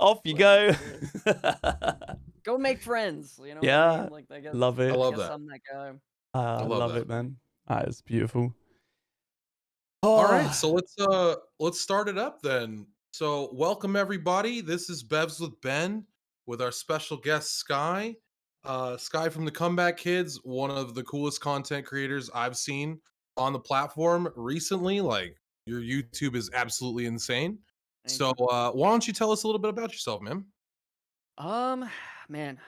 Off you go. Go make friends. You know what I Yeah, mean? Like, love I it. love that. I'm that guy. I I love love that. it, man. That is beautiful. All right, Oh, so let's start it up then. So welcome everybody. This is BEVS with Ben with our special guest Sky. Sky from the Comeback Kids, one of the coolest content creators I've seen on the platform recently. Like your YouTube is absolutely insane. Thank So you. why don't you tell us a little bit about yourself, man? Um, man,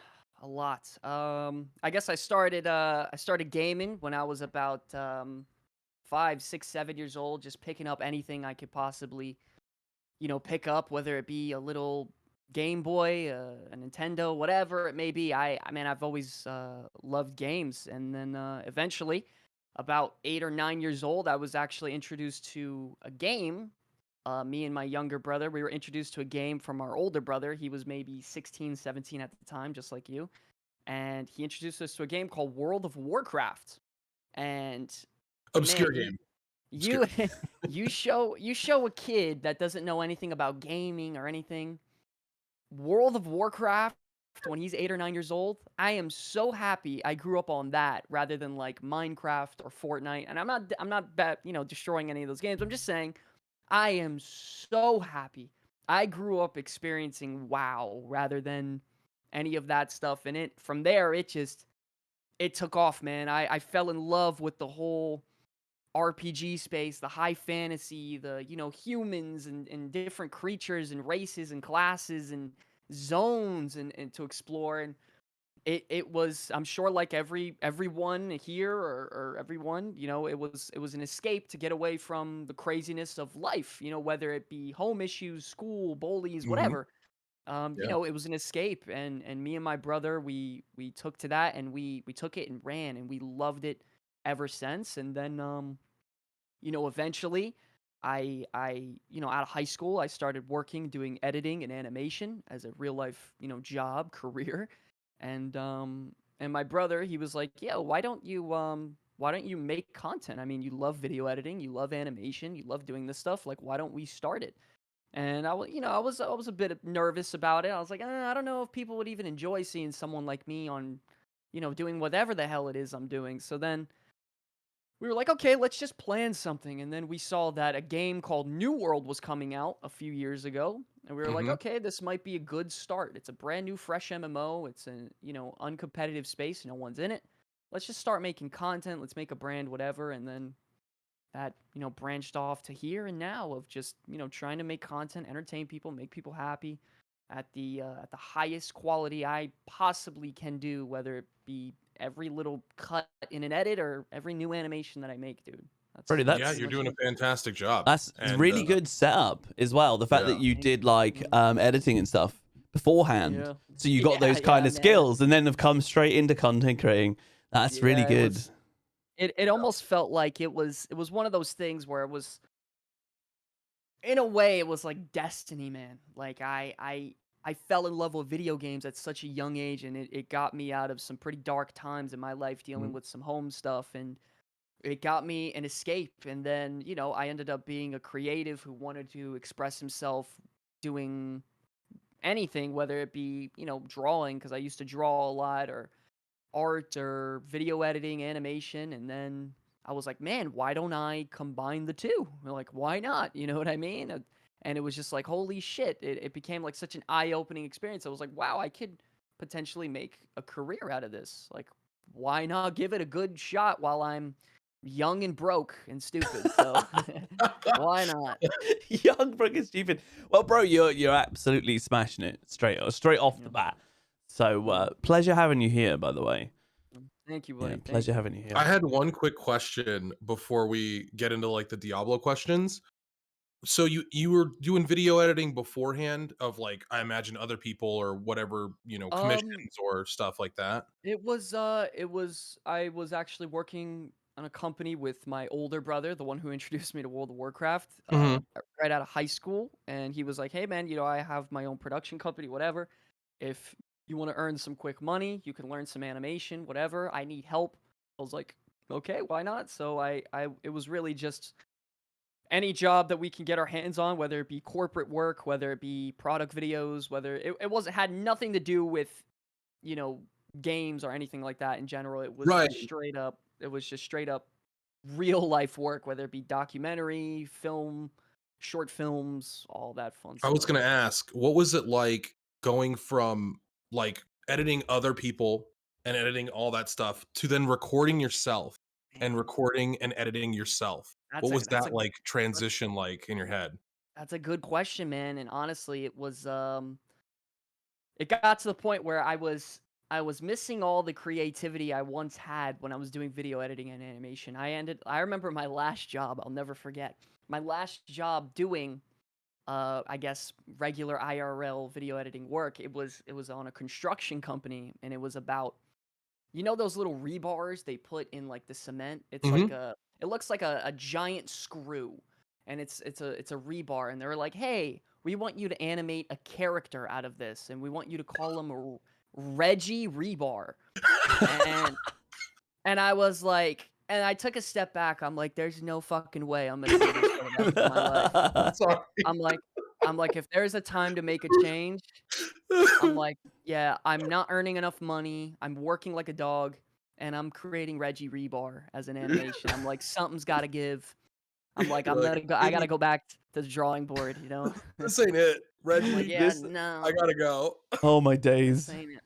a lot. I guess I started gaming when I was about 5, 6, 7 years old, just picking up anything I could possibly, pick up, whether it be a little Game Boy, a Nintendo, whatever it may be. I mean, I've always loved games, and then eventually, about 8 or 9 years old, I was actually introduced to a game. Me and my younger brother, we were introduced to a game from our older brother. He was maybe 16, 17 at the time, just like you. And he introduced us to a game called World of Warcraft. And Obscure man, you game. Obscure. you you show a kid that doesn't know anything about gaming or anything World of Warcraft when he's 8 or 9 years old. I am so happy I grew up on that rather than like Minecraft or Fortnite. And I'm not destroying any of those games. I'm just saying I am so happy I grew up experiencing WoW rather than any of that stuff. And from there it took off, man. I fell in love with the whole RPG space, the high fantasy, the humans and different creatures and races and classes and zones and to explore. And it was, I'm sure, like everyone here or everyone, it was an escape to get away from the craziness of life, whether it be home issues, school, bullies, Hmm. whatever. Yeah. It was an escape, and me and my brother, we took to that, and we took it and ran, and we loved it ever since. And then eventually out of high school, I started working doing editing and animation as a real life, job, career. And my brother, he was like, "Yeah, why don't you make content? I mean, you love video editing, you love animation, you love doing this stuff. Like, why don't we start it?" And I was a bit nervous about it. I was like, I don't know if people would even enjoy seeing someone like me on, doing whatever the hell it is I'm doing. So then we were like, okay, let's just plan something. And then we saw that a game called New World was coming out a few years ago. And we were like, Hmm. okay, this might be a good start. It's a brand new, fresh MMO. It's a, uncompetitive space. No one's in it. Let's just start making content. Let's make a brand, whatever. And then that, branched off to here and now of just, trying to make content, entertain people, make people happy at the highest quality I possibly can do, whether it be every little cut in an edit or every new animation that I make, dude. Brody, That's Yeah, pretty you're much doing a it. fantastic job. that's And really good setup as well. The fact that yeah. you Thank did you. like editing and stuff beforehand, Yeah. so you got Yeah, those kind yeah, of man. skills, and then have come straight into content creating. That's really Yeah, it good. was it almost felt like it was one of those things where it was, in a way, it was like destiny, man. Like I fell in love with video games at such a young age, and it got me out of some pretty dark times in my life dealing Mhm. with some home stuff, and it got me an escape. And then, I ended up being a creative who wanted to express himself doing anything, whether it be, drawing, because I used to draw a lot, or art, or video editing, animation. And then I was like, man, why don't I combine the two? Like, why not? You know what I mean? And it was just like, holy shit. It became like such an eye opening experience. I was like, wow, I could potentially make a career out of this. Like, why not give it a good shot while I'm young and broke and stupid? So why not? Young, broke, and stupid. Well, bro, you're absolutely smashing it straight off the Yeah. bat. So Yeah. pleasure having you here, by the way. Thank you, Yeah, buddy. Thank pleasure you. having you here. I had one quick question before we get into like the Diablo questions. So you were doing video editing beforehand of like I imagine other people or whatever, Um, commissions or stuff like that. I was actually working on a company with my older brother, the one who introduced me to World of Warcraft, Hmm. right out of high school. And he was like, "Hey, man, I have my own production company, whatever. If you want to earn some quick money, you can learn some animation, whatever. I need help." I was like, "Okay, why not?" So it was really just any job that we can get our hands on, whether it be corporate work, whether it be product videos, whether it had nothing to do with, you know, games or anything like that in general. It was Right. just straight up real life work, whether it be documentary, film, short films, all that fun I stuff. was gonna ask, what was it like going from like editing other people and editing all that stuff to then recording yourself and Man, recording and editing yourself? What was that's that like transition like in your head? a good question, man. And honestly, it got to the point where I was missing all the creativity I once had when I was doing video editing and animation. I remember my last job, I'll never forget. My last job doing I guess regular IRL video editing work. It was on a construction company, and it was about, you know, those little rebars they put in like the cement. It's like Mhm. it looks like a giant screw, and it's a rebar, and they're like, hey, we want you to animate a character out of this, and we want you to call him Reggie Rebar. And I was like, and I took a step back. I'm like, there's no fucking way I'm gonna do this for the rest of my life. Sorry. I'm like if there's a time to make a change, I'm like, yeah, I'm not earning enough money. I'm working like a dog, and I'm creating Reggie Rebar as an animation. I'm like, something's got to give. I'm like, You're like, I gotta go back to the drawing board, you know? this ain't it, I'm like, Reggie. yeah, This. I no, gotta go. Oh my this days. ain't it.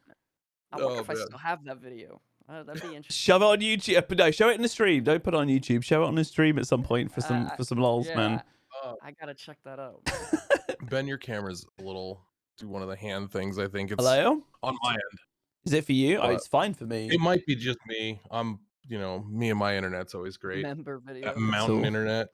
I wonder Oh if I man. still have that video. That'd be interesting. Shove it on YouTube. But no, show it in the stream. Don't put it on YouTube. Show it on the stream at some point for I, some lols, yeah, man. I gotta check that out. Ben, your camera's a little do one of the hand things. I think it's Hello? on my end. Is it for you? Oh, But it's fine for me. it might be just me. Me and my internet's always great. Member That video. mountain Cool. internet.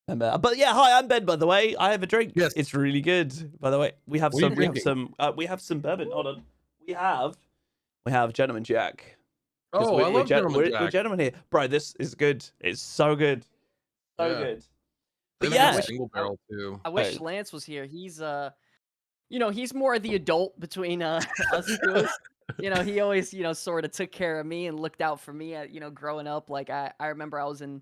But yeah, hi, I'm Ben. By the way, I have a drink. Yes. It's really good. By the way, we have What are you some. We have some bourbon. Hold on. We have Gentleman Jack. 'Cause Oh, I love Gentleman we're Jack. gentlemen here, bro. This is good. It's so good, so Yeah. good. They But make a yeah, single barrel too. I wish Oh. Lance was here. He's you know, he's more the adult between us two. You know, he always, you know, sort of took care of me and looked out for me at, you know, growing up. Like I remember I was in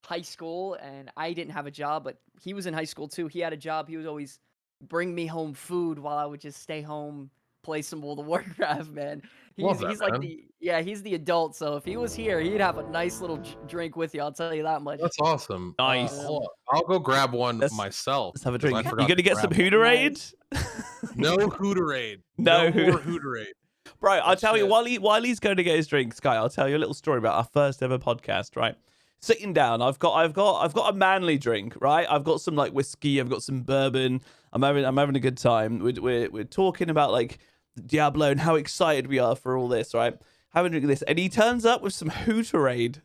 high school and I didn't have a job, but he was in high school too. He had a job. He would always bring me home food while I would just stay home, play some World of Warcraft, man. Love that, He's like man. he's the adult. So if he was here, he'd have a nice little drink with you. I'll tell you that much. That's awesome. Nice. Hold on. I'll go grab one Let's- myself. let's have a 'cause I drink. You forgot gonna to get some grab one. Hooterade? No Hooterade. No more Hooterade. Bro, I'll That's tell you, it. while he's going to get his drink, Sky, I'll tell you a little story about our first ever podcast, right? Sitting down, I've got a manly drink, right? I've got some like whiskey, I've got some bourbon. I'm having a good time. We're talking about like Diablo and how excited we are for all this, right? Having a drink of this, and he turns up with some Hooterade,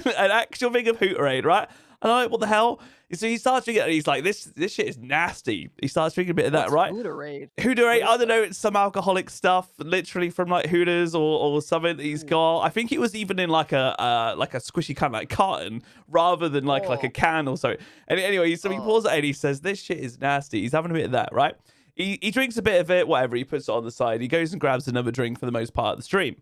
an actual thing of Hooterade, right? And I'm like, what the hell? So he starts drinking it, and he's like, this shit is nasty. He starts drinking a bit of that, What's right? Hooterade? Hooterade, What I is don't know, it's some alcoholic stuff, literally from like Hooters or something that he's got. I think it was even in like a squishy kind of like carton rather than like a Oh. can or so. And anyway, so he pours it and he says, this shit is nasty. He's having a bit of that, right? He drinks a bit of it, whatever, he puts it on the side. He goes and grabs another drink for the most part of the stream.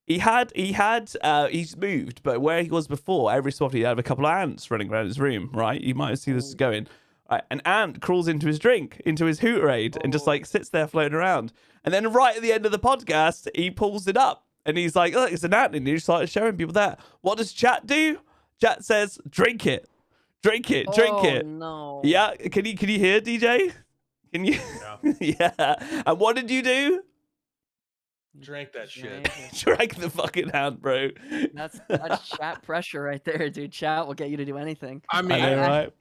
He's moved, but where he was before, every so often he'd have a couple of ants running around his room, right? You might see this going. Right, an ant crawls into his drink, into his Hooterade, and just like sits there floating around. And then right at the end of the podcast, he pulls it up and he's like, look, it's an ant. And he started showing people that. What does chat do? Chat says, drink it. Drink it. Drink it. No. Yeah. Can you hear, DJ? Can you? Yeah. Yeah. And what did you do? Drank that shit. Drank it. Drank the fucking ant, bro. That's chat pressure right there, dude. Chat will get you to do anything. I I mean, know, right?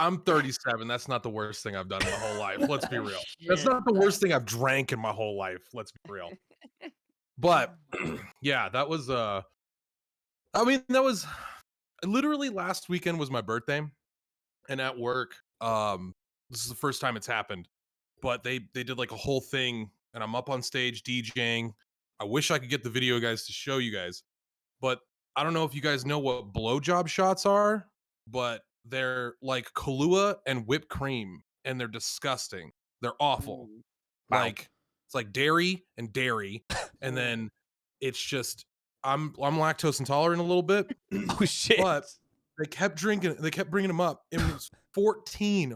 I'm 37. That's not the worst thing I've done in my whole life. Let's be Oh, real. That's shit. not the worst thing I've drank in my whole life. Let's be real. But yeah, that was that was literally last weekend was my birthday. And at work, this is the first time it's happened. But they did like a whole thing, and I'm up on stage DJing. I wish I could get the video guys to show you guys. But I don't know if you guys know what blowjob shots are, but they're like Kahlua and whipped cream, and they're disgusting. They're awful. Mm. Wow. Like it's like dairy, and then it's just I'm lactose intolerant a little bit. Oh shit. But they kept drinking. They kept bringing them up. It was 14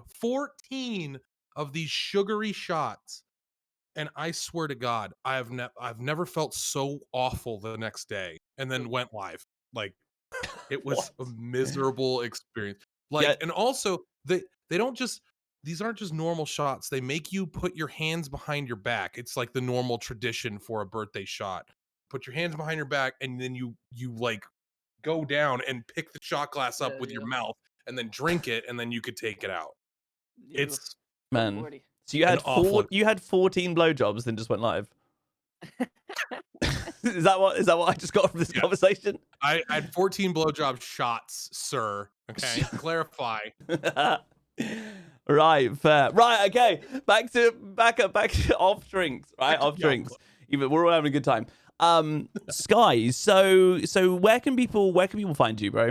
of these sugary shots. And I swear to God, I've never felt so awful the next day. And then went live. Like it was a What? miserable experience. Yeah. Like, and also they don't just these aren't just normal shots. They make you put your hands behind your back. It's like the normal tradition for a birthday shot. Put your hands behind your back, and then you like go down and pick the shot glass up Yeah, with your yeah. mouth, and then drink it, and then you could take it out. Ew. It's Oh, Man. lordy. So you an had awful. you had 14 blowjobs, then just went live. Is that what I just got from this Yeah. conversation? I had 14 blowjob shots, sir. Okay, clarify. Right, fair. Right, okay. Back to off drinks, right? Back to Off Diablo. drinks. Even we're all having a good time. Sky, so where can people find you, bro?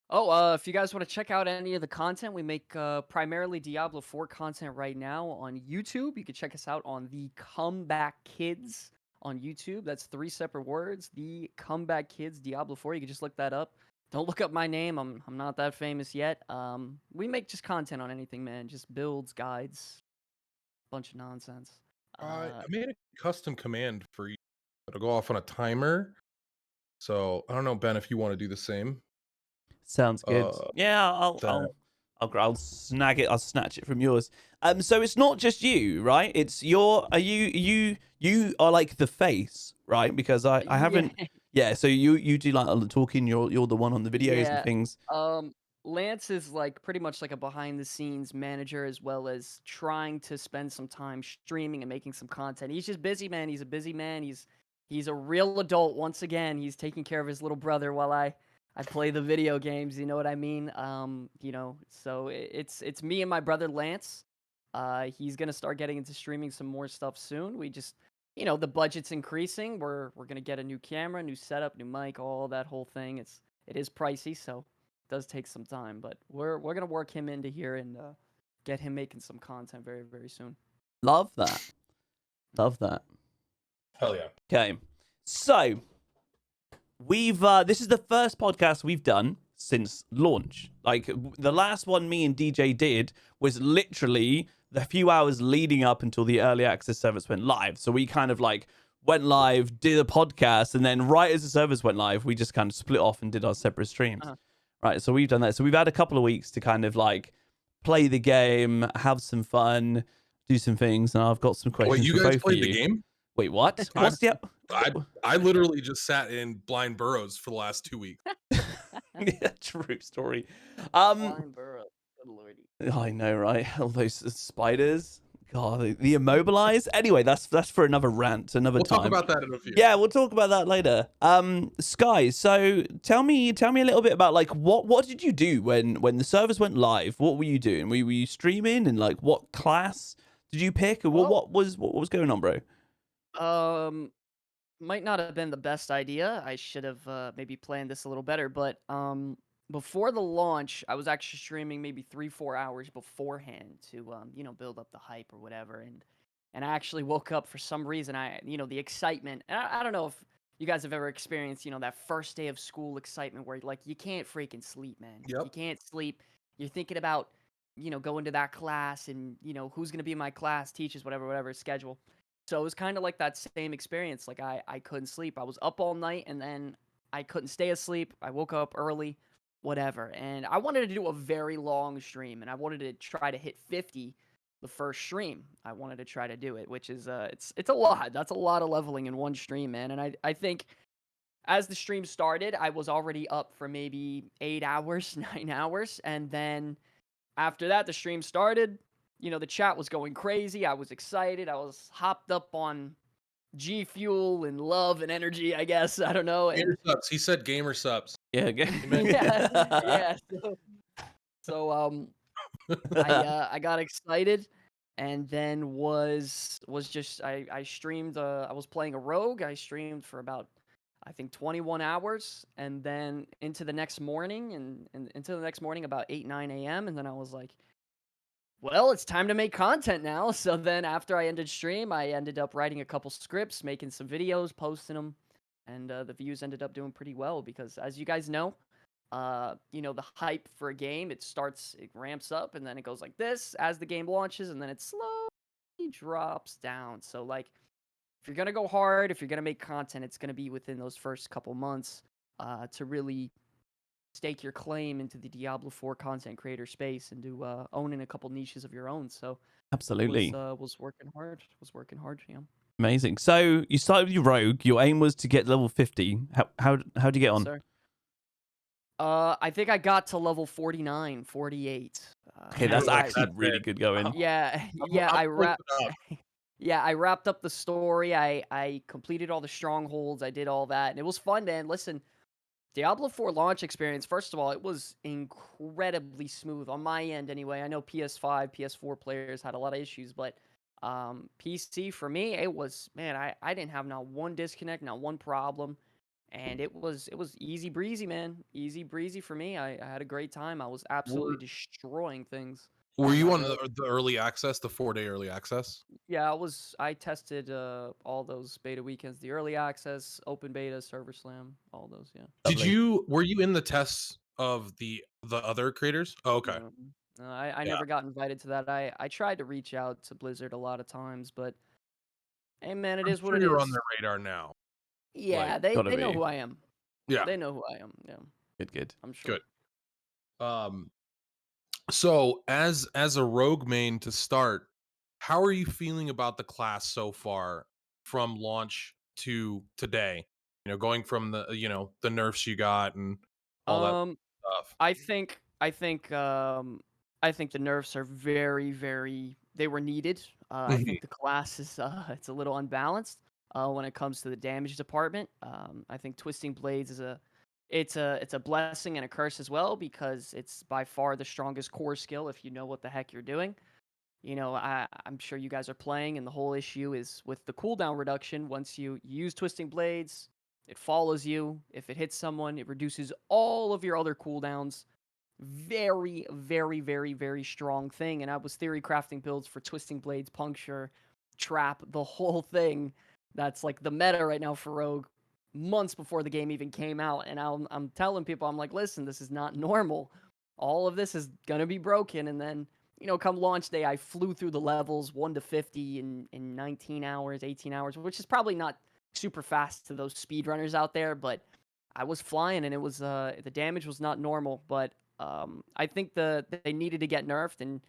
Oh, if you guys want to check out any of the content, we make primarily Diablo 4 content right now on YouTube. You can check us out on the Comeback Kids on YouTube. That's 3 separate words. The Comeback Kids Diablo 4. You can just look that up. Don't look up my name. I'm not that famous yet. We make just content on anything, man. Just builds, guides, bunch of nonsense. I made a custom command for you. It'll go off on a timer. So I don't know, Ben, if you want to do the same. Sounds good. Yeah, that- I'll snag it. I'll snatch it from yours. So it's not just you, right? It's you are like the face, right? Because I haven't. Yeah. So you do like all the talking. You're the one on the videos and Yeah. things. Lance is like pretty much like a behind the scenes manager as well as trying to spend some time streaming and making some content. He's just busy, man. He's a busy man. He's a real adult once again. He's taking care of his little brother while I play the video games, you know what I mean? So it's me and my brother Lance. He's going to start getting into streaming some more stuff soon. We just the budget's increasing. We're going to get a new camera, new setup, new mic, all that whole thing. It is pricey, so does take some time, but we're gonna work him into here and get him making some content very, very soon. Love that. Love that. Hell yeah. Okay. So we've this is the first podcast we've done since launch. Like the last one me and DJ did was literally the few hours leading up until the early access service went live. So we kind of like went live, did a podcast, and then right as the service went live, we just kind of split off and did our separate streams. Right, so we've done that. So we've had a couple of weeks to kind of like play the game, have some fun, do some things, and I've got some questions. Wait, you for guys both played of the you. game? Wait, what? What's the? I literally just sat in blind burrows for the last 2 weeks. Yeah, true story. Blind burrow. Good lordy. I know, right? All those spiders. God, the immobilized. Anyway, that's for another rant, another We'll time. talk about that in a few. Yeah, we'll talk about that later. Sky, so tell me a little bit about like what did you do when the servers went live? What were you doing? Were you streaming, and like what class did you pick? Or what was going on, bro? Might not have been the best idea. I should have maybe planned this a little better, but before the launch, I was actually streaming maybe 3-4 hours beforehand to build up the hype or whatever, and I actually woke up for some reason. The excitement. And I don't know if you guys have ever experienced that first day of school excitement where like you can't freaking sleep, man. Yep. You can't sleep. You're thinking about going to that class and who's gonna be in my class, teachers, whatever schedule. So it was kind of like that same experience. Like I couldn't sleep. I was up all night and then I couldn't stay asleep. I woke up early, whatever. And I wanted to do a very long stream and I wanted to try to hit 50 the first stream. I wanted to try to do it, which is it's a lot. That's a lot of leveling in one stream, man. And I think as the stream started, I was already up for maybe 8 hours, 9 hours, and then after that the stream started. The chat was going crazy. I was excited. I was hopped up on G Fuel and love and energy, I guess. I don't know. And Gamer subs. He said gamer subs. Yeah, yeah. So I got excited and then was just I streamed I was playing a rogue. I streamed for about I think 21 hours and then into the next morning and into the next morning about 8-9 a.m. and then I was like, well, it's time to make content now. So then after I ended stream, I ended up writing a couple scripts, making some videos, posting them, and the views ended up doing pretty well because as you guys know, the hype for a game. It ramps up, and then it goes like this as the game launches, and then it slowly drops down. So like, if you're gonna go hard, if you're gonna make content, it's gonna be within those first couple months to really stake your claim into the Diablo 4 content creator space and to own in a couple niches of your own. So Absolutely. was working hard. Was working hard. Yeah. Amazing. So you started with your rogue. Your aim was to get level 50. How'd you get on? Sir. I think I got to level 49, 48. Okay, that's Dude, actually that's really it. good going. Yeah, I'm, yeah. I'm I close wrapped. enough. Yeah, I wrapped up the story. I completed all the strongholds. I did all that, and it was fun, man. Listen, Diablo 4 launch experience. First of all, it was incredibly smooth on my end. Anyway, I know PS5, PS4 players had a lot of issues, but PC for me, it was man. I didn't have not one disconnect, not one problem. And it was easy breezy, man. Easy breezy for me. I had a great time. I was absolutely Were, destroying things were on you that on road. the early access, the 4-day early access? Yeah, I tested all those beta weekends, the early access, open beta, server slam, all those, yeah. Lovely. Were you in the tests of the other creators? Oh, okay. No, no, I Yeah. never got invited to that. I tried to reach out to Blizzard a lot of times, but hey man, it I'm is what sure it you're on their is. radar now. Like, Yeah, they Gotta they know be. who I am. yeah, They know who I am. Yeah, Good. I'm sure. good. Um, so as a rogue main to start, how are you feeling about the class so far from launch to today? Going from the nerfs you got and all that Um, stuff. I think the nerfs are very, very. They were needed. I Mhm. think the class is it's a little unbalanced when it comes to the damage department. I think twisting blades it's a blessing and a curse as well because it's by far the strongest core skill if you know what the heck you're doing. I'm sure you guys are playing, and the whole issue is with the cooldown reduction. Once you use Twisting Blades, it follows you. If it hits someone, it reduces all of your other cooldowns. Very, very, very, very strong thing. And I was theory crafting builds for Twisting Blades, Puncture, Trap, the whole thing. That's like the meta right now for Rogue months before the game even came out. And I'm telling people, I'm like, listen, this is not normal. All of this is going to be broken. And then come launch day, I flew through the levels 1 to 50 in 19 hours, 18 hours, which is probably not super fast to those speedrunners out there, but I was flying and it was the damage was not normal, but I think they needed to get nerfed, and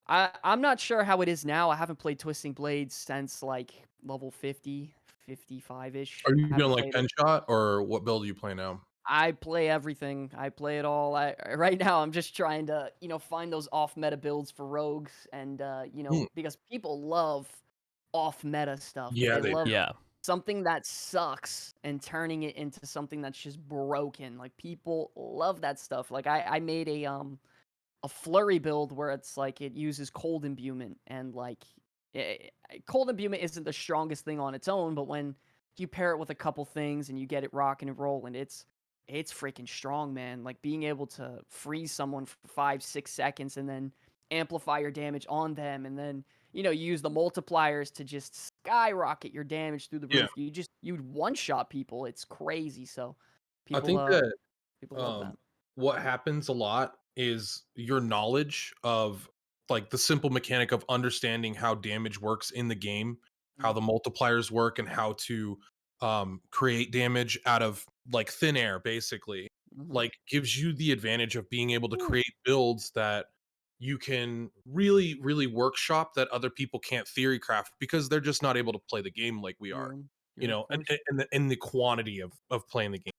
I'm not sure how it is now. I haven't played Twisting Blades since like level 50, 55-ish. Are I you doing haven't like played it. pen shot or what build do you play now? I play everything. I play it all. Right now I'm just trying to, find those off meta builds for rogues and Hmm. because people love off meta stuff. Yeah, They they love do. Yeah. something that sucks and turning it into something that's just broken. Like people love that stuff. Like I made a flurry build where it's like it uses cold imbuement and like cold imbuement isn't the strongest thing on its own, but when you pair it with a couple things and you get it rocking and rolling, it's freaking strong, man. Like being able to freeze someone for 5-6 seconds and then amplify your damage on them, and then you use the multipliers to just skyrocket your damage through the Yeah. roof. You'd one shot people. It's crazy. So I people think that people love that. um what happens a lot is your knowledge of like the simple mechanic of understanding how damage works in the game, how the multipliers work and how to create damage out of like thin air basically, Mm-hmm. like gives you the advantage of being able to Mm-hmm. create builds that you can really really workshop that other people can't theory craft because they're just not able to play the game like we are, Yeah, yeah, of and, course. and the quantity of playing the game.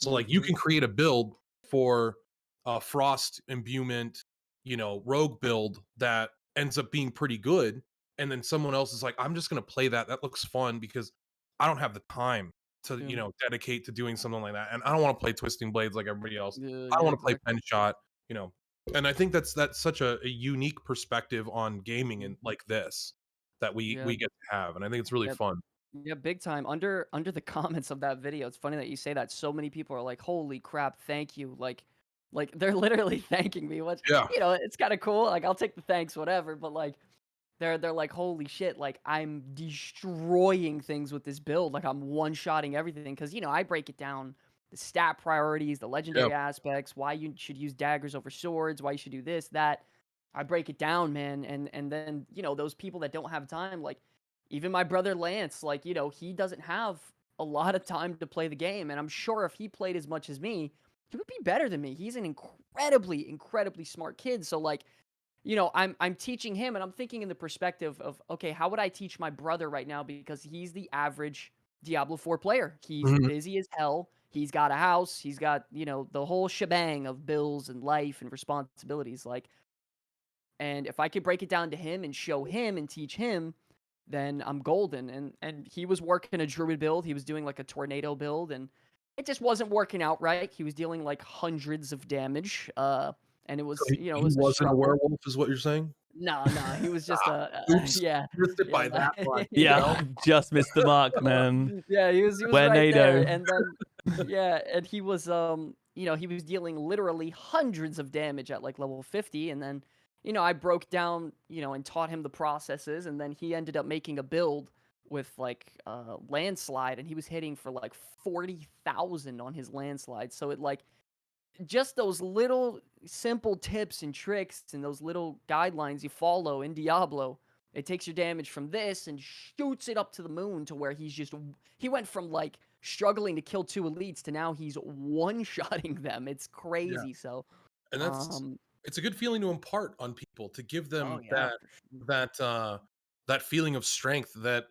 So like you Mhm. can create a build for a frost imbuement, rogue build that ends up being pretty good. And then someone else is like, I'm just gonna play that. That looks fun because I don't have the time to, Yeah. dedicate to doing something like that. And I don't want to play twisting blades like everybody else. Yeah, I don't yeah, want to play exactly. pen shot, you know. And I think that's such a unique perspective on gaming Mhm. and like this that we Yeah, we get to have. And I think it's really yeah, fun. yeah, big time. Under the comments of that video, it's funny that you say that. So many people are like, "Holy crap, thank you!" Like they're literally thanking me. Which Yeah. it's kind of cool. Like I'll take the thanks, whatever. But like they're like, "Holy shit!" Like I'm destroying things with this build. Like I'm one shotting everything because I break it down the stat priorities, the legendary Yep. aspects, why you should use daggers over swords, why you should do this, that. I break it down, man, and then, those people that don't have time, like even my brother Lance, like, he doesn't have a lot of time to play the game, and I'm sure if he played as much as me, he would be better than me. He's an incredibly, incredibly smart kid. So like, I'm teaching him, and I'm thinking in the perspective of, okay, how would I teach my brother right now? Because he's the average Diablo 4 player. He's Mhm. busy as hell. He's got a house. He's got, the whole shebang of bills and life and responsibilities. Like, and if I could break it down to him and show him and teach him, then I'm golden. And he was working a druid build. He was doing like a tornado build, and it just wasn't working out right. He was dealing like hundreds of damage. And it was, So it he was a wasn't a struggle. werewolf, is what you're saying? No, he was just Oops. yeah, Missed it by yeah, that much. Yeah, just missed the mark, man. yeah. He was Where right there, NATO? and then yeah, and he was he was dealing literally hundreds of damage at like level 50, and then I broke down and taught him the processes, and then he ended up making a build with like landslide, and he was hitting for like 40,000 on his landslide. So it like just those little simple tips and tricks and those little guidelines you follow in Diablo, it takes your damage from this and shoots it up to the moon to where he went from like struggling to kill 2 elites to now he's one-shotting them. It's Yeah. crazy. So, And um, it's a good feeling to impart on people, to give oh them yeah, for sure. that feeling of strength that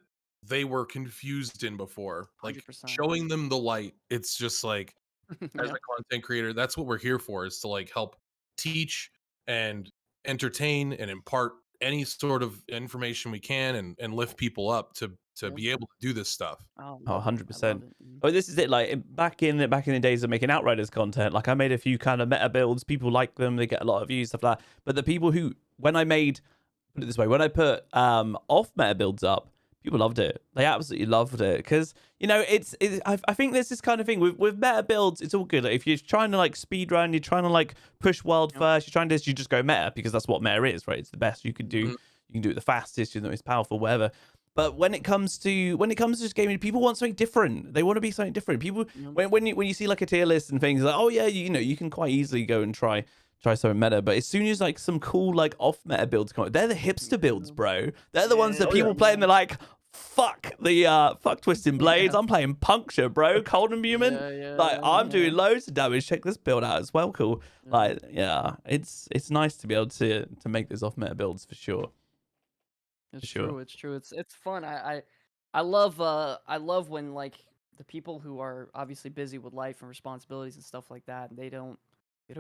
they were confused in before. Like 100%. showing them the light. It's just like, as Yeah. a content creator, that's what we're here for, is to like help teach and entertain and impart any sort of information we can, and lift people up to Yeah. be able to do this stuff. Oh, Oh, I love 100%. it. Oh, this is it. Like back in the days of making Outriders content, like I made a few kind of meta builds. People like them. They get a lot of views, stuff like that. But the people who, when I made, put it this way, when I put off meta builds up, people loved it. They absolutely loved it because I think there's this kind of thing with meta builds. It's all good. Like, if you're trying to like speed run, you're trying to like push world Yep. first, you're trying to you just go meta because that's what meta is, right? It's the best you can do. Mhm. You can do it the fastest. You're the most powerful, whatever. But when it comes to just gaming, people want something different. They want to be something different. People Yep. when you see like a tier list and things like, oh yeah, you can quite easily go and try something meta. But as soon as like some cool like off meta builds come out, they're the hipster builds, bro. They're the ones that Yeah, people play and yeah. they're like, fuck twisting blades. I'm playing puncture, bro. Cold imbuement. Yeah, Like I'm yeah. doing loads of damage. Check this build out as well. Cool. Yeah. Like yeah, it's nice to be able to make those off meta builds for sure. It's Sure. true. It's true. It's fun. I love when like the people who are obviously busy with life and responsibilities and stuff like that, and they don't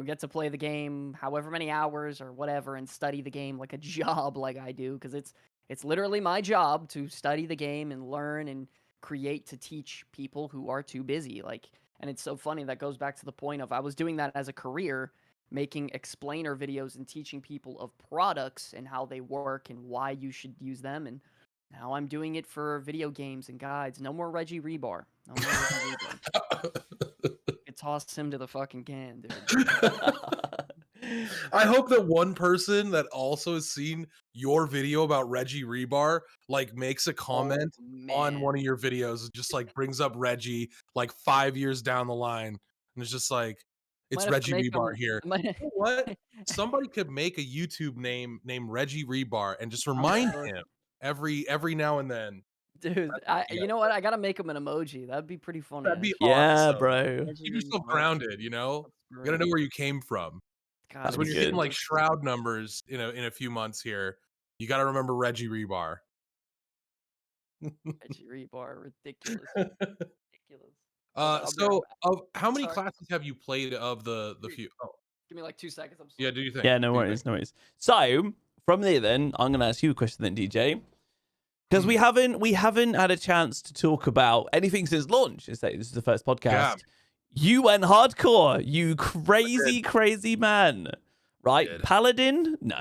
get to play the game however many hours or whatever and study the game like a job like I do, because it's literally my job to study the game and learn and create to teach people who are too busy. Like, and it's so funny that goes back to the point of I was doing that as a career, making explainer videos and teaching people of products and how they work and why you should use them. And now I'm doing it for video games and guides. No more Reggie Rebar. No more Reggie Rebar. You toss him to the fucking can, dude. I hope that one person that also has seen your video about Reggie Rebar like makes a Oh comment on one man. of your videos, just like brings up Reggie like 5 years down the line, and it's just like, I it's might have to Reggie make Rebar him. here. I might, You know what? Somebody could make a YouTube name named Reggie Rebar and just I'm remind sure, him every now and then. dude. Yeah, You know what? I gotta make him an emoji. That'd be pretty funny, that'd be actually. Yeah, awesome. bro. Reggie Keep yourself Rebar. grounded, you know? That's You gotta know great. where you came from. God, Because That'd when be you're hitting good. like shroud numbers in a few months here, you got to remember Reggie Rebar. Reggie Rebar, ridiculous, ridiculous. Hold on, I'll grab. So of how many Sorry, classes have you played of the Dude, few? Oh, give me like 2 seconds. I'm yeah. sorry. Do you think? Yeah, no Do you think? worries, no worries. So from there, then I'm gonna ask you a question, then DJ, because we Hmm. haven't had a chance to talk about anything since launch. This is the first podcast. Yeah, You went hardcore, you did. crazy man, right? Did. Paladin? No,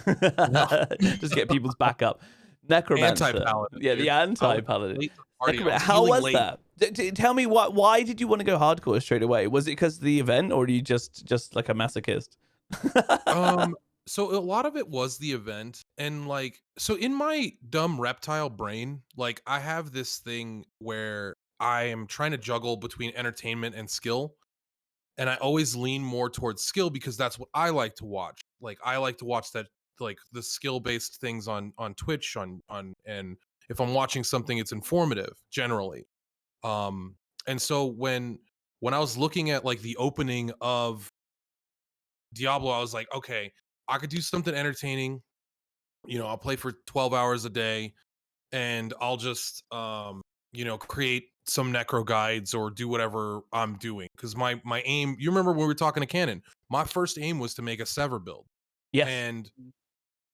No. just get people's back up. Necromancer, Anti-paladin, yeah, dude. the I was anti-paladin. late to the party. I was How healing was late. that? Tell me why did you want to go hardcore straight away? Was it because of the event, or are you just like a masochist? So a lot of it was the event, and like, so in my dumb reptile brain, like I have this thing where I am trying to juggle between entertainment and skill, and I always lean more towards skill because that's what I like to watch. Like I like to watch that, like the skill based things on Twitch, and if I'm watching something, it's informative generally. Um, and so when I was looking at like the opening of Diablo, I was like, okay, I could do something entertaining. I'll play for 12 hours a day, and I'll just create some necro guides or do whatever I'm doing, because my aim, you remember when we were talking to Canon, my first aim was to make a sever build. Yes. And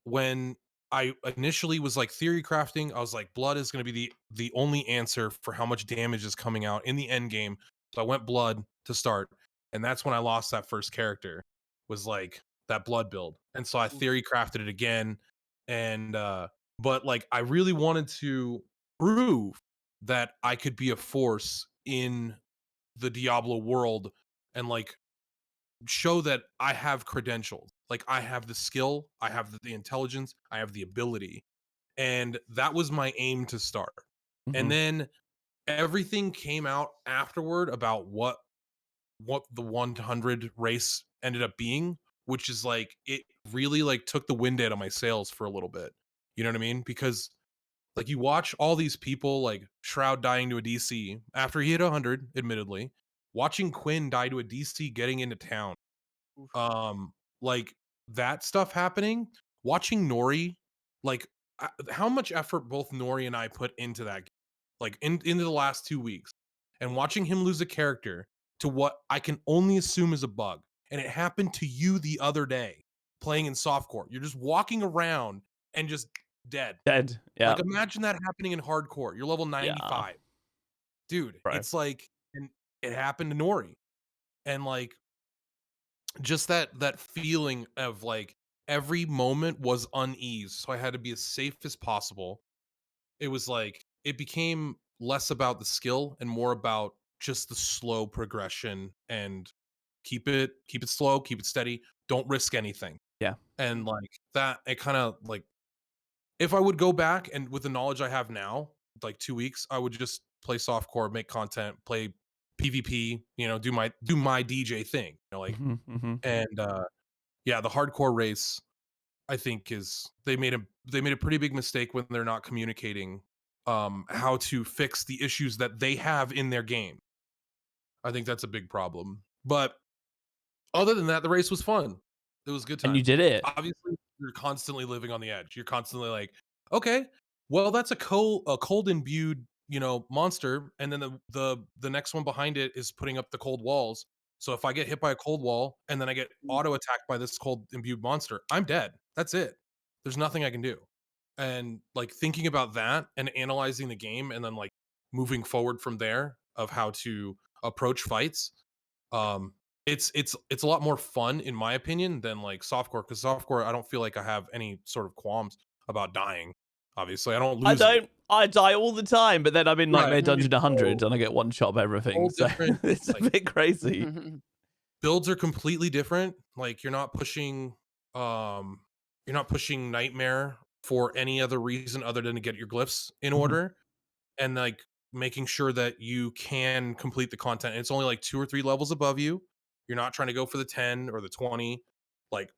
when I initially was like theory crafting, I was like, blood is going to be the only answer for how much damage is coming out in the end game. So I went blood to start, and that's when I lost that first character, was like that blood build. And so I theory crafted it again, and but like I really wanted to prove that I could be a force in the Diablo world, and like show that I have credentials. Like I have the skill, I have the intelligence, I have the ability. And that was my aim to start. And Mhm. then everything came out afterward about what the 100 race ended up being, which is like it really like took the wind out of my sails for a little bit. You know what I mean? Because like you watch all these people, like Shroud dying to a DC after he hit 100, admittedly, watching Quinn die to a DC getting into town, Oof. um like that stuff happening, watching Nori, like how much effort both Nori and I put into that game, like into the last 2 weeks, and watching him lose a character to what I can only assume is a bug. And it happened to you the other day playing in softcore. You're just walking around and just dead. Dead. Yeah. Like imagine that happening in hardcore. You're level Yeah. 95. Dude, Bro. it's like, and it happened to Nori. And like just that feeling of like every moment was unease, so I had to be as safe as possible. It was like it became less about the skill and more about just the slow progression, and keep it slow, keep it steady, don't risk anything. Yeah. And like that, it kind of like, if I would go back and with the knowledge I have now, like 2 weeks, I would just play softcore, make content, play PvP, do my DJ thing, Mhm. Mhm. and yeah, the hardcore race, I think, is they made a pretty big mistake when they're not communicating how to fix the issues that they have in their game. I think that's a big problem. But other than that, the race was fun. It was a good And you time. did it. Obviously, you're constantly living on the edge. You're constantly like, okay, well, that's a cold imbued, monster, and then the next one behind it is putting up the cold walls. So if I get hit by a cold wall and then I get auto attacked by this cold imbued monster, I'm dead. That's it. There's nothing I can do. And like thinking about that and analyzing the game, and then like moving forward from there of how to approach fights, um it's a lot more fun in my opinion than like softcore, because softcore I don't feel like I have any sort of qualms about dying. Obviously I don't I lose any. don't. I die all the time, but then I'm in Right. Nightmare Mhm. Dungeon 100 So and I get one shot of everything. whole So different, it's a like, bit crazy. builds are completely different. Like um you're not pushing nightmare for any other reason other than to get your glyphs in Mhm. order, and like making sure that you can complete the content. It's only like 2 or 3 levels above you. You're not trying to go for the 10 or the 20. Like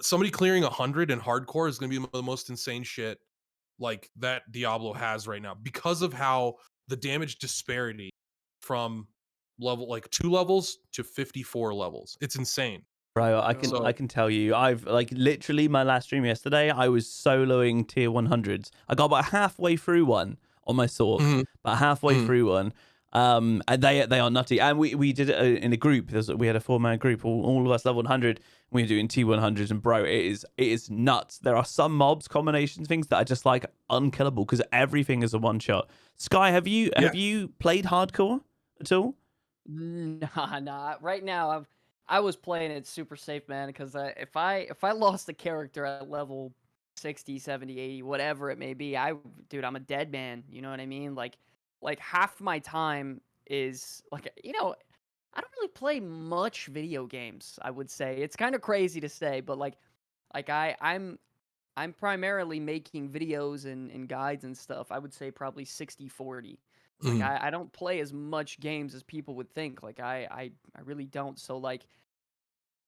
somebody clearing 100 in hardcore is going to be the most insane shit like that Diablo has right now, because of how the damage disparity from level like 2 levels to 54 levels. It's insane. Bro, I can Yo. I So, can tell you, I've like literally my last stream yesterday, I was soloing tier 100s. I got about halfway through one on my sword, mhm, about halfway mhm. through one. And they are nutty. And we did it in a group. We had a 4-man group, all of us level 100. We were doing T100s, and bro, it is nuts. There are some mobs combinations things that are just like unkillable because everything is a one shot. Sky, have you Yeah. have you played hardcore at all? Nah, nah. Right now, I was playing it super safe, man. Because if I lost a character at level 60, 70, 80, whatever it may be, dude, I'm a dead man. You know what I mean? Like half my time is like I don't really play much video games. I would say it's kind of crazy to say, but like I'm primarily making videos and guides and stuff. I would say probably 60-40. Like Mm. I don't play as much games as people would think. Like I really don't. So like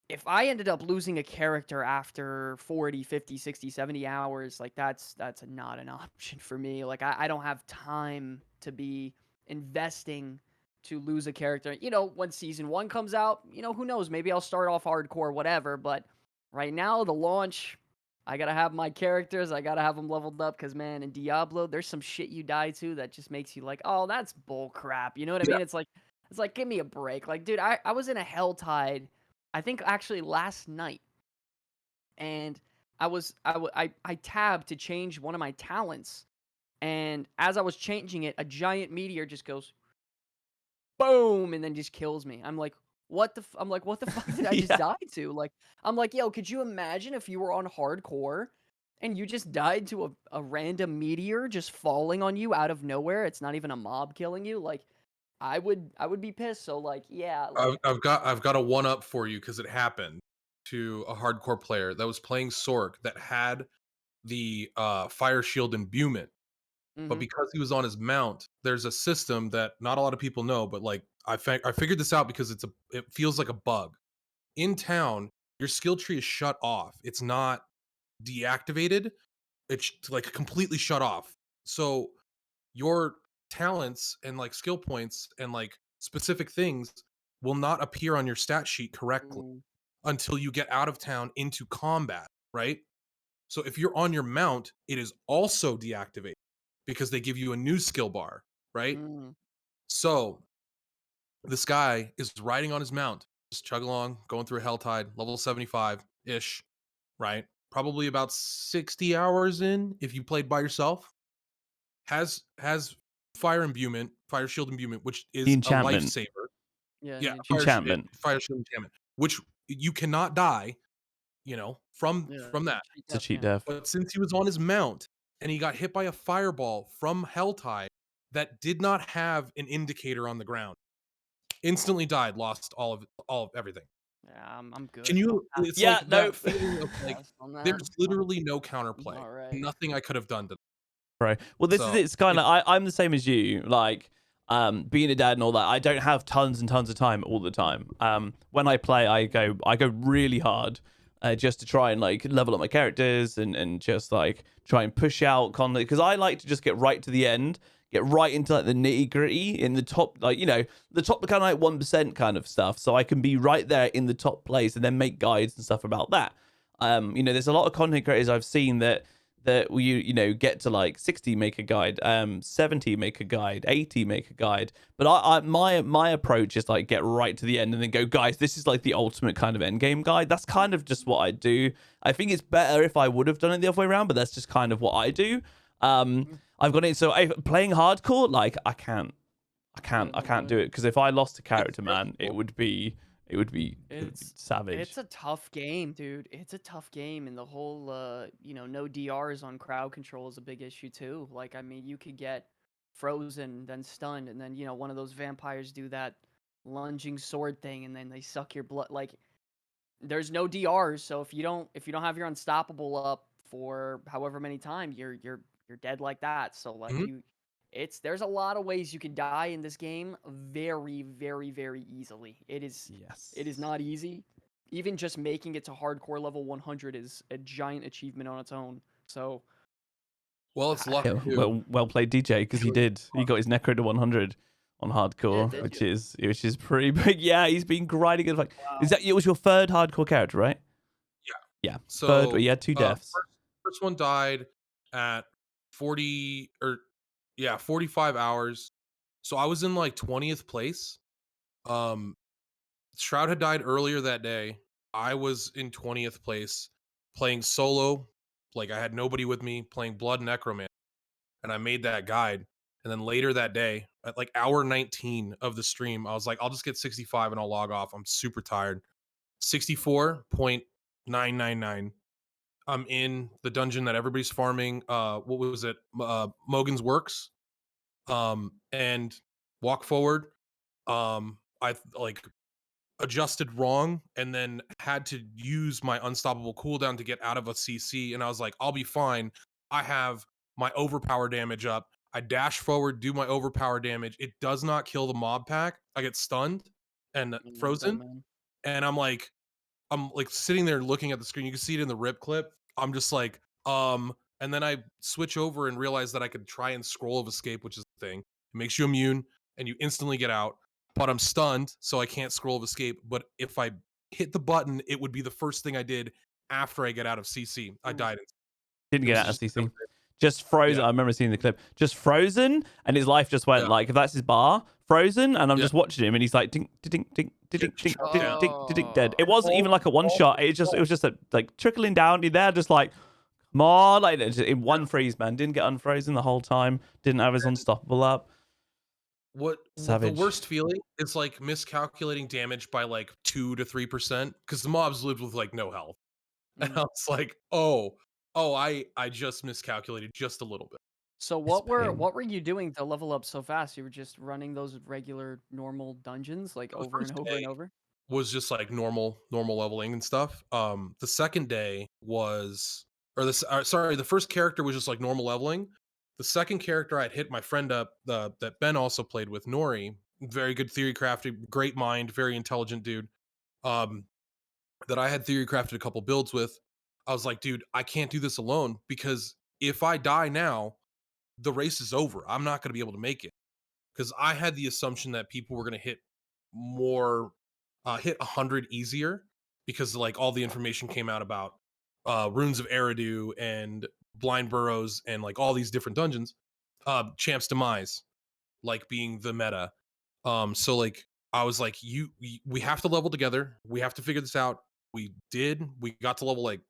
if I ended up losing a character after 40, 50, 60, 70 hours, like that's not an option for me. Like I don't have time to be investing to lose a character. You know, when season 1 comes out, you know, who knows? Maybe I'll start off hardcore, whatever. But right now, the launch, I gotta have my characters. I gotta have them leveled up because, man, in Diablo, there's some shit you die to that just makes you like, oh, that's bull crap. You know what I Yeah. mean? It's like, give me a break. Like, dude, I was in a helltide, I think actually last night, and I tabbed to change one of my talents, and as I was changing it, a giant meteor just goes boom, and then just kills me. I'm like, what the? I'm like, what the fuck did I just Yeah. die to? Like, I'm like, yo, could you imagine if you were on hardcore and you just died to a random meteor just falling on you out of nowhere? It's not even a mob killing you. Like, I would be pissed. So like, yeah, like, I've got a one up for you because it happened to a hardcore player that was playing Sork that had the fire shield imbuement, but mm-hmm, because he was on his mount, there's a system that not a lot of people know, but like I figured this out because it feels like a bug. In town, your skill tree is shut off. It's not deactivated. It's like completely shut off. So your talents and like skill points and like specific things will not appear on your stat sheet correctly mm, until you get out of town into combat, right? So if you're on your mount, it is also deactivated because they give you a new skill bar, right? mm, So this guy is riding on his mount, just chug along, going through a helltide, level 75 ish, right? Probably about 60 hours in if you played by yourself. Has fire imbuement, fire shield imbuement, which The is a enchantment. lifesaver. yeah, Yeah, the enchantment, Enchantment. fire shield enchantment, which you cannot die, you know, yeah, from that. cheat It's a death, cheat yeah. death. But since he was on his mount and he got hit by a fireball from Helltide that did not have an indicator on the ground, instantly died, lost all of everything. Yeah, I'm Can good. you it's Yeah, like no. that feeling of like Pass on that. there's literally no counterplay. All right. Nothing I could have done to them. Right. Well, this is So it's kind it, of I'm the same as you. Like, being a dad and all that. I don't have tons and tons of time all the time. When I play, I go really hard, just to try and like level up my characters and just like try and push out content because I like to just get right to the end, get right into like the nitty gritty in the top, like the top kind of like 1% kind of stuff, so I can be right there in the top place and then make guides and stuff about that. There's a lot of content creators I've seen that get to like 60 make a guide, 70 make a guide, 80 make a guide, but my approach is like get right to the end and then go, guys, this is like the ultimate kind of end game guide. That's kind of just what I do. I think it's better if I would have done it the other way around, but that's just kind of what I do. I've got it, so playing hardcore, like I can't do it because if I lost a it's character, man, stressful. it would be savage. It's a tough game, dude. It's a tough game, and the whole no DRs on crowd control is a big issue too. Like, I mean, you could get frozen, then stunned, and then one of those vampires do that lunging sword thing, and then they suck your blood. Like, there's no DRs, so if you don't have your unstoppable up for however many times, you're dead like that. So like Mhm. there's a lot of ways you can die in this game very, very, very easily. It is Yes. not easy. Even just making it to hardcore level 100 is a giant achievement on its own. So Well, it's luck Yeah, too. well played, DJ, because he Usually did. He got his necro to 100 on yeah, hardcore, did you? which is pretty big. Yeah, he's been grinding it. Like, Wow. it was your third hardcore character, right? Yeah. Yeah, third. But So you had two deaths. first one died at 45 hours. So I was in like 20th place. Um Shroud had died earlier that day. I was in 20th place playing solo. Like I had nobody with me playing Blood Necromancer, and I made that guide. And then later that day, at like hour 19 of the stream, I was like, I'll just get 65 and I'll log off. I'm super tired. 64.999. I'm in the dungeon that everybody's farming. What was it? Mogan's Works. And walk forward. I like adjusted wrong and then had to use my unstoppable cooldown to get out of a CC. And I was like, I'll be fine. I have my overpower damage up. I dash forward, do my overpower damage. It does not kill the mob pack. I get stunned and frozen, Man. and I'm like sitting there looking at the screen. You can see it in the rip clip. I'm just like, and then I switch over and realize that I could try and scroll of escape, which is the thing. It makes you immune and you instantly get out. But I'm stunned, so I can't scroll of escape. But if I hit the button, it would be the first thing I did after I get out of CC. I died. Didn't It get was out of just CC. Just frozen. Yeah. I remember seeing the clip. Just frozen, and his life just went Yeah. like, if that's his bar, frozen, and I'm Yeah. just watching him, and he's like, ding, ding, ding, ding, ding, ding, Yeah. ding, ding, ding, dead. It wasn't even like a one shot. It was just a, like trickling down. You're there, just like, come on, like just in one freeze, man. Didn't get unfrozen the whole time. Didn't have his unstoppable up. What the Savage. worst feeling is like miscalculating damage by like 2 to 3% because the mobs lived with like no health. And I was like, I just miscalculated just a little bit. So It's pain. what were you doing to level up so fast? You were just running those regular normal dungeons like The over and first over day and over? was just like normal leveling and stuff. The second day was, sorry, the first character was just like normal leveling. The second character I'd hit my friend up, that Ben also played with, Nori, very good theory crafting, great mind, very intelligent dude. That I had theory crafted a couple builds with. I was like, dude, I can't do this alone because if I die now, the race is over. I'm not going to be able to make it because I had the assumption that people were going to hit more, hit 100 easier because like all the information came out about runes of Eridu and blind burrows and like all these different dungeons. Champ's demise, like being the meta. So like I was like, we have to level together. We have to figure this out. We did. We got to level like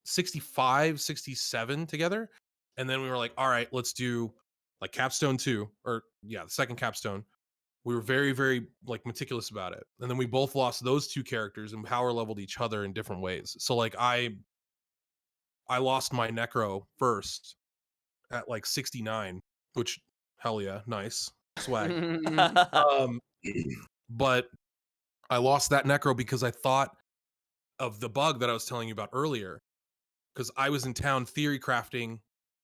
65, 67 together. And then we were like, all right, let's do like capstone 2, or yeah, the second capstone. We were very, very like meticulous about it. And then we both lost those two characters and power leveled each other in different ways. So like I lost my necro first at like 69, which hell yeah, nice. Swag. Um but I lost that necro because I thought of the bug that I was telling you about earlier. Because I was in town theory crafting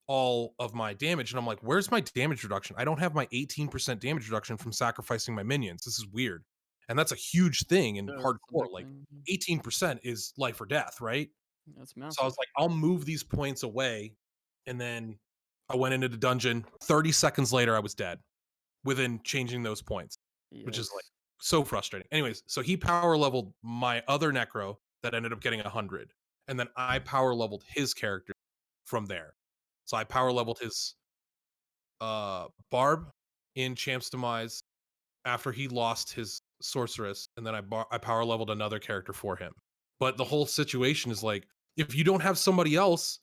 all of my damage, and I'm like, where's my damage reduction? I don't have my 18% damage reduction from sacrificing my minions. This is weird. And that's a huge thing in Yeah, that's a hardcore. big Like thing. 18% is life or death, right? That's So I was massive. like, I'll move these points away. And then I went into the dungeon. 30 seconds later, I was dead within changing those points, which is like Yikes. so frustrating. Anyways, so he power leveled my other necro that ended up getting 100, and then I power leveled his character from there. So I power leveled his Barb in Champ's Demise after he lost his sorceress, and then I power leveled another character for him. But the whole situation is like, if you don't have somebody else,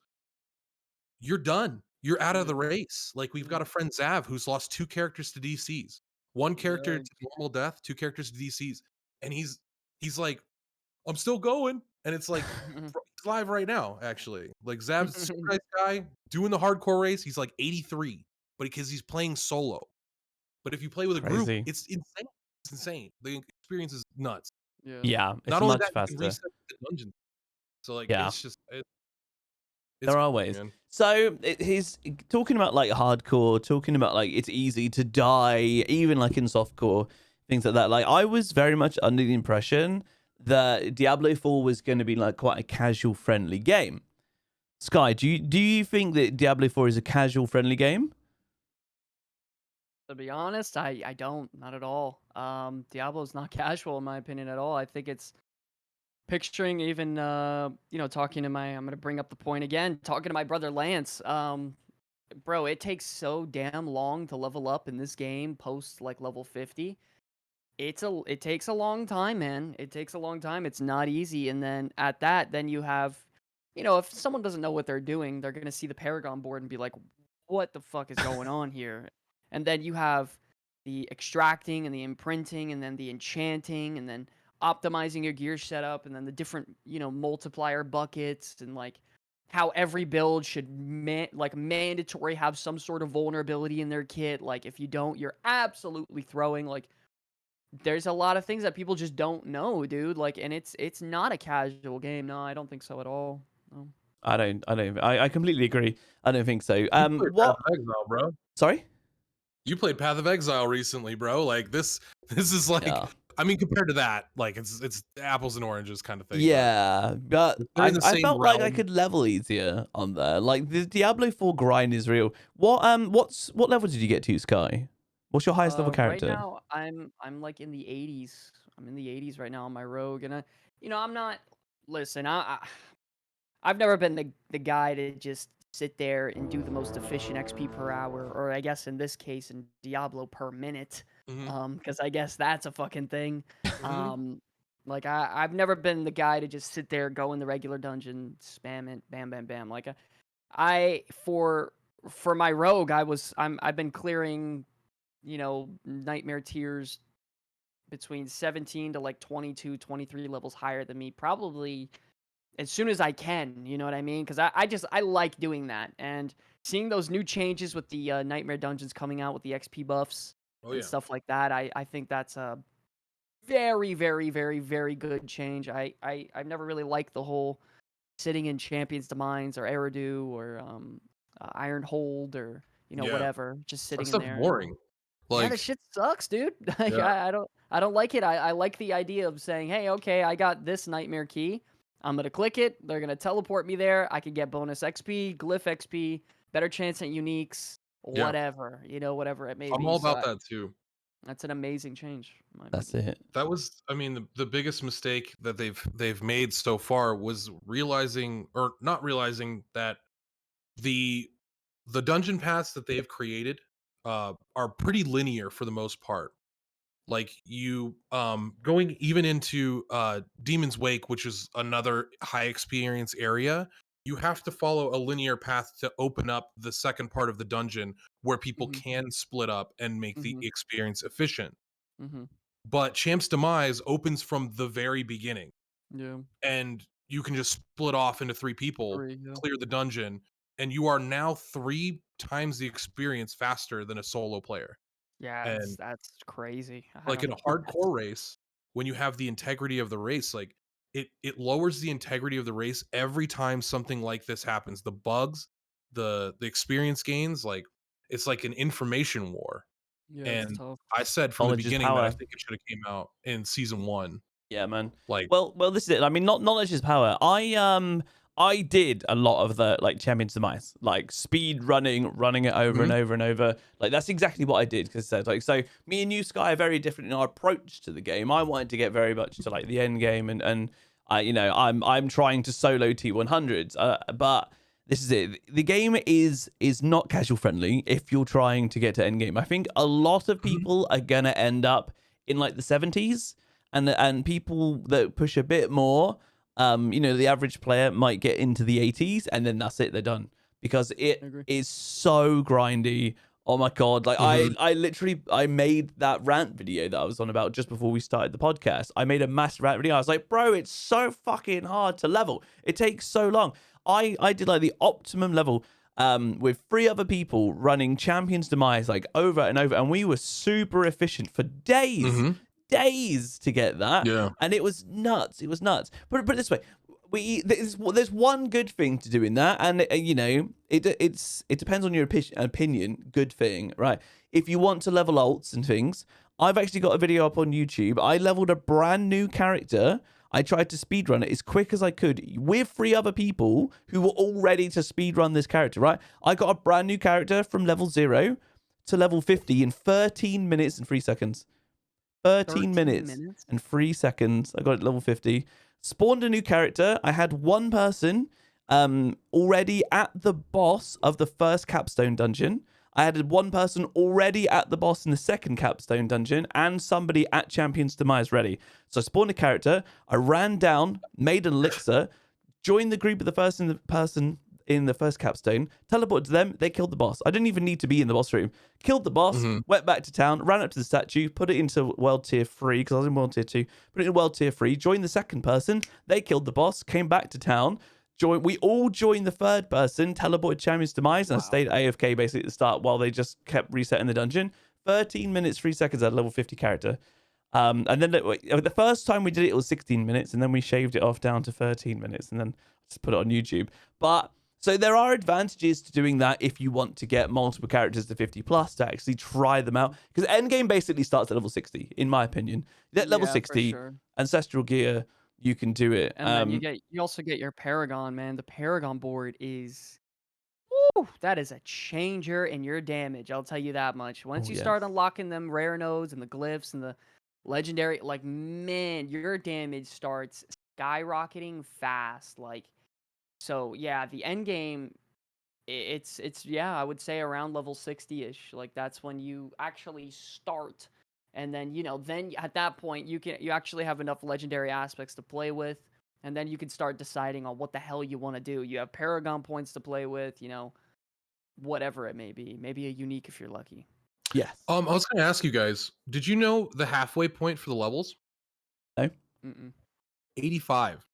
you're done. You're out of the race. Like we've got a friend Zav who's lost 2 characters to DCs. One character to normal death, 2 characters to DCs. And he's like, I'm still going. And it's like he's live right now, actually. Like Zav's a super nice guy doing the hardcore race. He's like 83, but because he's playing solo. But if you play with a group, Crazy. it's insane. It's insane. The experience is nuts. Yeah. Yeah, it's Not only much that, you can faster. reset the dungeon. So like Yeah. it's just it's There are crazy, ways. man. So he's talking about like hardcore, talking about like it's easy to die, even like in softcore, things like that. Like I was very much under the impression that Diablo 4 was going to be like quite a casual, friendly game. Sky, do you think that Diablo 4 is a casual, friendly game? To be honest, I don't, not at all. Diablo's not casual in my opinion at all. I think it's picturing even talking to I'm gonna bring up the point again, talking to my brother Lance. Bro, it takes so damn long to level up in this game post like level 50. It takes a long time, man. It takes a long time. It's not easy. And then at that, then you have, if someone doesn't know what they're doing, they're gonna see the paragon board and be like, what the fuck is going on here? And then you have the extracting and the imprinting and then the enchanting and then optimizing your gear setup and then the different, multiplier buckets and like how every build should mandatory have some sort of vulnerability in their kit. Like if you don't, you're absolutely throwing. Like there's a lot of things that people just don't know, dude. Like, and it's not a casual game. No, I don't think so at all. No. I completely agree. I don't think so. You play What? Path of Exile, bro. Sorry? You played Path of Exile recently, bro. Like this is like, Yeah. I mean, compared to that, like it's apples and oranges kind of thing. Yeah, but But they're in the I same felt like I realm. could level easier on there. Like the Diablo 4 grind is real. What level did you get to, Sky? What's your highest level Right character? now I'm like in the 80s. I'm in the 80s right now on my rogue, and I'm not. Listen, I've never been the guy to just sit there and do the most efficient XP per hour, or I guess in this case in Diablo per minute, Mhm, because I guess that's a fucking thing. mhm. Like I've never been the guy to just sit there, go in the regular dungeon, spam it, bam, bam, bam. Like I for my rogue, I've been clearing, nightmare tiers between 17 to like 22, 23 levels higher than me, probably as soon as I can, you know what I mean? Because I like doing that, and seeing those new changes with the nightmare dungeons coming out with the XP buffs Oh and yeah. stuff like that, I think that's a very, very, very, very good change. I've never really liked the whole sitting in Champions to Mines or Eridu or Iron Hold or Yeah. whatever, just That sitting in stuff's there. boring. Yeah, Like, the shit sucks, dude. Like, yeah. I don't like it. I like the idea of saying, hey, okay, I got this nightmare key. I'm gonna click it. They're gonna teleport me there. I can get bonus XP, glyph XP, better chance at uniques, Yeah. whatever, whatever it may I'm be. all So about that too. that's an amazing change, in my That's opinion. it. That was, I mean, the biggest mistake that they've made so far was realizing or not realizing that the the dungeon paths that they've created are pretty linear for the most part. Like you going even into Demon's Wake, which is another high experience area, you have to follow a linear path to open up the second part of the dungeon where people Mhm. can split up and make the Mhm. experience efficient. Mhm. But Champ's Demise opens from the very beginning, Yeah. and you can just split off into three people, Agree. Yeah. clear the dungeon, and you are now three times the experience faster than a solo player. Yeah. And That's crazy. I like don't in a know. hardcore race, when you have the integrity of the race, like it lowers the integrity of the race every time something like this happens. The bugs, the experience gains, like it's like an information war. Yeah, it's And tough. I said from the Knowledge is beginning that I power. think it should have came out in season 1. Yeah, man. Like, Well, this is it. I mean, not knowledge is power. I did a lot of the like Champions Demise, like speed running it over and mhm, over and over. Like that's exactly what I did because like so me and you Sky are very different in our approach to the game. I wanted to get very much to like the end game and I I'm trying to solo T100s. But this is it. The game is not casual friendly if you're trying to get to end game. I think a lot of mhm, people are gonna end up in like the 70s and people that push a bit more, the average player might get into the 80s and then that's it, they're done because I it agree. is so grindy. Oh my god, like mhm. I literally I made that rant video that I was on about just before we started the podcast. I made a massive rant video. I was like, bro, it's so fucking hard to level. It takes so long. I did like the optimum level with 3 other people running Champions Demise like over and over, and we were super efficient for Mhm. days to get that, Yeah. and it was nuts. It was nuts. Put it this way, there's one good thing to doing that, and it depends on your opinion. Good thing, right? If you want to level alts and things, I've actually got a video up on YouTube. I leveled a brand new character. I tried to speedrun it as quick as I could with 3 other people who were all ready to speedrun this character, right? I got a brand new character from level 0 to level 50 in 13 minutes and 3 seconds. 13 13 minutes minutes. and 3 seconds. I got it level 50. Spawned a new character. I had one person already at the boss of the first capstone dungeon. I had one person already at the boss in the second capstone dungeon and somebody at Champion's Demise ready. So I spawned a character. I ran down, made an elixir, joined the group of the person in the first capstone, teleported to them, they killed the boss. I didn't even need to be in the boss room. Killed the boss, Mhm. went back to town, ran up to the statue, put it into world tier 3, because I was in world tier 2, put it in world tier 3, joined the second person, they killed the boss, came back to town, we all joined the third person, teleported Champions Demise, and I Wow. stayed AFK basically at the start while they just kept resetting the dungeon. 13 minutes, 3 seconds at level 50 character. And then the first time we did it was 16 minutes, and then we shaved it off down to 13 minutes, and then just put it on YouTube. But So there are advantages to doing that if you want to get multiple characters to 50 plus to actually try them out. Because endgame basically starts at level 60, in my opinion. At level Yeah, for 60, sure. ancestral gear, you can do it. And then you also get your paragon, man. The paragon board is woo, that is a changer in your damage. I'll tell you that much. Once Oh you yes. start unlocking them rare nodes and the glyphs and the legendary, like man, your damage starts skyrocketing fast. Like so, yeah, the end game. It's yeah, I would say around level 60-ish. Like that's when you actually start. And then, then at that point you actually have enough legendary aspects to play with. And then you can start deciding on what the hell you want to do. You have paragon points to play with, whatever it may be. Maybe a unique if you're lucky. Yes. I was going to ask you guys, did you know the halfway point for the levels? No. Mm-mm. 85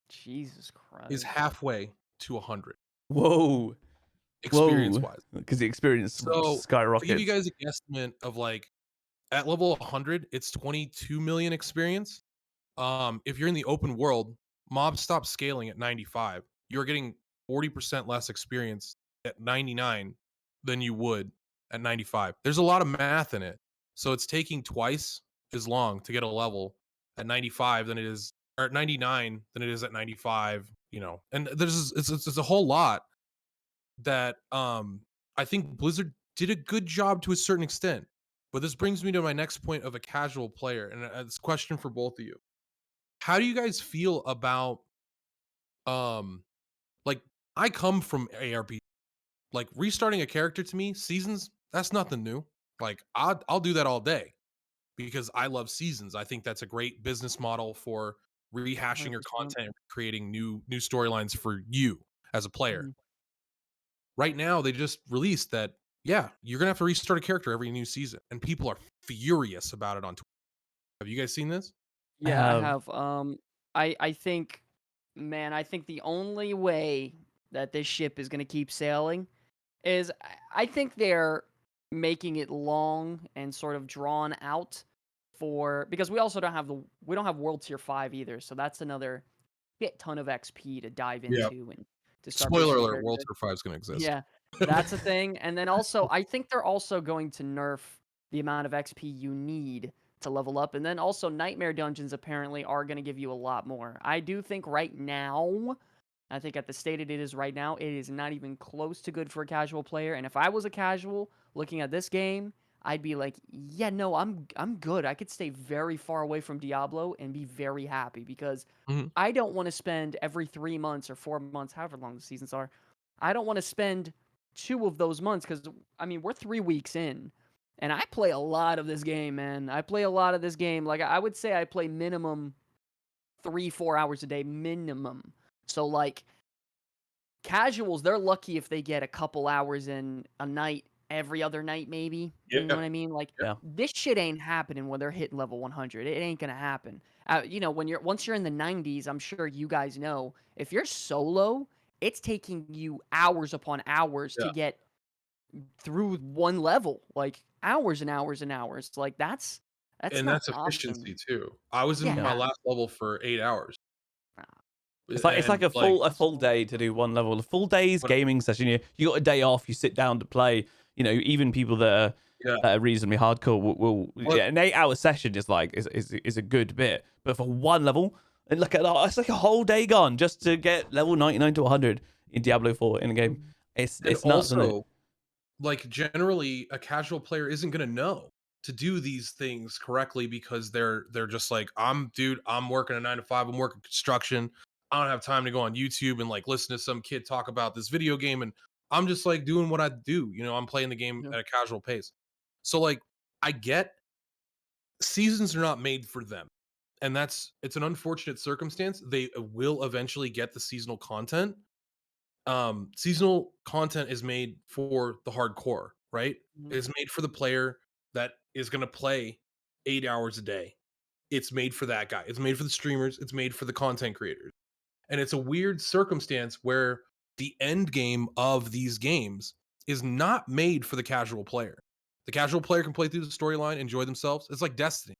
Jesus is Christ. halfway to 100 Whoa. experience Whoa. wise. Because the experience So to give you skyrockets. guys a guesstimate of like at level 100, it's 22 million experience. If you're in the open world, mobs stop scaling at 95. You're getting 40% less experience at 99 than you would at 95. There's a lot of math in it. So it's taking twice as long to get a level at 95 than it is, or at 99 than it is at 95, And it's a whole lot that I think Blizzard did a good job to a certain extent. But this brings me to my next point of a casual player, and it's a question for both of you. How do you guys feel about um like I come from ARP. Like restarting a character to me, seasons, that's nothing new. Like I'll do that all day because I love seasons. I think that's a great business model for rehashing your 100%. content and creating new storylines for you as a player. Mhm. Right now they just released that yeah, you're going to have to restart a character every new season and people are furious about it on Twitter. Have you guys seen this? I Yeah, I have. have. I think, man, I think the only way that this ship is gonna keep sailing is I think they're making it long and sort of drawn out for because we don't have World Tier 5 either, so that's another ton of XP to dive Yeah. into and to start Spoiler boosting alert, World character. Tour 5 is going to exist. Yeah, that's a thing. And then also, I think they're also going to nerf the amount of XP you need to level up. And then also, nightmare dungeons apparently are going to give you a lot more. I do think right now, I think at the state it is right now, it is not even close to good for a casual player. And if I was a casual looking at this game, I'd be like, yeah, no, I'm good. I could stay very far away from Diablo and be very happy because Mhm. I don't want to spend every 3 months or 4 months, however long the seasons are. I don't want to spend 2 of those months because I mean we're 3 weeks in, and I play a lot of this game, man. I play a lot of this game. Like I would say I play minimum 3-4 hours a day minimum. So like casuals, they're lucky if they get a couple hours in a night every other night, maybe. You know Yeah. what I mean? Like Yeah. this shit ain't happening when they're hitting level 100. It ain't gonna happen. Once you're in the 90s, I'm sure you guys know if you're solo, it's taking you hours upon hours Yeah. to get through one level, like hours and hours and hours. Like that's And not that's an option. efficiency too. I was in my Yeah. last level for 8 hours. It's like And a like full day to do one level. A full day's but gaming session. You got a day off. You sit down to play. Even people yeah, that are reasonably hardcore will but yeah, an 8 hour session is a good bit. But for one level, and look at that, it's like a whole day gone just to get level 99 to 100 in Diablo 4 in a game. and It's nuts, isn't it? also like generally a casual player isn't going to know to do these things correctly because they're just like I'm working a 9 to 5, I'm working construction, I don't have time to go on YouTube and like listen to some kid talk about this video game, and I'm just like doing what I do, I'm playing the game Yeah. at a casual pace. So like I get seasons are not made for them, and it's an unfortunate circumstance. They will eventually get the seasonal content. Seasonal content is made for the hardcore, right? Mhm. It's made for the player that is going to play 8 hours a day. It's made for that guy. It's made for the streamers. It's made for the content creators. And it's a weird circumstance where the end game of these games is not made for the casual player. The casual player can play through the storyline, enjoy themselves. It's like Destiny.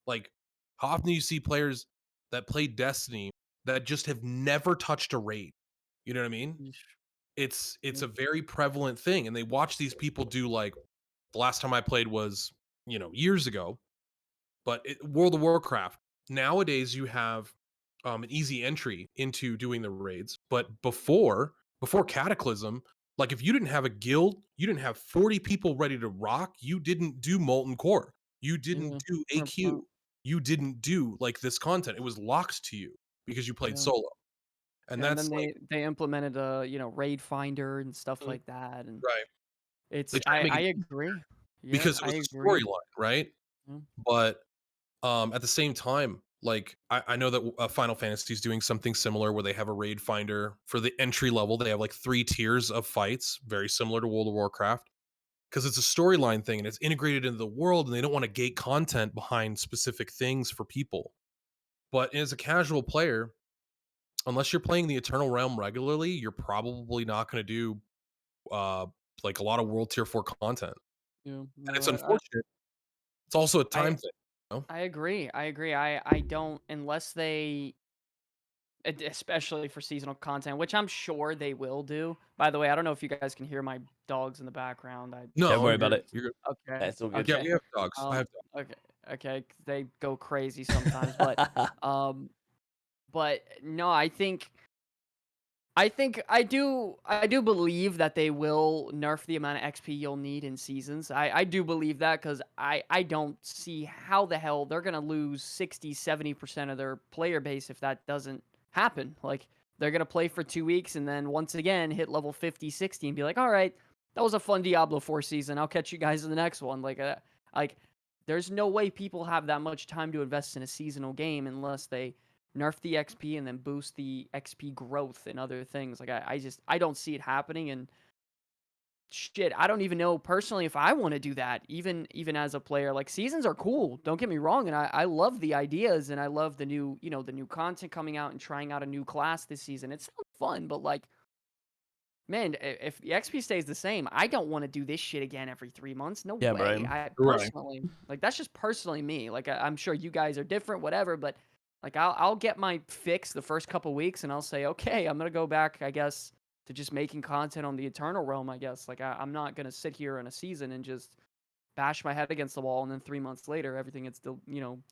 Like, how often do you see players that play Destiny that just have never touched a raid? You know what I mean? it's a very prevalent thing, and they watch these people do, like, the last time I played was, years ago, but World of Warcraft, nowadays you have an easy entry into doing the raids, but before Cataclysm, like, if you didn't have a guild, you didn't have 40 people ready to rock, you didn't do Molten Core, you didn't Yeah, do 100%. AQ, you didn't do, like, this content. It was locked to you because you played Yeah. solo, and Yeah, and that's then like, they implemented a raid finder and stuff Mhm. like that, and Right. They it's try to make I it easy agree. Yeah, because it I was a agree. storyline, right? Yeah. But at the same time, like, I know that Final Fantasy is doing something similar where they have a raid finder for the entry level. They have like 3 tiers of fights, very similar to World of Warcraft, because it's a storyline thing and it's integrated into the world, and they don't want to gate content behind specific things for people. But as a casual player, unless you're playing the Eternal Realm regularly, you're probably not going to do uh, like a lot of World Tier 4 content, Yeah, and no, it's unfortunate. It's also a I time thing. You know? I agree. I agree. I don't unless they especially for seasonal content, which I'm sure they will do. By the way, I don't know if you guys can hear my dogs in the background. Don't No, worry you're about good. it. You're good. Okay. Yeah, it's all good. Yeah, Okay. we have dogs. I Um have dogs. okay. Okay. They go crazy sometimes, um but no, I think I do believe that they will nerf the amount of XP you'll need in seasons. I do believe that because I don't see how the hell they're gonna lose 60-70% of their player base if that doesn't happen. Like they're gonna play for 2 weeks and then once again hit level 50-60 and be like, all right, that was a fun Diablo 4 season. I'll catch you guys in the next one. Like there's no way people have that much time to invest in a seasonal game unless they nerf the XP and then boost the XP growth and other things. Like I don't see it happening and shit, I don't even know personally if I want to do that even as a player. Like seasons are cool, don't get me wrong, and I love the ideas and I love the new, the new content coming out and trying out a new class this season. It's fun, but like man, if the XP stays the same, I don't want to do this shit again every 3 months. No Yeah, way. bro. I Right. personally, like, that's just personally me. Like, I'm sure you guys are different, whatever. But like, I'll get my fix the first couple weeks, and I'll say, okay, I'm gonna go back, I guess, to just making content on the Eternal Realm. I guess, like, I'm not gonna sit here in a season and just bash my head against the wall, and then 3 months later, everything gets still,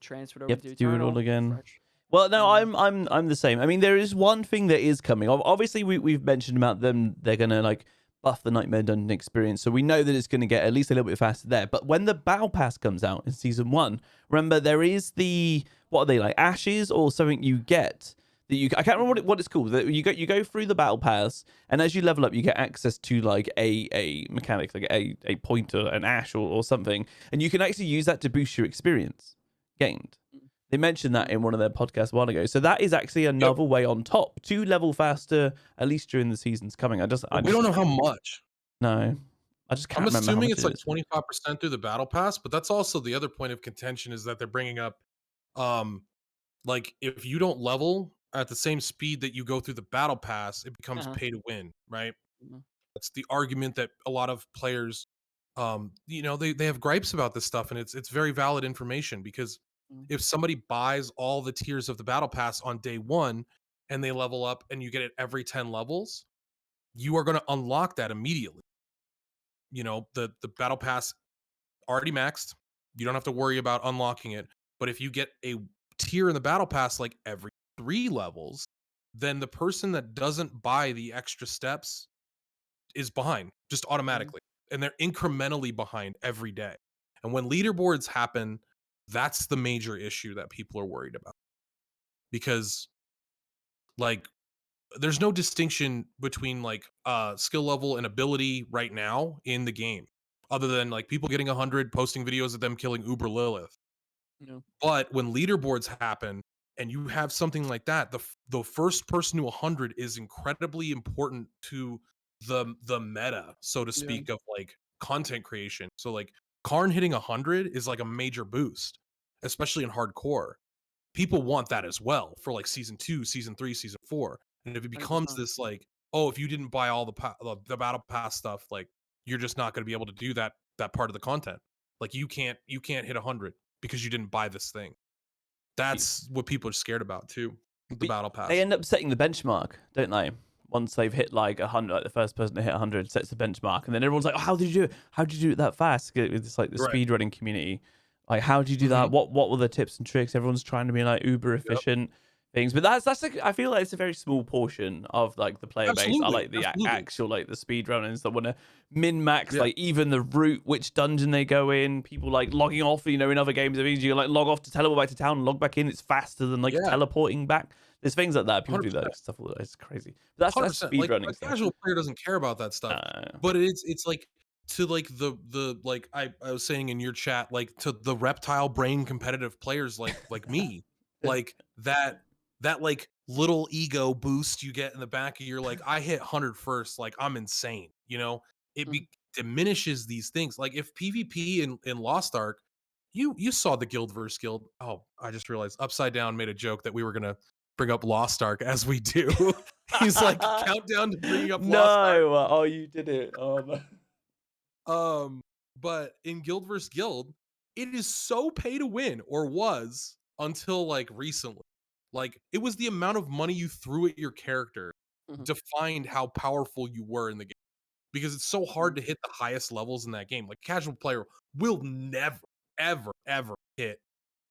transferred You over have to to do it all Eternal, again. fresh. Well, no, Yeah. I'm the same. I mean, there is one thing that is coming. Obviously, we've mentioned about them. They're gonna like buff the Nightmare Dungeon experience, so we know that it's gonna get at least a little bit faster there. But when the Battle Pass comes out in season 1, remember there is the what are they like ashes or something you get that you I can't remember what it's called. That you go through the Battle Pass, and as you level up, you get access to like a mechanic, like a pointer, an ash or something, and you can actually use that to boost your experience gained. They mentioned that in one of their podcasts a while ago. So that is actually Yep. another way on top to level faster, at least during the seasons coming. I We just don't know how much. no, I just I'm can't remember how assuming much it's it like is. 25% through the battle pass, but that's also the other point of contention is that they're bringing up, um, like, if you don't level at the same speed that you go through the battle pass, it becomes Uh-huh. pay to win, right? Mhm. That's the argument that a lot of players, they have gripes about this stuff, and it's very valid information because Mhm. if somebody buys all the tiers of the battle pass on day one and they level up and you get it every 10 levels, you are going to unlock that immediately. The battle pass already maxed. You don't have to worry about unlocking it. But if you get a tier in the battle pass like every 3 levels, then the person that doesn't buy the extra steps is behind just Mhm. automatically. And they're incrementally behind every day. And when leaderboards happen, that's the major issue that people are worried about. Because, like, there's no distinction between like skill level and ability right now in the game other than like people getting 100 posting videos of them killing uber lilith. Yeah. But when leaderboards happen and you have something like that, the first person to 100 is incredibly important to the meta, so to Yeah. speak, of like content creation. So like Karn hitting 100 is like a major boost, especially in hardcore. People want that as well for like season 2, season 3, season 4. And if it becomes 100%. this like, oh, if you didn't buy all the battle pass stuff, like you're just not going to be able to do that part of the content. Like you can't hit 100 because you didn't buy this thing. That's what people are scared about too with the But battle they pass. end up setting the benchmark, don't they? once they've hit like 100, like the first person to hit 100 sets the benchmark, and then everyone's like, oh, how did you do it? How did you do it that fast? It's like the Right. speedrunning community. Like, how do you do that? What were the tips and tricks? Everyone's trying to be like uber efficient things, but that's like, I feel like it's a very small portion of like the player base. I Absolutely. like the Absolutely. actual like the speedrunners that want to min max Yeah. like even the route, which dungeon they go in. People like logging off. You know, in other games, it means you like log off to teleport back to town and log back in. It's faster than like Yeah. teleporting back. There's things like that. People do 100%. that stuff all the time. It's crazy. But that's 100%. Like, speedrunning a stuff. casual player doesn't care about that stuff. But it's like to like the like I was saying in your chat, like to the reptile brain competitive players like me, like that like little ego boost you get in the back of your like I hit 100 first, like I'm insane, you know? It diminishes these things. Like if PvP in Lost Ark, you saw the guild versus guild. Oh, I just realized Upside Down made a joke that we were gonna bring up Lost Ark as we do. He's like countdown to bringing up Lost Ark. No, oh, you did it. Oh, no. But in Guild vs. Guild, it is so pay to win, or was until like recently. Like it was the amount of money you threw at your character defined how powerful you were in the game. Because it's so hard to hit the highest levels in that game. Like casual player will never, ever, ever hit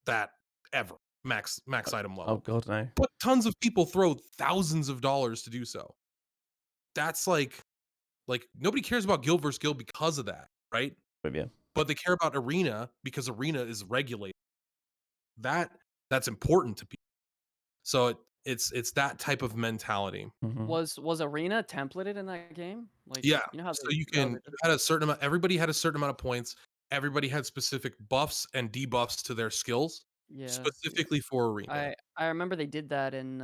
that ever max item level. Oh god, no. But tons of people throw thousands of dollars to do so. That's like nobody cares about Guild vs. Guild because of that, right? But yeah. But they care about Arena because Arena is regulated. That's important to people. So it's that type of mentality. Was Arena templated in that game? Like, Yeah. you know how So they, you can had a certain amount. Everybody had a certain amount of points. Everybody had specific buffs and debuffs to their skills, specifically for Arena. I remember they did that in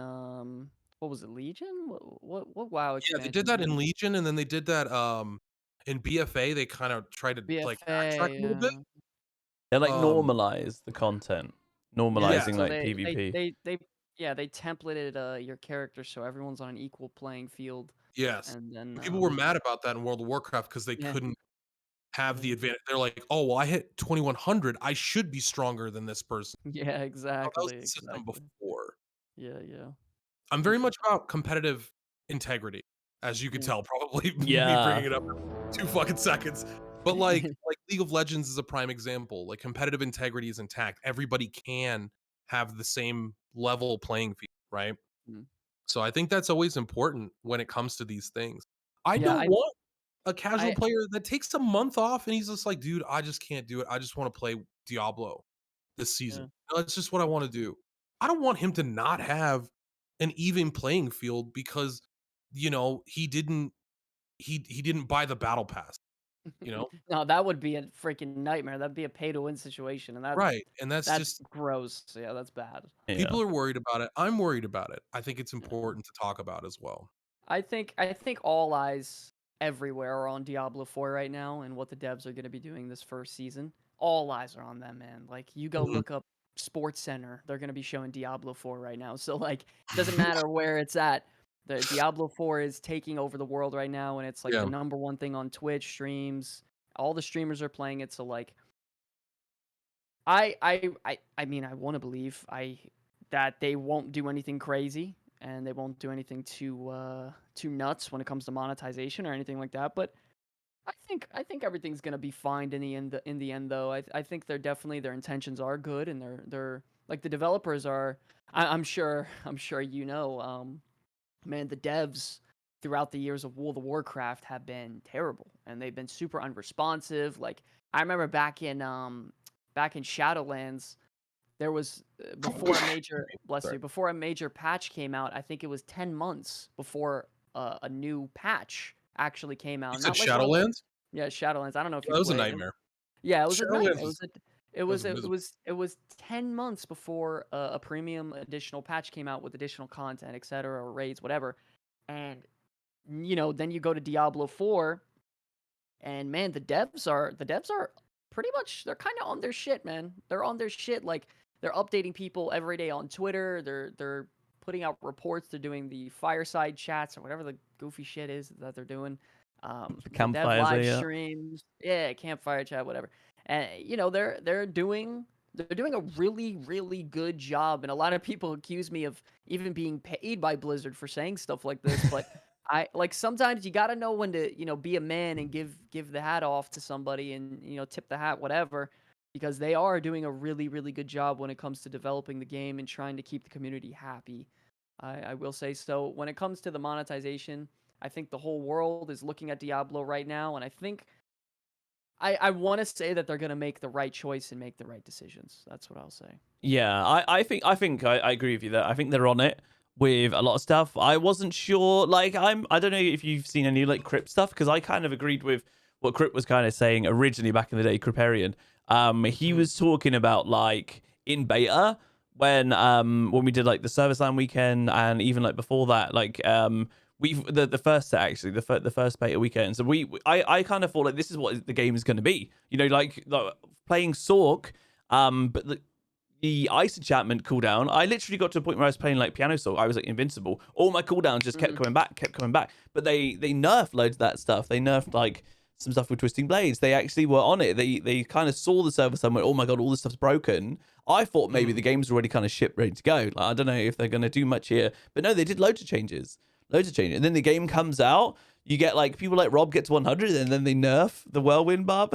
what was it, Legion? What WoW Yeah, expansion? they did that in Legion, and then they did that in BFA. They kind of tried to like backtrack a little bit. They like normalize the content, normalizing so like PvP. they templated your character so everyone's on an equal playing field. Yes, And then people were mad about that in World of Warcraft because they couldn't have the advantage. They're like, "Oh, well, I hit 2100. I should be stronger than this person." Yeah, Oh, exactly. that was the system before. Yeah. I'm very much about competitive integrity, as you could tell, probably me bringing it up in 2 fucking seconds. But like League of Legends is a prime example. Like competitive integrity is intact. Everybody can have the same level playing field, right? So I think that's always important when it comes to these things. I don't want a casual player that takes a month off and he's just like, dude, I just can't do it. I just want to play Diablo this season. That's just what I want to do. I don't want him to not have an even playing field because he didn't buy the battle pass. No, that would be a freaking nightmare. That'd be a pay to win situation, and Right. And that's just gross. Yeah, that's bad. people are worried about it. I'm worried about it. I think it's important to talk about as well. I think all eyes everywhere are on Diablo 4 right now and what the devs are going to be doing this first season. All eyes are on them, man. Like you go look up Sports Center, they're going to be showing Diablo 4 right now. So like it doesn't matter where it's at. The Diablo 4 is taking over the world right now, and it's like the number one thing on Twitch streams. All the streamers are playing it, so like I mean, I want to believe that they won't do anything crazy and they won't do anything too nuts when it comes to monetization or anything like that. But I think everything's gonna be fine in the end. In the end, though, I think they're definitely their intentions are good, and they're like the developers are. I'm sure man, the devs throughout the years of World of Warcraft have been terrible, and they've been super unresponsive. Like I remember back in Shadowlands, there was before a major patch came out. I think it was 10 months before a new patch actually came out. You said Shadowlands? Yeah, Shadowlands. I don't know if you that was a played it. nightmare. Yeah, it was a nightmare. Shadowlands It was 10 months before a premium additional patch came out with additional content, etc., or raids, whatever. And then you go to Diablo 4, and man, the devs are pretty much, they're kind of on their shit, man. They're on their shit. Like they're updating people every day on Twitter. They're putting out reports. They're doing the fireside chats or whatever the goofy shit is that they're doing. The dev live streams, campfire chat, whatever. And they're doing a really, really good job. And a lot of people accuse me of even being paid by Blizzard for saying stuff like this, but I like sometimes you gotta know when to, be a man and give the hat off to somebody and, tip the hat, whatever, because they are doing a really, really good job when it comes to developing the game and trying to keep the community happy. I will say so. When it comes to the monetization, I think the whole world is looking at Diablo right now, and I think I want to say that they're gonna make the right choice and make the right decisions. That's what I'll say. Yeah, I agree with you there. I think they're on it with a lot of stuff. I wasn't sure, like I don't know if you've seen any like Crypt stuff because I kind of agreed with what Crypt was kind of saying originally back in the day, Cryparian. He Mhm. was talking about like in beta when we did like the service line weekend and even like before that, like we've the first set actually the first beta weekend. So I kind of thought like this is what the game is going to be. You know, like playing Sork. But the ice enchantment cooldown, I literally got to a point where I was playing like piano song. I was like invincible. All my cooldowns just kept Mhm. coming back, kept coming back. But they nerfed loads of that stuff. They nerfed like some stuff with twisting blades. They actually were on it. They kind of saw the server and went, oh my god, all this stuff's broken. I thought maybe Mhm. the game's already kind of shipped ready to go. Like, I don't know if they're gonna do much here, but no, they did loads of changes, loads of changes. And then the game comes out. You get like people like Rob get to 100, and then they nerf the whirlwind barb.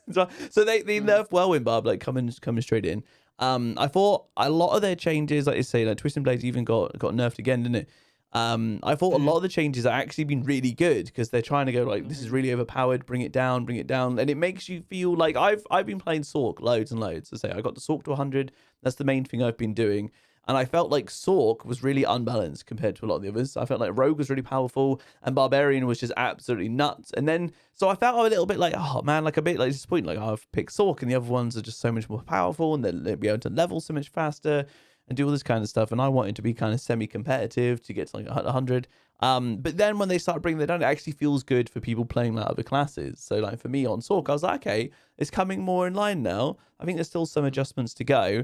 So they Mhm. nerf whirlwind barb like coming straight in. I thought a lot of their changes, like you say, like Twisting Blades even got nerfed again, didn't it? I thought a Mhm. lot of the changes are actually been really good because they're trying to go like this is Mhm. really overpowered, bring it down, and it makes you feel like I've been playing Sork loads and loads. I say I got the Sork to 100. That's the main thing I've been doing, and I felt like Sork was really unbalanced compared to a lot of the others. I felt like Rogue was really powerful, and Barbarian was just absolutely nuts. And then so I felt a little bit like, oh man, like a bit like disappointed. Like, oh, I've picked Sork, and the other ones are just so much more powerful, and they'll be able to level so much faster and do all this kind of stuff. And I wanted to be kind of semi-competitive to get to like 100. But then when they start bringing that down, it actually feels good for people playing like other classes. So like for me on Sork, I was like, okay, it's coming more in line now. I think there's still some Mhm. adjustments to go,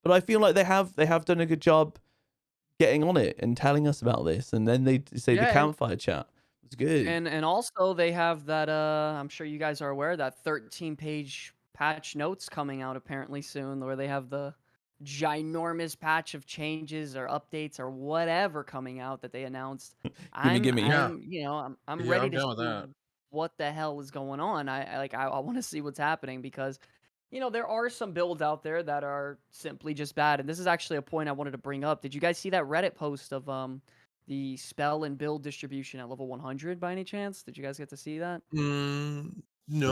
but I feel like they have done a good job getting on it and telling us about this. And then they say the Yeah, and campfire chat was good. and also they have that I'm sure you guys are aware that 13-page patch notes coming out apparently soon where they have the ginormous patch of changes or updates or whatever coming out that they announced. Gimme, I'm gimme. Yeah. I'm I'm Yeah, ready I'm to down with see that. what the hell is going on. I want to see what's happening because there are some builds out there that are simply just bad. And this is actually a point I wanted to bring up. Did you guys see that Reddit post of the spell and build distribution at level 100 by any chance? Did you guys get to see that? No,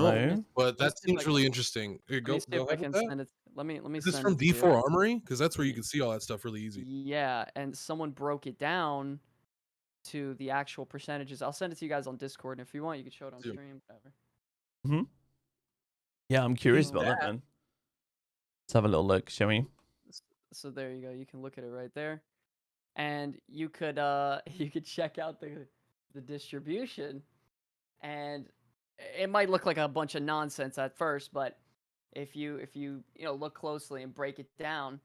Let me No. but let me that see if I seems really interesting. let me Go see if go I ahead with can that. send it. Let me Is this send from it to you. D4 Armory? Because that's where you Y- can see all that stuff really easy. Yeah, and someone broke it down to the actual percentages. I'll send it to you guys on Discord, and if you want, you can show it on Dude, stream. Whatever. Hmm. Yeah, I'm curious take about So, that, that. man. Let's have a little look, shall we? s- so there you go. You can look at it right there. And you could you could check out the distribution, and it might look like a bunch of nonsense at first, but if you look closely and break it down,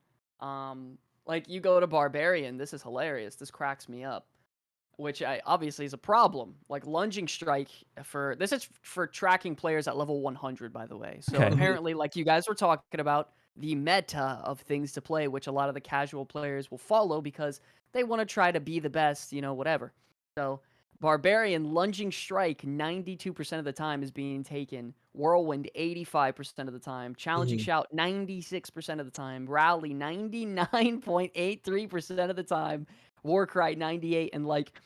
like you go to barbarian, this is hilarious, this cracks me up, which I obviously is a problem. Like lunging strike, for this is for tracking players at level 100, by the way. So Okay. Mhm. apparently, like you guys were talking about, the meta of things to play, which a lot of the casual players will follow because they want to try to be the best, whatever. So barbarian lunging strike 92% of the time is being taken. Whirlwind 85% of the time. Challenging Mhm. shout 96% of the time. Rally 99.83% of the time. Warcry 98, and like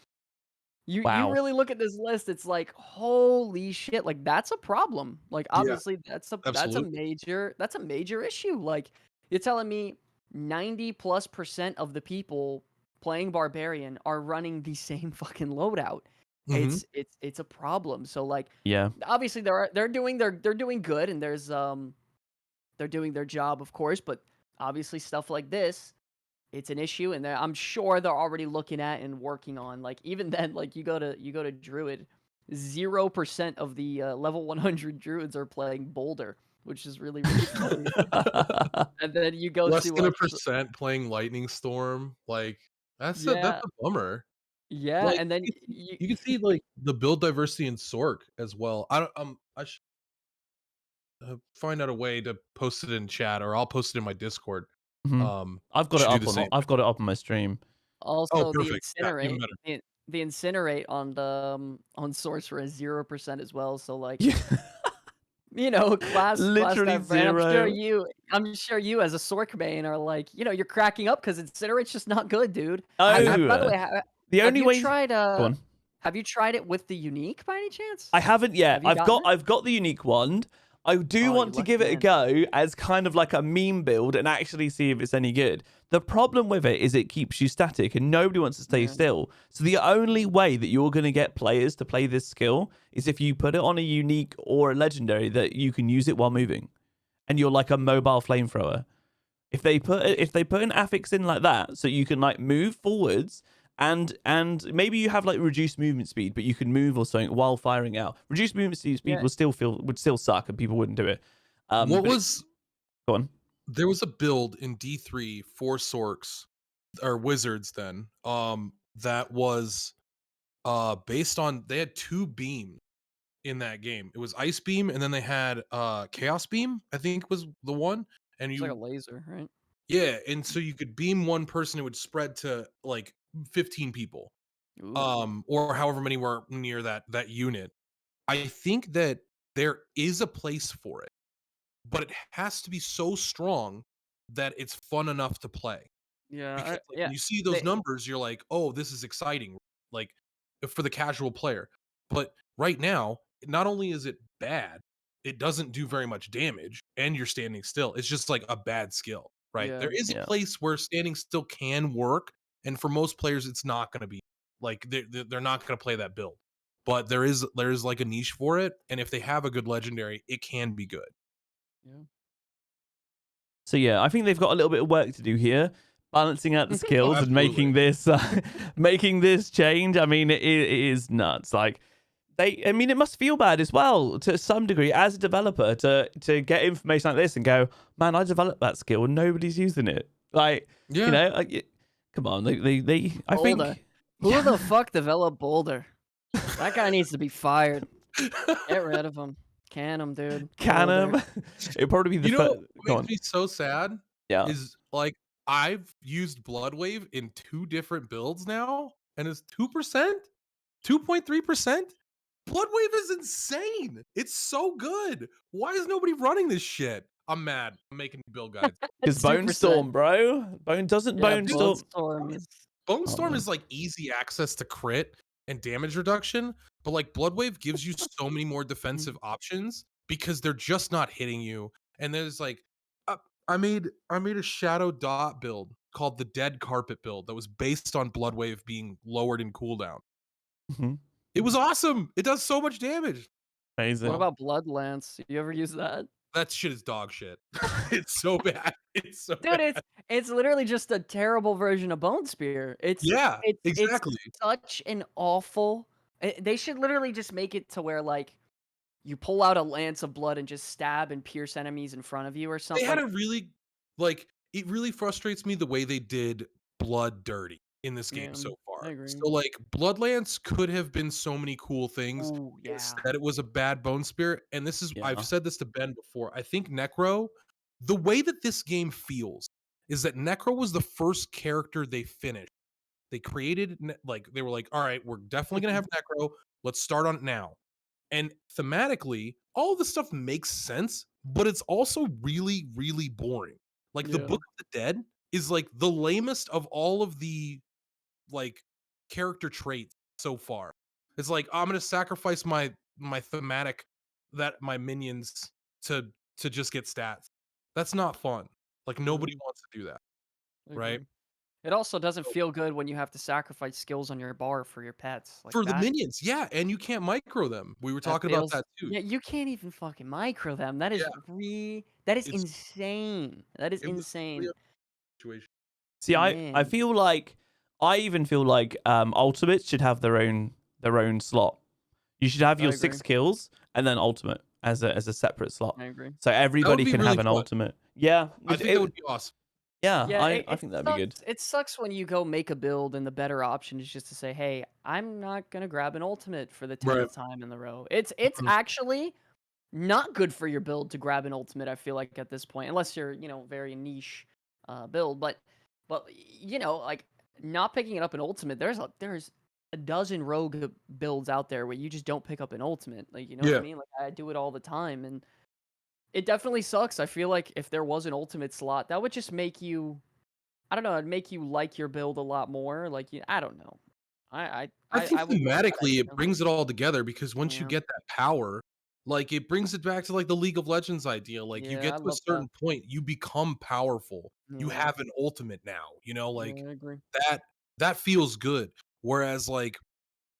you Wow. really look at this list, it's like, holy shit, like that's a problem. Like Yeah, obviously absolutely. that's a major issue. Like you're telling me 90+% of the people playing barbarian are running the same fucking loadout. Mhm. It's a problem. So like Yeah. obviously they're doing good, and they're doing their job, of course, but obviously stuff like this, it's an issue, and I'm sure they're already looking at and working on. Like even then, like you go to Druid, 0% of the level 100 Druids are playing Boulder, which is really really funny. And then you go Less to than a percent playing Lightning Storm, like, that's yeah, a bummer. yeah, Like, and then you you can see, like, the build diversity in Sork as well. I don't, I should, find out a way to post it in chat, or I'll post it in my Discord. Hmm. Um, I've you got it should do up the on same I've got it up on my stream. Oh, also the perfect. Yeah, even incinerate. better. the incinerate on sorcerer is 0% as well. So like, Yeah. class Literally type brand. zero. I'm sure you as a Sorc main are like, you're cracking up because incinerate's just not good, dude. By the Oh, way, the have only you way. tried Go on. have you tried it with the unique by any chance? I haven't yet. Have you gotten it? I've got the unique wand. I do Oh, you want to lucky give it a man. go as kind of like a meme build and actually see if it's any good. The problem with it is it keeps you static and nobody wants to stay Yeah. still. So the only way that you're going to get players to play this skill is if you put it on a unique or a legendary that you can use it while moving. And you're like a mobile flamethrower. If they put an affix in like that, so you can like move forwards and maybe you have like reduced movement speed, but you can move or something while firing out. Reduced movement speed Yeah. would still suck and people wouldn't do it. What But was go on. there was a build in D3 for Sorks or Wizards then, that was based on they had two beams in that game. It was Ice Beam and then they had Chaos Beam, I think was the one. And It's like a you laser, right? yeah, and so you could beam one person, it would spread to like 15 people. Ooh. Or however many were near that unit. I think that there is a place for it, but it has to be so strong that it's fun enough to play. Because like, Yeah. when you see those They, numbers, you're like, "Oh, this is exciting!" Like for the casual player. But right now, not only is it bad, it doesn't do very much damage, and you're standing still. It's just like a bad skill, right? yeah. There is a Yeah. place where standing still can work, and for most players, it's not going to be like they're not going to play that build. But there is like a niche for it, and if they have a good legendary, it can be good. Yeah. So yeah, I think they've got a little bit of work to do here, balancing out the Oh, skills and absolutely. making this making this change. I mean, it is nuts. Like I mean, it must feel bad as well to some degree as a developer to get information like this and go, man, I developed that skill and nobody's using it. Like, Yeah. come on, I Boulder. think, Who the yeah, fuck developed Boulder? That guy needs to be fired. Get rid of him. Can him, dude. can Boulder. him. It'd probably be the You know first. what Go makes on, me so sad yeah, is like I've used Bloodwave in two different builds now, and it's 2%, 2.3%. Bloodwave is insane. It's so good. Why is nobody running this shit? I'm mad. I'm making build guides. because 2%. Bone Storm, bro, Yeah, Bone Dude, Storm. Bulletstorm is. Bone Oh Storm man, is like easy access to crit and damage reduction, but like Bloodwave gives you so many more defensive options because they're just not hitting you. And there's like, uh, I made a Shadow Dot build called the Dead Carpet build that was based on Bloodwave being lowered in cooldown. Mhm. It was awesome. It does so much damage. What Amazing. Well, about Bloodlance? You ever use that? that shit is dog shit. It's so bad. It's so Dude, bad. it's literally just a terrible version of Bone Spear. Yeah, It's exactly. such an awful. They should literally just make it to where like you pull out a lance of blood and just stab and pierce enemies in front of you or They something. had Like, a really like it really frustrates me the way they did Blood Dirty in this game yeah, so I far. agree. So like Bloodlance could have been so many cool things. Oh yeah, Instead, it was a bad Bone Spear. And this is I've Yeah. said this to Ben before. I think Necro, the way that this game feels is that Necro was the first character they finished. They created like they were like, all right, we're definitely gonna have Necro. Let's start on it now. And thematically, all of this stuff makes sense, but it's also really, really boring. Like the yeah. Book of the Dead is like the lamest of all of the like character traits so far. It's like I'm gonna sacrifice my thematic that my minions to to just get stats. That's not fun. Like nobody Yeah, wants to do that, I right? agree. It also doesn't feel good when you have to sacrifice skills on your bar for your pets like For the that. minions, yeah, and you can't micro them. We were That talking about feels that too. yeah, you can't even fucking micro them. Yeah, That is it's insane. That is it was really insane. a situation. See, I Man. feel like I even feel like ultimates should have their own slot. You should have I your agree. 6 kills and then ultimate as a separate slot, I agree. so That would everybody be can really have an fun. ultimate. Yeah, I think that would be awesome. yeah. Yeah, I think that'd be good. it sucks when you go make a build and the better option is just to say, "Hey, I'm not gonna grab an ultimate for the Right. 10th time in the row." It's Mhm. actually not good for your build to grab an ultimate. I feel like at this point, unless you're very niche build, but like not picking it up an ultimate. There's a dozen rogue builds out there where you just don't pick up an ultimate. Like, you know what I Yeah. mean? Like, I do it all the time, and it definitely sucks. I feel like if there was an ultimate slot, that would just make you, I don't know, it'd make you like your build a lot more. Like, I don't know. I think I would love that thematically it idea. brings it all together because once you Yeah. get that power, like it brings it back to like the League of Legends idea. Like you Yeah, get I to a love that. certain point, you become powerful. You Yeah. have an ultimate now, Yeah, like I agree. that that feels good. Whereas like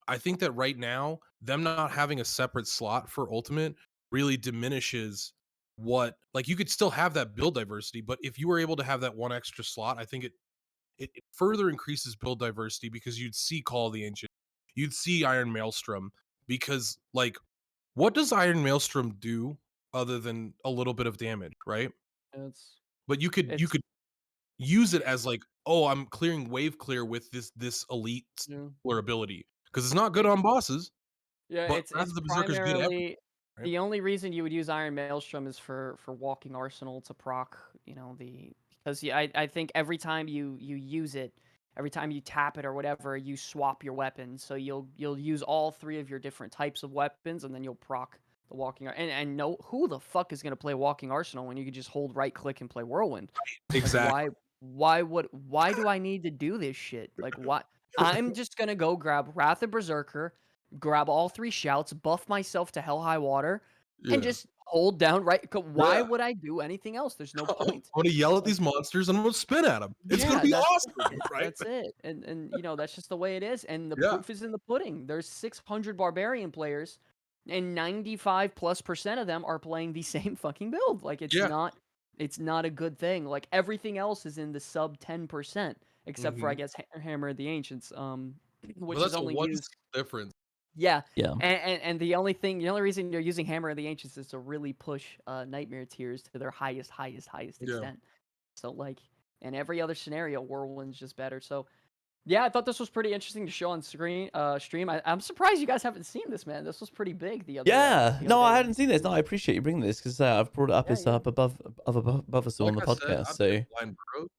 I think that right now, them not having a separate slot for ultimate really diminishes what like you could still have that build diversity, but if you were able to have that one extra slot, I think it further increases build diversity because you'd see Call of the Ancient, you'd see Iron Maelstrom, because like what does Iron Maelstrom do other than a little bit of damage, right? It's But you it's could use it as like, oh, I'm clearing wave clear with this elite yeah. ability because it's not good on bosses, Yeah, but Wrath it's of the Berserker is good everywhere, primarily right? the only reason you would use Iron Maelstrom is for walking arsenal to proc, because yeah, I think every time you use it, every time you tap it or whatever, you swap your weapons. So you'll use all three of your different types of weapons, and then you'll proc the and no, who the fuck is gonna play walking arsenal when you could just hold right click and play whirlwind? Like, Exactly. why do I need to do this shit? Like, why? I'm just gonna go grab Wrath of Berserker, grab all three shouts, buff myself to hell high water, and Yeah. just hold down right. Why Yeah. would I do anything else? There's no I'm point. gonna yell at Like, these monsters and I'm gonna spin at them. It's gonna yeah, be that's awesome, it. right? That's it. And that's just the way it is. And the Yeah. proof is in the pudding. There's 600 barbarian players, and 95+% of them are playing the same fucking build. Like, Yeah. it's not a good thing. Like, everything else is in the sub 10%, except for, I Mhm. guess, Hammer of the Ancients, But which is that's a only one used. difference. Yeah, Yeah. and the only reason you're using Hammer of the Ancients is to really push Nightmare Tears to their highest Yeah. extent. So, like, in every other scenario, Whirlwind's just better. So yeah, I thought this was pretty interesting to show on stream. I'm surprised you guys haven't seen this, man. This was pretty big Yeah. the other No, day I when hadn't seen this. No, I appreciate you bringing this because I've brought it up. yeah, It's yeah. up above us all Like on the I said, podcast. I've been So Blind Burrows.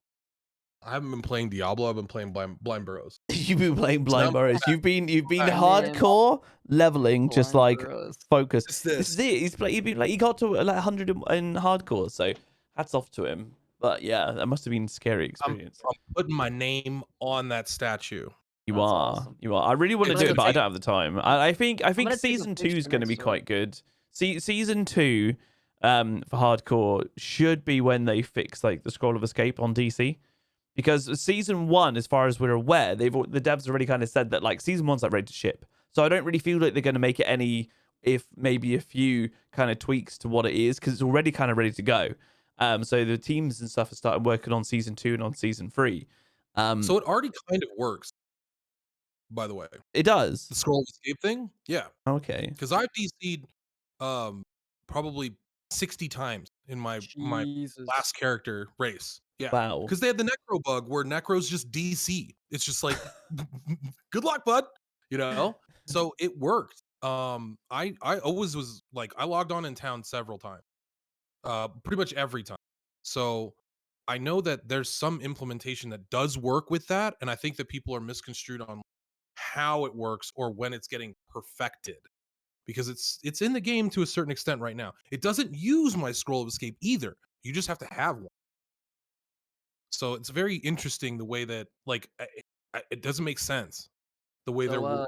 I haven't been playing Diablo, I've been playing Blind Burrows. you've been playing So now Blind I'm Burrows. back. You've been Back. Man, hardcore leveling, just Blind like Burrows. focus. It's This is this. it. He's been like he got to like 100 in hardcore. So hats off to him. But yeah, that must have been a scary I'm experience. I'm putting my name on that statue. You That's are. awesome. You are. I really want I'm to do gonna it, but I take don't have the time. I I'm think gonna take a season 2 is picture going to be next to it. quite good. Season 2 for hardcore should be when they fix like the scroll of escape on DC. Because season 1, as far as we're aware, the devs already kind of said that like season 1's like ready to ship. So I don't really feel like they're going to make it any, if maybe a few kind of tweaks to what it is, because it's already kind of ready to go. So the teams and stuff have started working on season 2 and on season 3. So it already kind of works, by the way. It does. The scroll of escape thing? Yeah. Okay. Because I've DC'd probably 60 times in my Jesus. last character race. Yeah. Wow. Because they had the Necro bug where Necro's just DC. It's just like good luck, bud. So it worked. I always was like I logged on in town several times. Pretty much every time. So I know that there's some implementation that does work with that, and I think that people are misconstrued on how it works or when it's getting perfected because it's in the game to a certain extent right now. It doesn't use my scroll of escape either. You just have to have one. So it's very interesting the way that like it doesn't make sense the way they're So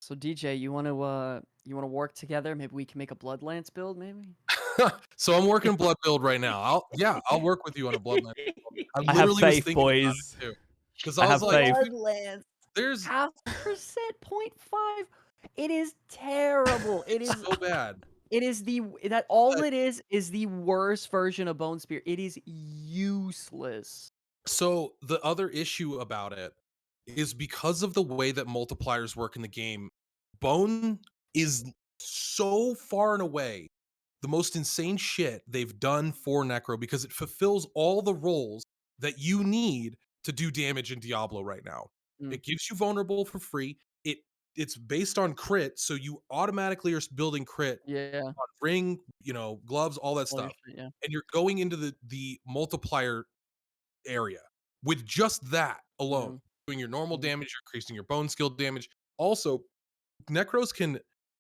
so DJ, you wanna work together? Maybe we can make a Bloodlance build, maybe? so I'm working blood build right now. I'll work with you on a bloodline. I I have literally was faith, thinking about boys. it too because I I was have like, faith. Bloodlance. there's 0.5%, 0.5. It is terrible. It is so bad. it is all But it is the worst version of Bone Spear. It is useless. so the other issue about it is because of the way that multipliers work in the game, Bone is so far and away the most insane shit they've done for Necro because it fulfills all the roles that you need to do damage in Diablo right now. Mm, It gives you vulnerable for free. It's based on crit, so you automatically are building crit yeah. on ring, gloves, all that All your stuff. shit, yeah. And you're going into the multiplier area with just that Yeah. alone. doing your normal Mhm. damage, you're increasing your bone skill damage. Also, Necros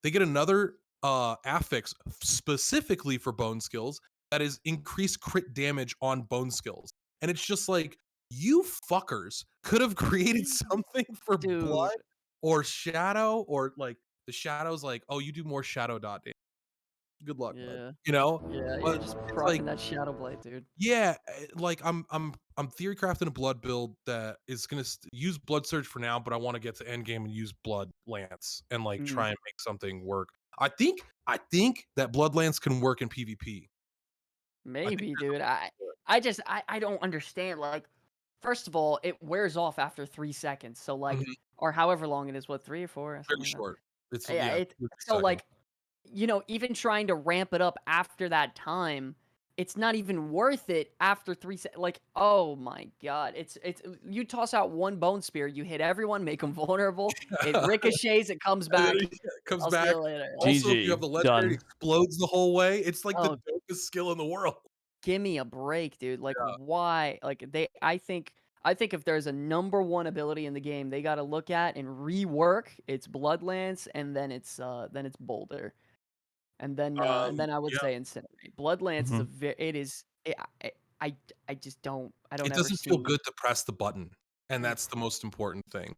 they get another affix specifically for bone skills that is increased crit damage on bone skills. And it's just like, you fuckers could have created something for blood Dude. or shadow, or like the shadow's like, oh, you do more shadow dot damage. Good luck, bud. Yeah. You know? Yeah, you're But just it's like, procking that Shadow Blade, dude. yeah, like I'm theory crafting a blood build that is gonna use blood surge for now, but I want to get to end game and use blood lance and like Mhm. try and make something work. I think that blood lance can work in PvP. I think Maybe, there's a dude. way to do it. I don't understand. Like, first of all, it wears off after 3 seconds. So like, Mhm. or however long it is, what, 3 or 4 or Very something like short. It's that. Yeah, yeah, it 2 or 3 so seconds. like, even trying to ramp it up after that time, it's not even worth it after 3 seconds. Like, oh my god, it's you toss out one bone spear, you hit everyone, make them vulnerable. It ricochets, it comes And then back. it comes I'll see you back. later. Like, Also, if you have GG. the legendary, it Done. explodes the whole way. It's like the oh, dopest skill in the world. give me a break, dude. Like, Yeah. why? Like, I think if there's a number one ability in the game, they got to look at and rework. It's Bloodlance, and then it's Boulder, and then I would Yeah. say Incinerate. Bloodlance is Mhm. it is. I just don't. I don't It ever doesn't feel see. good to press the button, and Mm, that's the most important thing.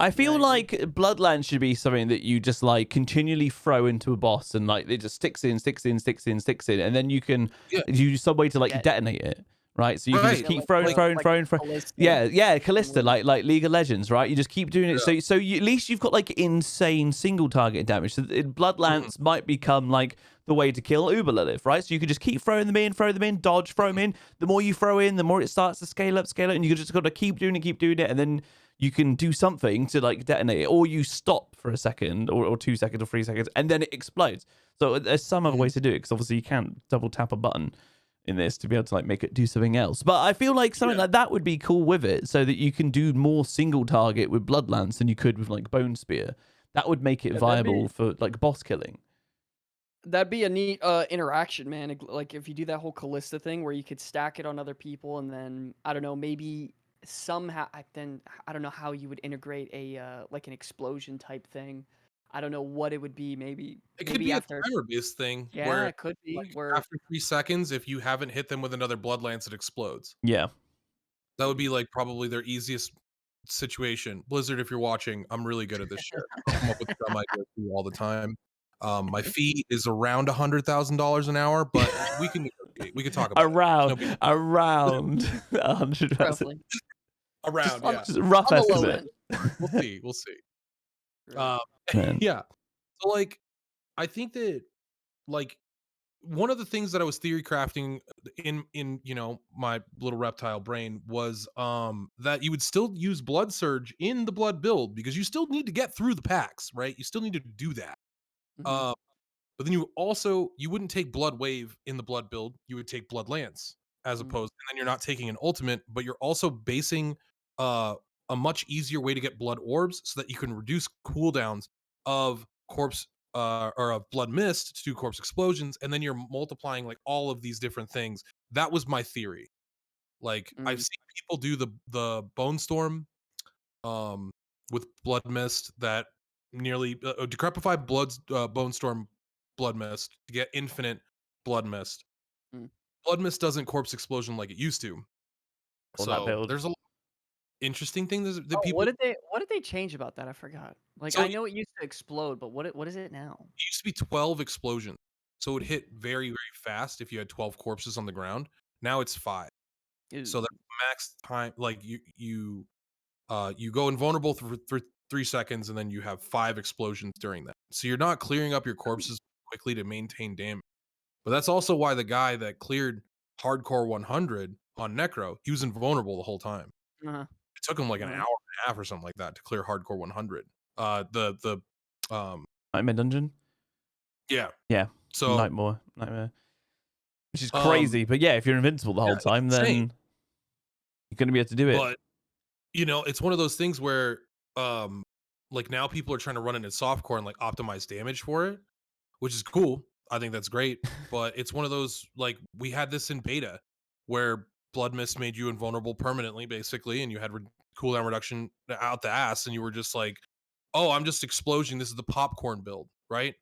I yeah, I feel agree. like Bloodland should be something that you just like continually throw into a boss and like it just sticks in, sticks in, sticks in, sticks in, and then you can Yeah, use some way to like That detonate it, right? So you can just right. keep throwing, Like, throwing, throwing, throwing. Callista Yeah, yeah, thing Callista, with like League of Legends, right? You just keep doing it. yeah. So at least you've got like insane single target damage. So Mhm. Bloodlance might become like the way to kill Uber Lilith, right? So you could just keep throwing them in, dodge, throw them in. The more you throw in, the more it starts to scale up, and you just got to keep doing it, and then you can do something to like detonate it, or you stop for a second, or 2 seconds, or 3 seconds, and then it explodes. So there's some other Mhm. ways to do it, because obviously you can't double tap a button in this to be able to like make it do something else. But I feel like something Yeah. like that would be cool with it, so that you can do more single target with Bloodlance than you could with like Bone Spear. That would make it yeah, viable for like boss killing. that'd be a neat interaction, man. Like if you do that whole Callista thing where you could stack it on other people, and then I don't know, maybe somehow then I don't know how you would integrate a like an explosion type thing. I don't know what it would be. Maybe It could maybe be a after timer-based thing yeah, where, it could be like, where after 3 seconds, if you haven't hit them with another blood lance, it explodes. Yeah. That would be, like, probably their easiest situation. Blizzard, if you're watching, I'm really good at this shit. I come up with dumb ideas for you all the time. My fee is around $100,000 an hour, but we can negotiate. We can talk about it. There's no big Around 100,000. roughly around, on yeah. Just a rough on the low estimate. end. We'll see, we'll see. Right. Um, Man. yeah. So, like, I think that, like, one of the things that I was theory crafting in my little reptile brain was that you would still use blood surge in the blood build, because you still need to get through the packs, right? You still need to do that. Mhm. Uh, but then you wouldn't take blood wave in the blood build, you would take blood lance as Mm. opposed, and then you're not taking an ultimate, but you're also basing uh a much easier way to get blood orbs so that you can reduce cooldowns of corpse or of blood mist to do corpse explosions, and then you're multiplying like all of these different things. That was my theory. Like, I've Mm. seen people do the bone storm um with blood mist, that nearly decrepify bone storm blood mist to get infinite blood mist. Mm. Blood mist doesn't corpse explosion like it used to. On that So build. there's a lot of interesting things that Oh, people. what did they change about that? I forgot. Like So I it know it used to explode, but what is it now? used to be 12 explosions, so it hit very fast if you had 12 corpses on the ground. Now it's 5. So Ew. that max time, like you go invulnerable for 3 seconds, and then you have 5 explosions during that. So you're not clearing up your corpses quickly to maintain damage. But that's also why the guy that cleared hardcore 100 on Necro, he was invulnerable the whole time. Uh-huh. It took him like an hour Uh-huh. and a half or something like that to clear hardcore 100. The Nightmare Dungeon? yeah. Yeah. So Nightmare. Which is um crazy. But yeah, if you're invincible the yeah, whole it's time, insane. then you're going to be able to do it. But it's one of those things where like now people are trying to run it in softcore and like optimize damage for it, which is cool. I think that's great. But it's one of those, like, we had this in beta where blood mist made you invulnerable permanently, basically, and you had cooldown reduction out the ass, and you were just like, oh, I'm just exploding. This is the popcorn build, right?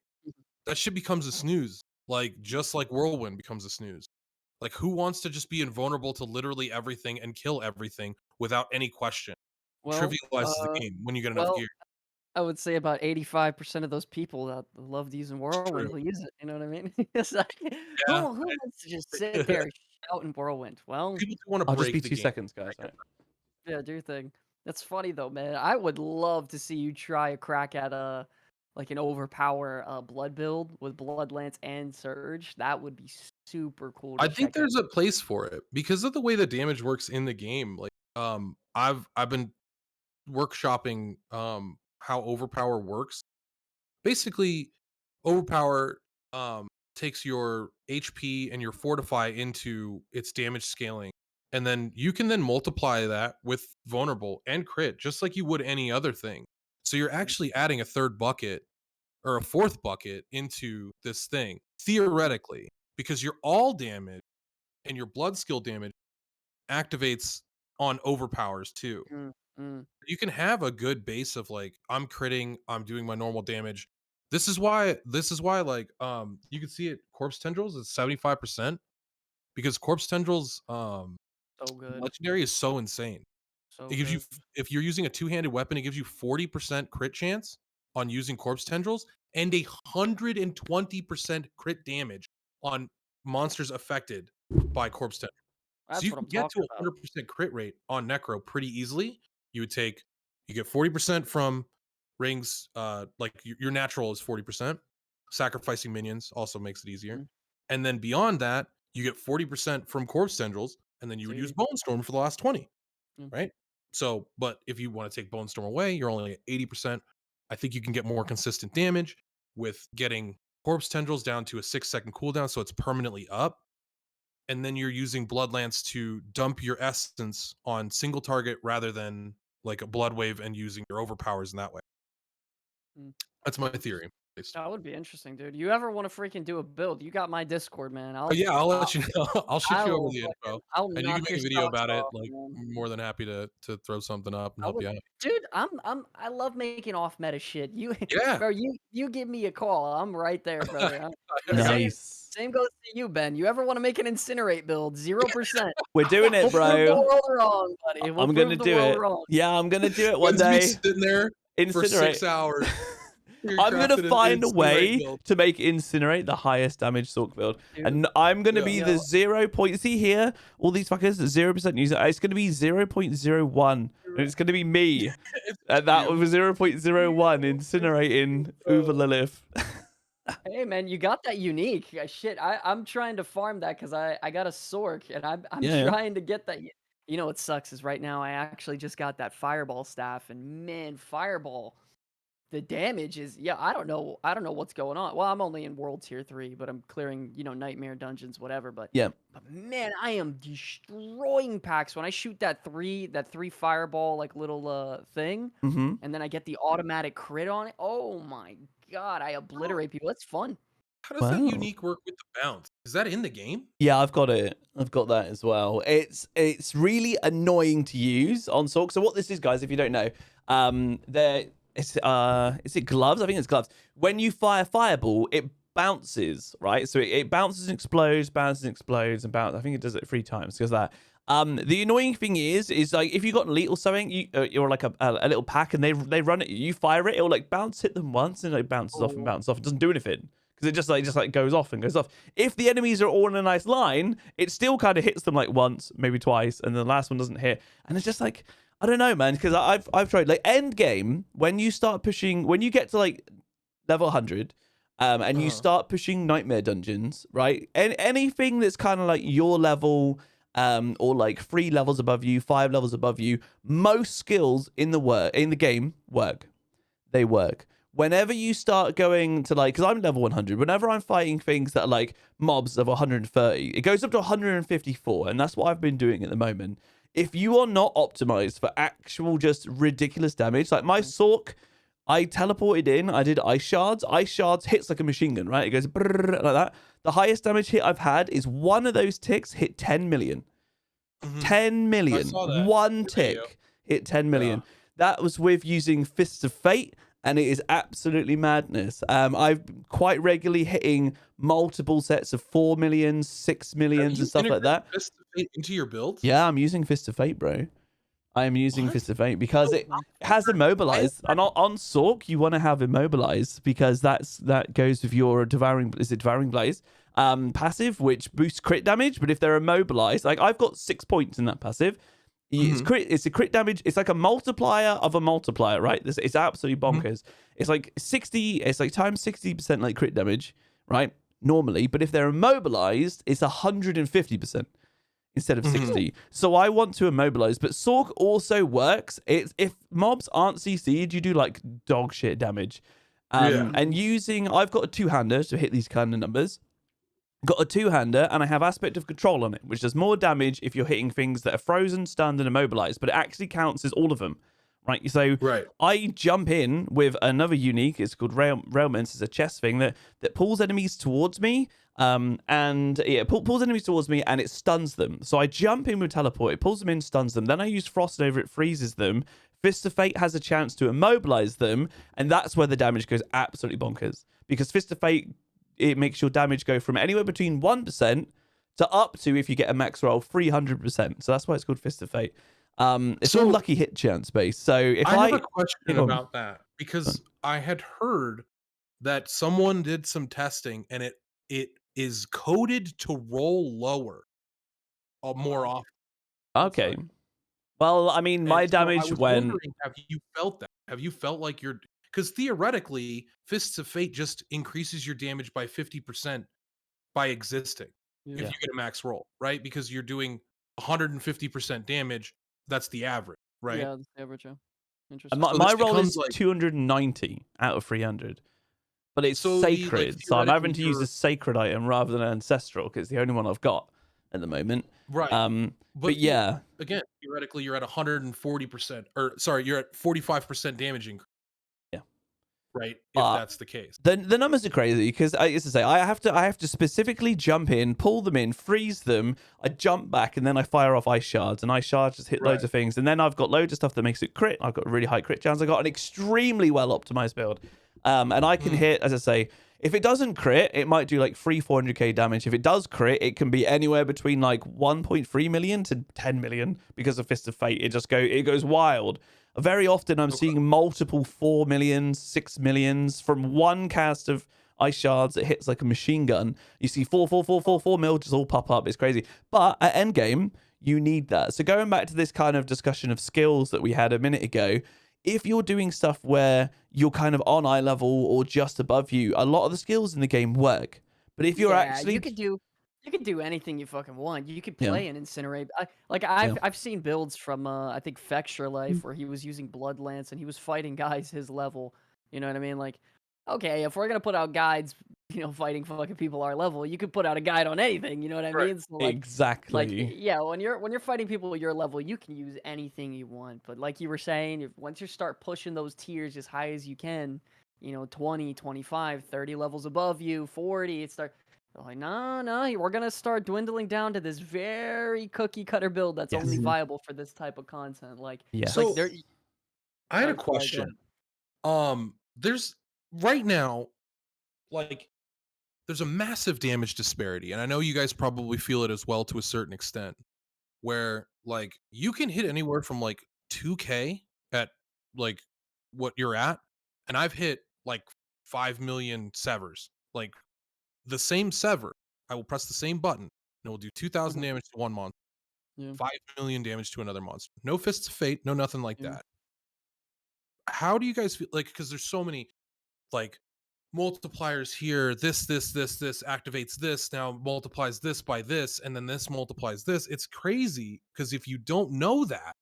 That shit becomes a snooze. Like, just like Whirlwind becomes a snooze. Like, who wants to just be invulnerable to literally everything and kill everything without any question? Well, Trivializes the game when you get enough well, gear. I would say about 85% of those people that loved using Whirlwind True. will use it. You know what I mean? It's like, Yeah. who wants to just sit there shouting Whirlwind? Well, People do want to I'll just be break the 2 game. seconds, guys. Right? yeah, do your thing. That's funny though, man. I would love to see you try a crack at like an overpower blood build with Blood Lance and Surge. That would be super cool to I think check out. there's a place for it because of the way the damage works in the game. Like, I've been workshopping how overpower works. Basically, overpower takes your HP and your fortify into its damage scaling, and then you can then multiply that with vulnerable and crit, just like you would any other thing. So you're actually adding a third bucket or a fourth bucket into this thing theoretically, because your all damage and your blood skill damage activates on overpowers too. Mm, mm. You can have a good base of like, I'm critting, I'm doing my normal damage. This is why like you can see it corpse tendrils is 75% because corpse tendrils So good. legendary is so insane. So It gives you, good. if you're using a two-handed weapon, it gives you 40% crit chance on using corpse tendrils and 120% crit damage on monsters affected by corpse tendrils. So That's you what can I'm get to talking a about. 100% crit rate on Necro pretty easily. You get 40% from rings, like your natural is 40%. Sacrificing minions also makes it easier. Mm, And then beyond that, you get 40% from corpse tendrils, and then you would use see? Bone Storm for the last 20, Mm, right? So, but if you want to take Bone Storm away, you're only at 80%. I think you can get more consistent damage with getting corpse tendrils down to a 6-second cooldown, so it's permanently up, and then you're using Blood Lance to dump your essence on single target rather than like a blood wave and using your overpowers in that way. mm. That's my Interest- theory. At least. That would be interesting, dude. You ever want to freaking do a build? You got my Discord, man. Oh yeah, I'll let you know. I'll shoot I you over will the fucking, info, I'll and you can knock make your a video socks about it. off, Like, man. I'm more than happy to throw something up and I help would, you out. dude. I love making off meta shit. You, Yeah, bro. You give me a call. I'm right there, brother. I got you. Nice. Same goes to you, Ben. You ever want to make an incinerate build? 0%. We're doing it, We'll prove the bro. world wrong, buddy. We'll I'm gonna prove the do world it. wrong. Yeah, I'm gonna do it one Ben's be day. sitting there for Incinerate. 6 hours. I'm gonna crafted an find a incinerate way build. to make Incinerate the highest damage Sork build. Dude, And I'm gonna Yeah. be you the know, 0. See here, all these fuckers, 0% user. It's gonna be 0.01. And it's gonna be me. It's And that you. was 0.01 incinerating Uber Lilith. hey man, you got that unique shit. I'm trying to farm that because I got a Sork and I'm Yeah. trying to get that. You know what sucks is right now I actually just got that Fireball staff and man, Fireball. The damage is I don't know what's going on. Well, I'm only in World Tier 3, but I'm clearing, nightmare dungeons, whatever. But Yeah. man, I am destroying packs when I shoot that three fireball like little thing, Mm-hmm. and then I get the automatic crit on it. Oh my god, I obliterate people. It's fun. How does Wow. that unique work with the bounce? Is that in the game? Yeah, I've got it. I've got that as well. It's really annoying to use on Sork. So what this is, guys, if you don't know, is it gloves? I think it's gloves. When you fire fireball, it bounces, right? So it bounces and explodes, bounces and explodes, and bounces. I think it does it 3 times because that. The annoying thing is like if you got elite or something, you're like a little pack and they run at you, you fire it, it'll like bounce, hit them once, and it bounces off and bounces off. It doesn't do anything because it just goes off and goes off. If the enemies are all in a nice line, it still kind of hits them like once, maybe twice, and the last one doesn't hit. And it's just like, I don't know, man, because I've tried like end game when you start pushing, when you get to like level 100, and you start pushing nightmare dungeons, right? And anything that's kind of like your level, or like 3 levels above you, 5 levels above you, most skills in the game work. They work. Whenever you start going to like, because I'm level 100, whenever I'm fighting things that are like mobs of 130, it goes up to 154, and that's what I've been doing at the moment. If you are not optimized for actual just ridiculous damage, like my Sork, I teleported in, I did ice shards. Ice shards hits like a machine gun, right? It goes like that. The highest damage hit I've had is one of those ticks hit 10 million. Mhm. 10 million. saw that One in the video. tick hit 10 Yeah. million. That was with using Fists of Fate, and it is absolutely madness. I've quite regularly hitting multiple sets of 4 millions, 6 Have millions, and you stuff like integrated that. Fist of Fate into your builds? Yeah, I'm using Fist of Fate, bro. I am using What? Fist of Fate because So it has immobilized. And on Sork, you want to have immobilized because that goes with your devouring. Is it devouring blaze? Passive, which boosts crit damage. But if they're immobilized, like I've got 6 points in that passive. It's Mhm. crit. It's a crit damage. It's like a multiplier of a multiplier, right? It's absolutely Mhm. bonkers. It's like 60. It's like times 60% like crit damage, right? Normally, but if they're immobilized, it's 150% instead of Mhm. 60. So I want to immobilize, but Sork also works. It's if mobs aren't CC'd, you do like dog shit damage. Yeah. And I've got a two-hander to hit these kind of numbers. Got a two-hander, and I have aspect of control on it, which does more damage if you're hitting things that are frozen, stunned, and immobilized, but it actually counts as all of them. Right, so Right. I jump in with another unique. It's called Railments. It's a chest thing that pulls enemies towards me. And yeah, pulls enemies towards me, and it stuns them. So I jump in with teleport. It pulls them in, stuns them. Then I use Frost over. It freezes them. Fist of Fate has a chance to immobilize them, and that's where the damage goes absolutely bonkers. Because Fist of Fate, it makes your damage go from anywhere between 1% to up to, if you get a max roll, 300%. So that's why it's called Fist of Fate. It's all So lucky hit chance based. So if I have a Yeah, question go on. about that because I had heard that someone did some testing and it is coded to roll lower more often. Okay. Well, I mean, my And so I damage was when wondering, have you felt that? Have you felt like you're because theoretically, Fists of Fate just increases your damage by 50% by existing if Yeah. Yeah. you get a max roll, right? Because you're doing 150% damage. That's the average, right? Yeah, that's the average. Yeah. and Interesting. my, So my this roll becomes is like 290 out of 300, but it's so the like sacred. So I'm having theoretically to use you're a sacred item rather than an ancestral because it's the only one I've got at the moment. right. But But yeah, again, theoretically, you're at 140%, or sorry, you're at 45% damage increase, yeah. right? If But that's the case. the numbers are crazy because as I say, I have to specifically jump in, pull them in, freeze them. I jump back and then I fire off ice shards, and ice shards just hit Right. loads of things. And then I've got loads of stuff that makes it crit. I've got a really high crit chance. I've got an extremely well optimized build, and I can Mm. hit, as I say. If it doesn't crit, it might do like 400k damage. If it does crit, it can be anywhere between like 1.3 million to 10 million because of Fist of Fate. It goes wild. Very often I'm Okay. seeing multiple 4 millions, 6 millions from one cast of ice shards that hits like a machine gun. You see 4 mil just all pop up. It's crazy. But at endgame, you need that. So going back to this kind of discussion of skills that we had a minute ago, if you're doing stuff where you're kind of on eye level or just above you, a lot of the skills in the game work. But if you're Yeah, actually you could do anything you fucking want. You could yeah, play an incinerate. yeah. I've seen builds from I think Fextra Life where he was using Blood Lance and he was fighting guys his level. You know what I mean? Like, okay, if we're gonna put out guides, fighting fucking people our level, you could put out a guide on anything. You know what I Right. mean? So Exactly. yeah, when you're fighting people your level, you can use anything you want. But like you were saying, once you start pushing those tiers as high as you can, 20, 25, 30 levels above you, 40, it start like, no, we're gonna start dwindling down to this very cookie cutter build that's Yes. only viable for this type of content. Like So Yes. there. I had a Sorry, go question. ahead. There's right now, like, there's a massive damage disparity, and I know you guys probably feel it as well to a certain extent, where like you can hit anywhere from like 2K at like what you're at, and I've hit like 5 million severs. Like the same sever, I will press the same button, and it will do 2,000 Mhm. damage to one monster, Yeah, 5 million damage to another monster. No Fists of Fate, no nothing like yeah. that. How do you guys feel like because there's so many like multipliers here, this activates this, now multiplies this by this, and then this multiplies this. It's crazy because if you don't know that,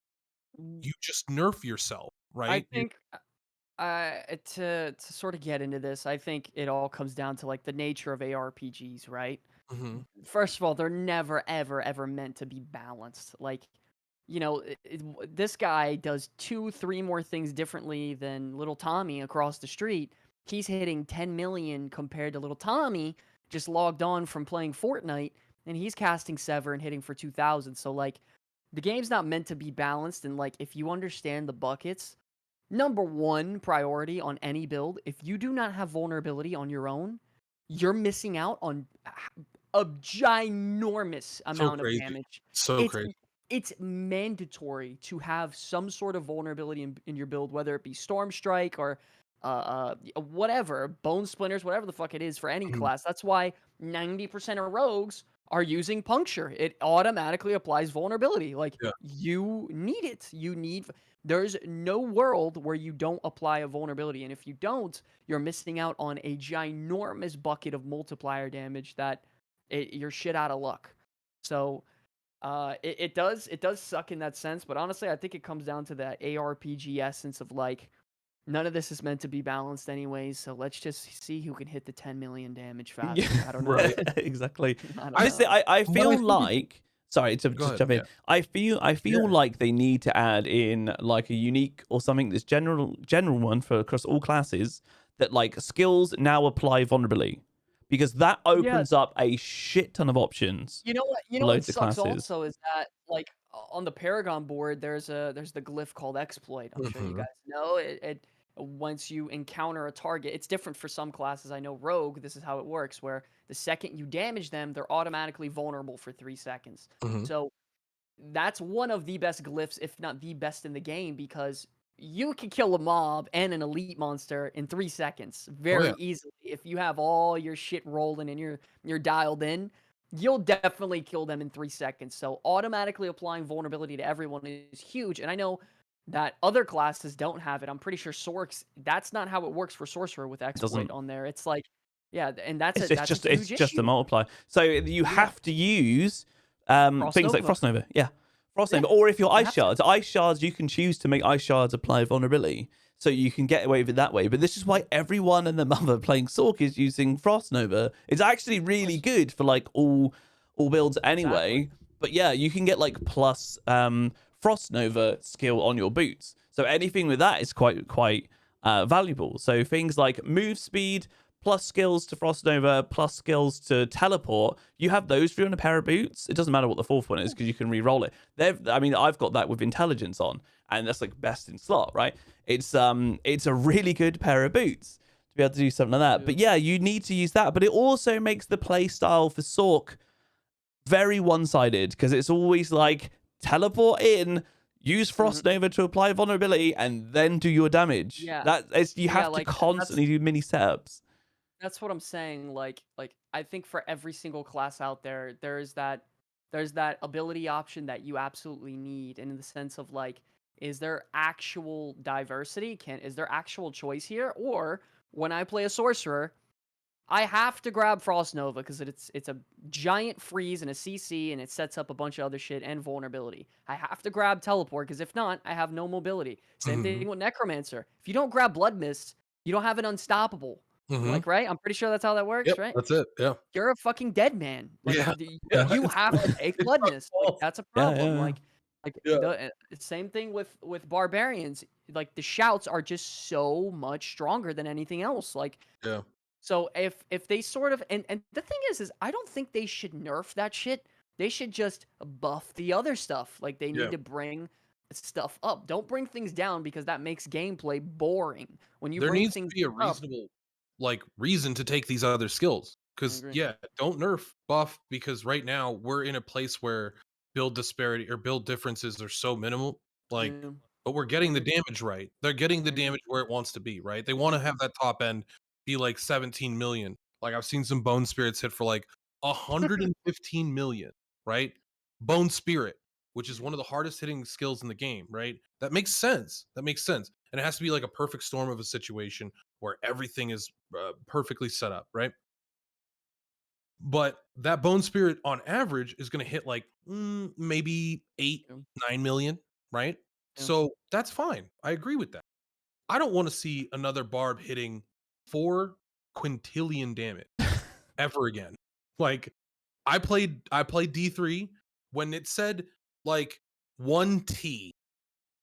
Mm, you just nerf yourself, I right? think to sort of get into this, I think it all comes down to like the nature of ARPGs, right? Mhm. First of all, they're never ever ever meant to be balanced. Like, this guy does 2, 3 more things differently than little Tommy across the street. He's hitting 10 million compared to little Tommy just logged on from playing Fortnite, and he's casting Sever and hitting for 2,000. So like, the game's not meant to be balanced, and like if you understand the buckets, number one priority on any build, if you do not have vulnerability on your own, you're missing out on a ginormous So amount of crazy. damage. So It's crazy. it's mandatory to have some sort of vulnerability in your build, whether it be Storm Strike or whatever, Bone Splinters, whatever the fuck it is for any Mhm. class. That's why 90% of rogues are using Puncture. It automatically applies vulnerability. Like Yeah. you need it. There's no world where you don't apply a vulnerability. And if you don't, you're missing out on a ginormous bucket of multiplier damage that you're shit out of luck. So it does suck in that sense, but honestly, I think it comes down to that ARPG essence of like none of this is meant to be balanced anyways. So let's just see who can hit the 10 million damage Yeah, faster. I don't know. Right. exactly. I don't Honestly, know. I But I feel think like sorry to go just ahead. jump in. Yeah. I feel Yeah. like they need to add in like a unique or something that's general one for across all classes that like skills now apply vulnerability because that Yeah, opens up a shit ton of options you know what? You for know what loads of sucks classes. also is that like on the Paragon board, there's the glyph called exploit. I'm sure you Mhm. guys know it. Once you encounter a target, it's different for some classes. I know Rogue. This is how it works, where the second you damage them, they're automatically vulnerable for 3 seconds. Mhm. So that's one of the best glyphs, if not the best in the game, because you can kill a mob and an elite monster in 3 seconds Oh yeah. very easily. If you have all your shit rolling and you're dialed in, you'll definitely kill them in 3 seconds. So automatically applying vulnerability to everyone is huge. And I know that other classes don't have it. I'm pretty sure Sorks, that's not how it works for Sorcerer with It exploit doesn't. on there. It's like, yeah, and It's that's a just it's huge just a issue. multiplier. So you Yeah. have to use Frost things like Nova. Frost Nova. Yeah. Frost Yeah. Nova. Or if you're You have to. ice shards, you can choose to make ice shards apply vulnerability. So you can get away with it that way. But this is why everyone and their mother playing Sork is using Frost Nova. It's actually Of really course. good for like all builds Exactly. anyway. But yeah, you can get like plus Frost Nova skill on your boots. So anything with that is quite valuable. So things like move speed, plus skills to Frost Nova, plus skills to teleport. You have those for you on a pair of boots. It doesn't matter what the fourth one is because you can re-roll it. I mean, I've got that with intelligence on, and that's like best in slot, right? It's a really good pair of boots to be able to do something like that. Yeah. But yeah, you need to use that. But it also makes the play style for Sork very one-sided because it's always like teleport in, use Mhm. Frost Nova to apply vulnerability, and then do your damage. Yeah. That is, you Yeah, have to like constantly do mini setups. that's what I'm saying. Like I think for every single class out there, there's that ability option that you absolutely need, and in the sense of like, is there actual diversity? Is there actual choice here? Or when I play a sorcerer, I have to grab Frost Nova because it's a giant freeze and a CC, and it sets up a bunch of other shit and vulnerability. I have to grab Teleport because if not, I have no mobility. Same Mhm. thing with Necromancer. If you don't grab Blood Mist, you don't have an Unstoppable. Mhm. Like, right? I'm pretty sure that's how that works, Yep. right? That's it. Yeah. You're a fucking dead man. Like, Yeah. Yeah. you have to take It's Blood not Mist. Like, false. that's a Yeah, yeah, problem. yeah. Like Yeah. same thing with Barbarians. Like, the shouts are just so much stronger than anything else. Like, Yeah. so if they sort of and the thing is I don't think they should nerf that shit. They should just buff the other stuff. Like they Yeah. need to bring stuff up. Don't bring things down because that makes gameplay boring. When you There bring needs to things be a up, reasonable like reason to take these other skills. I Cause agree. yeah, don't nerf buff because right now we're in a place where build disparity or build differences are so minimal. Like, Yeah, but we're I getting the agree. damage right. They're getting I the agree. damage where it wants to be, right? They want to have that top end be like 17 million. Like I've seen some bone spirits hit for like 115 million, right? Bone spirit, which is one of the hardest hitting skills in the game, right? That makes sense. That makes sense. And it has to be like a perfect storm of a situation where everything is perfectly set up, right? But that bone spirit on average is going to hit like maybe eight, Yeah, 9 million, right? yeah. So that's fine. I agree with that. I don't want to see another barb hitting 4 quintillion damage ever again. Like I played D3 when it said like 1T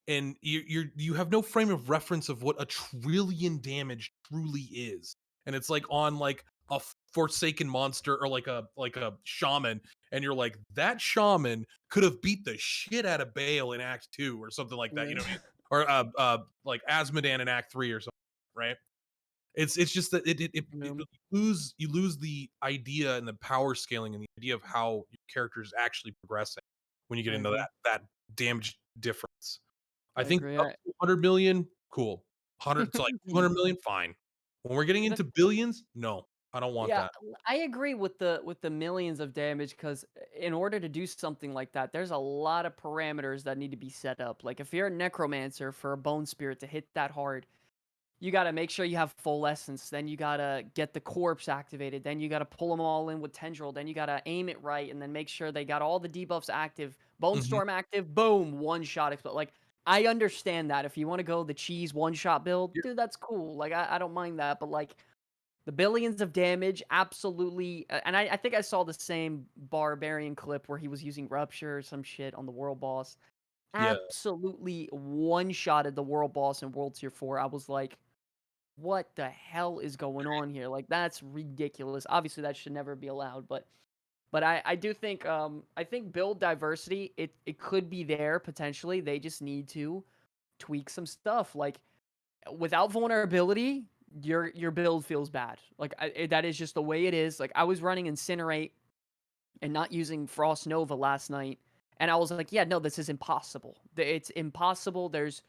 and you have no frame of reference of what a trillion damage truly is, and it's like on like a forsaken monster or like a shaman, and you're like, that shaman could have beat the shit out of Bale in Act 2 or something like that. You know what I mean? Or like Asmodan in Act 3 or something, right? It's just that you lose the idea and the power scaling and the idea of how your character is actually progressing when you get I into agree. that damage difference. I I think agree. up to 100 million, cool. 100 to like 200 million, fine. When we're getting into billions, no, I don't want Yeah, that. I agree with the millions of damage because in order to do something like that, there's a lot of parameters that need to be set up. Like if you're a necromancer for a bone spirit to hit that hard, you got to make sure you have full essence. Then you got to get the corpse activated. Then you got to pull them all in with tendril. Then you got to aim it right and then make sure they got all the debuffs active. Bone Mhm. storm active, boom, one shot explode. Like I understand that if you want to go the cheese one shot build, Yeah. dude, that's cool. Like I don't mind that, but like the billions of damage, absolutely. And I think I saw the same barbarian clip where he was using rupture or some shit on the world boss. Yeah. Absolutely one-shotted the world boss in World Tier 4. I was like, what the hell is going on here? Like, that's ridiculous. Obviously, that should never be allowed, but I do think I think build diversity, it could be there potentially. They just need to tweak some stuff. Like without vulnerability, your build feels bad. Like that is just the way it is. Like I was running Incinerate and not using Frost Nova last night, and I was like, yeah, no, this is impossible. It's impossible. There's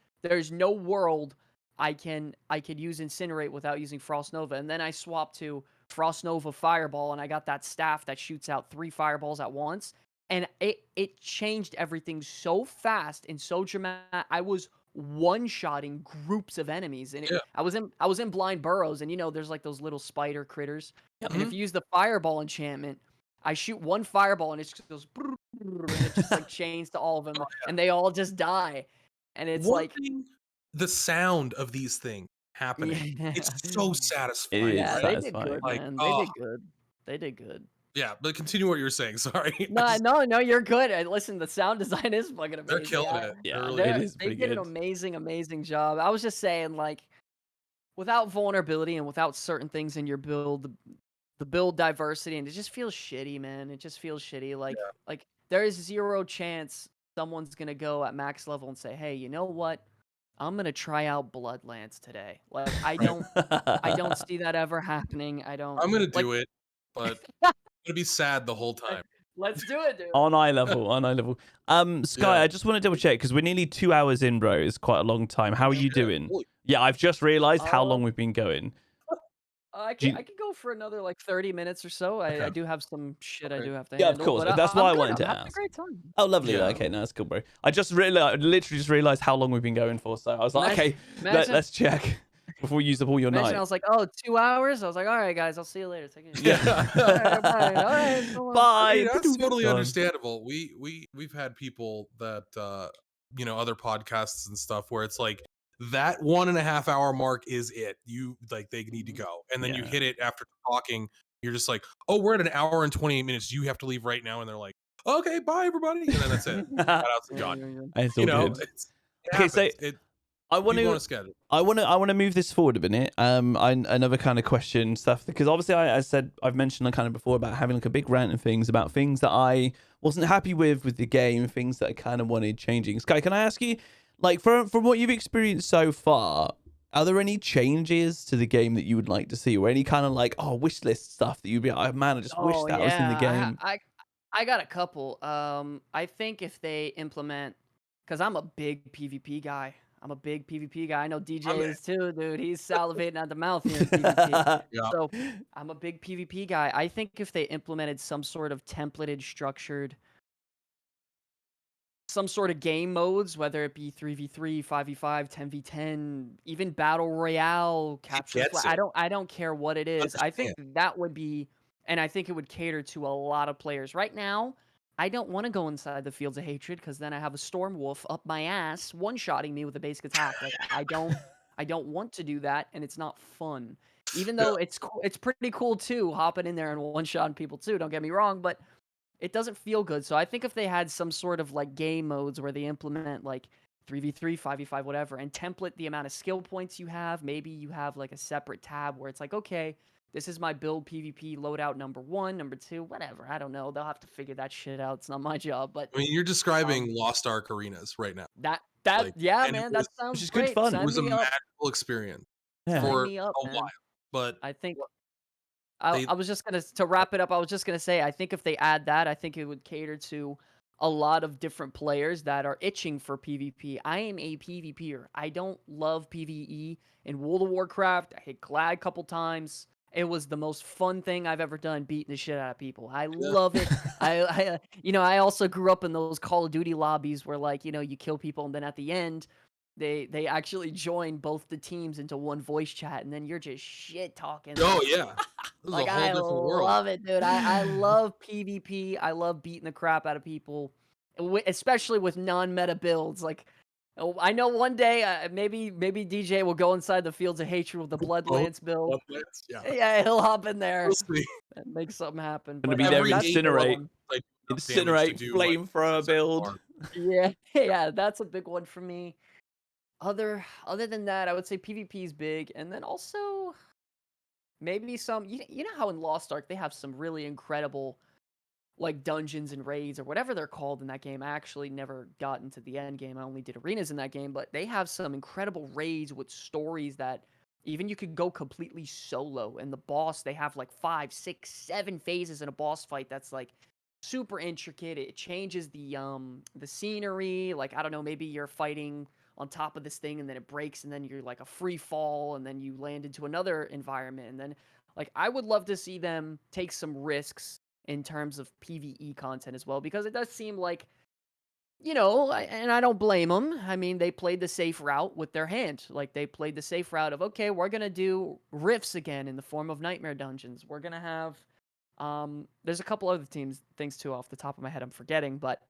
no world I could use Incinerate without using Frost Nova. And then I swapped to Frost Nova Fireball, and I got that staff that shoots out 3 fireballs at once. And it changed everything so fast and so dramatic. I was one-shotting groups of enemies, and Yeah. I was in blind burrows, and there's like those little spider critters. And if Mhm. you use the fireball enchantment, I shoot one fireball and it just goes and it just like chains to all of them, and they all just die. And it's One like, thing, the sound of these things happening, it's so yeah, It satisfying, is yeah, right? they did satisfying. good, Like, man. They oh, did good. They did good. yeah, but continue what you were saying. Sorry. No, no, you're good. Listen, the sound design is fucking They're amazing. killing it. They're Yeah, really it good. is They pretty did an good. amazing job. I was just saying, like, without vulnerability and without certain things in your build, the build diversity, and it just feels shitty, man. It just feels shitty. Like there is zero chance someone's gonna go at max level and say, "Hey, you know what? I'm gonna try out Bloodlands today." Like Right. I don't see that ever happening. I don't I'm gonna like. do it, but I'm gonna be sad the whole time. Let's do it, dude. On eye level, on eye level. Sky, Yeah. I just want to double check because we're nearly 2 hours in, bro. It's quite a long time. How are Yeah. you Shit. doing? Holy Yeah, I've just realized how long Um, we've been going. Do you... I could go for another like 30 minutes or so. I okay. do have some shit I Okay. do have to Yeah, of handle, course. but That's I'm why I good. wanted I'm to having a ask. great time. Oh, lovely. Yeah. Okay, no, that's cool, bro. I just really, literally just realized how long we've been going for. So I was like, Imagine, okay, imagine, let's check before we use up all your imagine. I night. was like, oh, 2 hours. I was like, all right, guys, I'll see you later. Take it easy. Yeah. All right, bye. All right, so long. I Bye. mean, that's totally Gone. understandable. We've had people that other podcasts and stuff where it's like that 1.5 hour mark is it. You like they need to go. And then you Yeah. hit it after talking, you're just like, oh, we're at an hour and 28 minutes. You have to leave right now. And they're like, okay, bye everybody. And then that's it. Shout outs and Yeah, gone. yeah, yeah. It's You all know, good. it Okay, so happens. I want People on to a schedule. I want to move this forward a minute. Another kind of question stuff because obviously I said I've mentioned kind of before about having like a big rant and things about things that I wasn't happy with the game, things that I kind of wanted changing. Sky, can I ask you, like from what you've experienced so far, are there any changes to the game that you would like to see, or any kind of like wish list stuff that you'd be like, oh man, I just wish Oh that was in the yeah, game? I got a couple. I think if they implement, because I'm a big PvP guy. I'm a big PvP guy. I know I'm DJ in. is too, dude. He's salivating at the mouth here in PvP. Yeah. So I'm a big PvP guy. I think if they implemented some sort of templated, structured, some sort of game modes, whether it be 3v3, 5v5, 10v10, even battle royale, It capture the gets flag. it. I don't care what it is. I think Understand. that would be, and I think it would cater to a lot of players. Right now, I don't want to go inside the fields of hatred because then I have a storm wolf up my ass, one-shotting me with a basic attack. Like I don't want to do that, and it's not fun. Even Yeah. though it's cool, it's pretty cool too, hopping in there and one-shotting people too. Don't get me wrong, but it doesn't feel good. So I think if they had some sort of like game modes where they implement like 3v3, 5v5, whatever, and template the amount of skill points you have, maybe you have like a separate tab where it's like, okay, this is my build PvP loadout number 1, number 2, whatever. I don't know. They'll have to figure that shit out. It's not my job. But I mean, you're describing Lost Ark arenas right now. that Like, yeah, and man, that which sounds is good great. fun. it Sign was a me up. magical experience Yeah. Sign for me up, a man. while. But I think they- I was just gonna to wrap it up. I was just gonna say I think if they add that, I think it would cater to a lot of different players that are itching for PvP. I am a PvPer. I don't love PvE in World of Warcraft. I hit Glad a couple times. It was the most fun thing I've ever done, beating the shit out of people. I love it. I also grew up in those Call of Duty lobbies where like you kill people and then at the end they actually join both the teams into one voice chat and then you're just shit talking. oh yeah, this is Like a whole I different world. love it, dude. I love PvP. I love beating the crap out of people, especially with non-meta builds. Like, I know one day maybe DJ will go inside the Fields of Hatred with the Bloodlance build. Yeah, Yeah, he'll hop in there we'll see. and make something happen. Gonna But be there, Every that's incinerate. one. like enough damage to Incinerate, do, like, flamethrower 6 build. more. Yeah, yeah, that's a big one for me. Other than that, I would say PvP is big, and then also maybe some. You know how in Lost Ark they have some really incredible like dungeons and raids or whatever they're called in that game. I actually never got into the end game. I only did arenas in that game, but they have some incredible raids with stories that even you could go completely solo. And the boss, they have like 5, 6, 7 phases in a boss fight that's like super intricate. It changes the scenery. Like I don't know, maybe you're fighting on top of this thing and then it breaks and then you're like a free fall and then you land into another environment and then like I would love to see them take some risks in terms of PvE content as well, because it does seem like, and I don't blame them. I mean, they played the safe route with their hand. Like, they played the safe route of, okay, we're going to do rifts again in the form of nightmare dungeons. We're going to have, there's a couple other things too off the top of my head I'm forgetting, but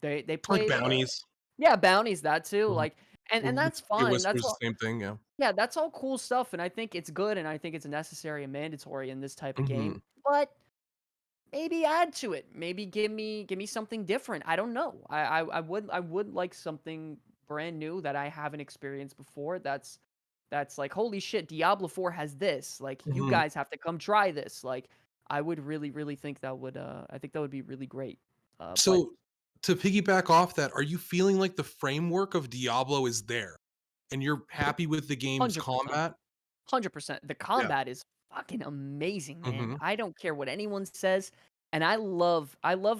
they played. Like bounties. Yeah, bounties, that too. Mhm. Like, and that's Your fine. Whisper's That's all. the same thing, yeah. Yeah, that's all cool stuff. And I think it's good. And I think it's necessary and mandatory in this type of game. Mhm. But maybe add to it. Maybe give me something different. I don't know. I would like something brand new that I haven't experienced before. That's like holy shit. Diablo 4 has this. Like you Mhm. guys have to come try this. Like I would really think that would I think that would be really great. But So to piggyback off that, are you feeling like the framework of Diablo is there, and you're happy with the game's 100%. combat? 100%. The Yeah. combat is fucking amazing, man. Mhm. I don't care what anyone says. And I love